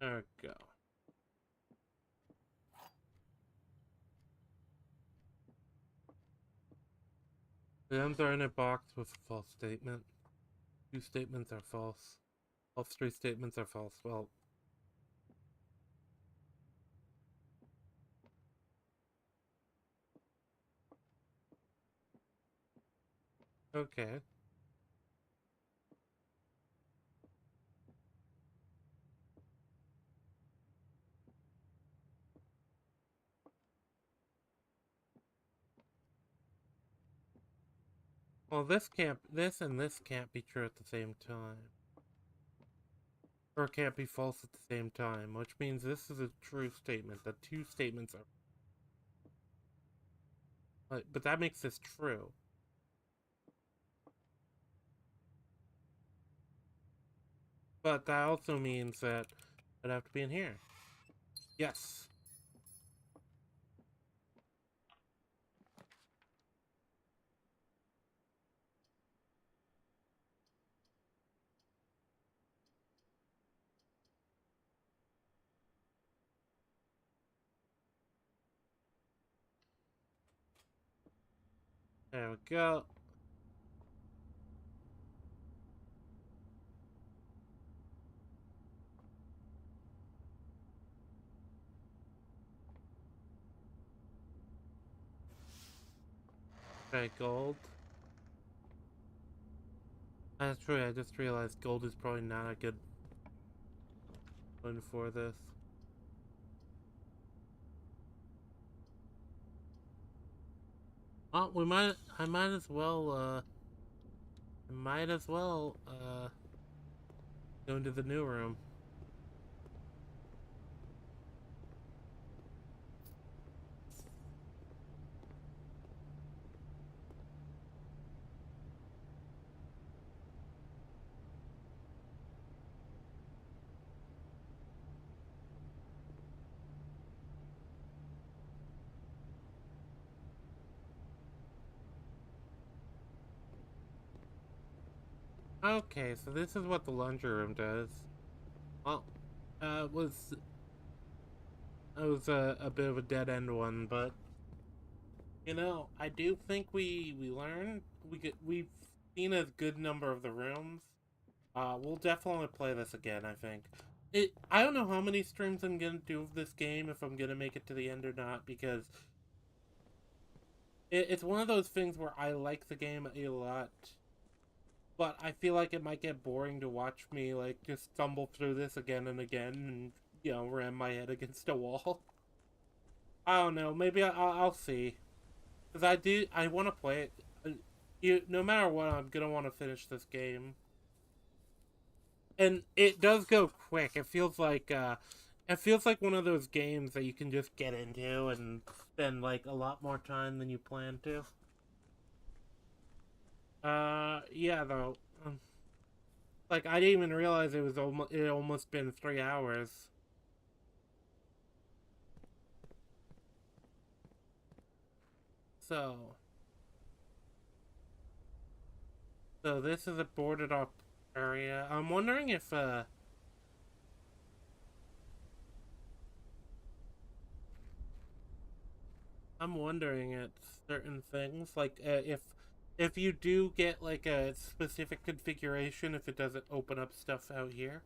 there we go. Items are in a box with a false statement. 2 statements are false. All 3 statements are false. Well, okay. Well, this and this can't be true at the same time. Or can't be false at the same time, which means this is a true statement. The 2 statements are... But that makes this true. But that also means that I'd have to be in here. Yes. There we go. Okay, gold. That's true, I just realized gold is probably not a good one for this. Oh, I might as well, go into the new room. Okay, so this is what the laundry room does. Well, it was a bit of a dead end one, but you know, I do think we learned we've seen a good number of the rooms. We'll definitely play this again, I think. I don't know how many streams I'm gonna do of this game, if I'm gonna make it to the end or not, because it's one of those things where I like the game a lot, but I feel like it might get boring to watch me, like, just stumble through this again and again and, you know, ram my head against a wall. I don't know, maybe I'll see. Because I want to play it. No matter what, I'm gonna want to finish this game. And it does go quick. It feels like one of those games that you can just get into and spend like a lot more time than you plan to. Yeah, though. Like I didn't even realize it almost been 3 hours. So, so this is a boarded up area. I'm wondering if I'm wondering at certain things, like if you do get like a specific configuration, if it doesn't open up stuff out here.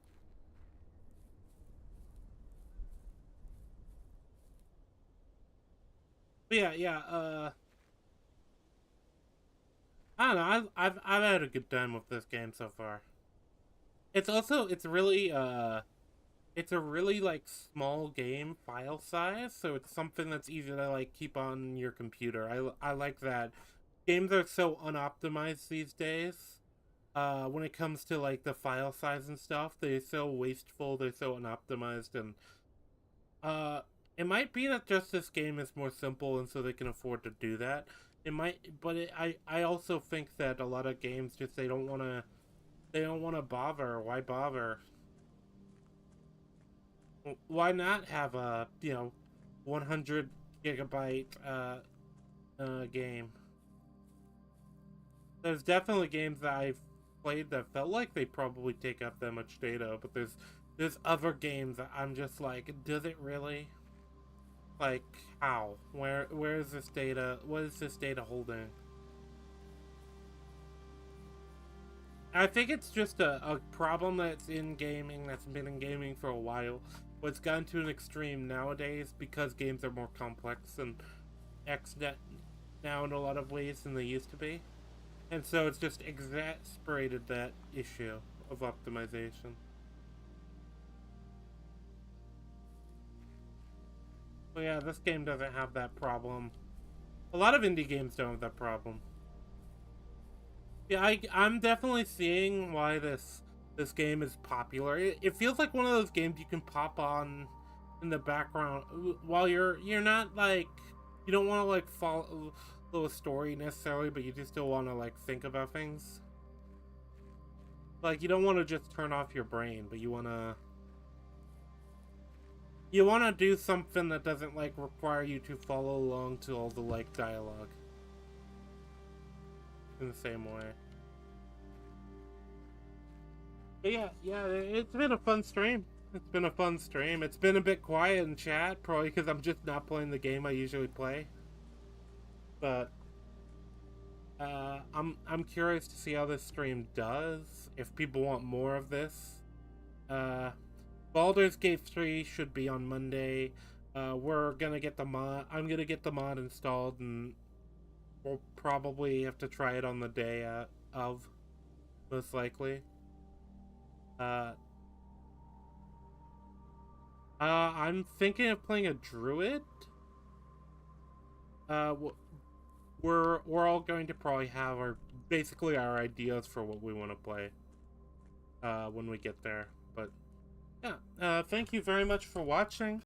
But yeah, yeah. I don't know. I've had a good time with this game so far. It's a really like small game file size, so it's something that's easy to like keep on your computer. I like that. Games are so unoptimized these days. When it comes to like the file size and stuff, they're so wasteful, they're so unoptimized, and uh, it might be that just this game is more simple, and so they can afford to do that. It might, but I also think that a lot of games just they don't want to bother. Why bother? Why not have a 100 gigabyte game? There's definitely games that I've played that felt like they probably take up that much data, but there's other games that I'm just like, does it really? Like, how? Where is this data? What is this data holding? I think it's just a problem that's in gaming, that's been in gaming for a while. But it's gotten to an extreme nowadays because games are more complex and XNet now in a lot of ways than they used to be. And so it's just exasperated that issue of optimization. But yeah, this game doesn't have that problem. A lot of indie games don't have that problem. Yeah, I'm definitely seeing why this game is popular. It feels like one of those games you can pop on in the background while you're not like you don't want to like follow the story necessarily, but you just still want to like think about things. Like you don't want to just turn off your brain, but you want to do something that doesn't like require you to follow along to all the like dialogue in the same way. But yeah, it's been a fun stream. It's been a fun stream. It's been a bit quiet in chat, probably because I'm just not playing the game I usually play. But I'm curious to see how this stream does. If people want more of this, uh, Baldur's Gate 3 should be on Monday. We're gonna get the mod. I'm gonna get the mod installed, and we'll probably have to try it on the day of, most likely. Uh, I'm thinking of playing a druid. Uh, we're all going to probably have basically our ideas for what we want to play. When we get there, but yeah. Thank you very much for watching.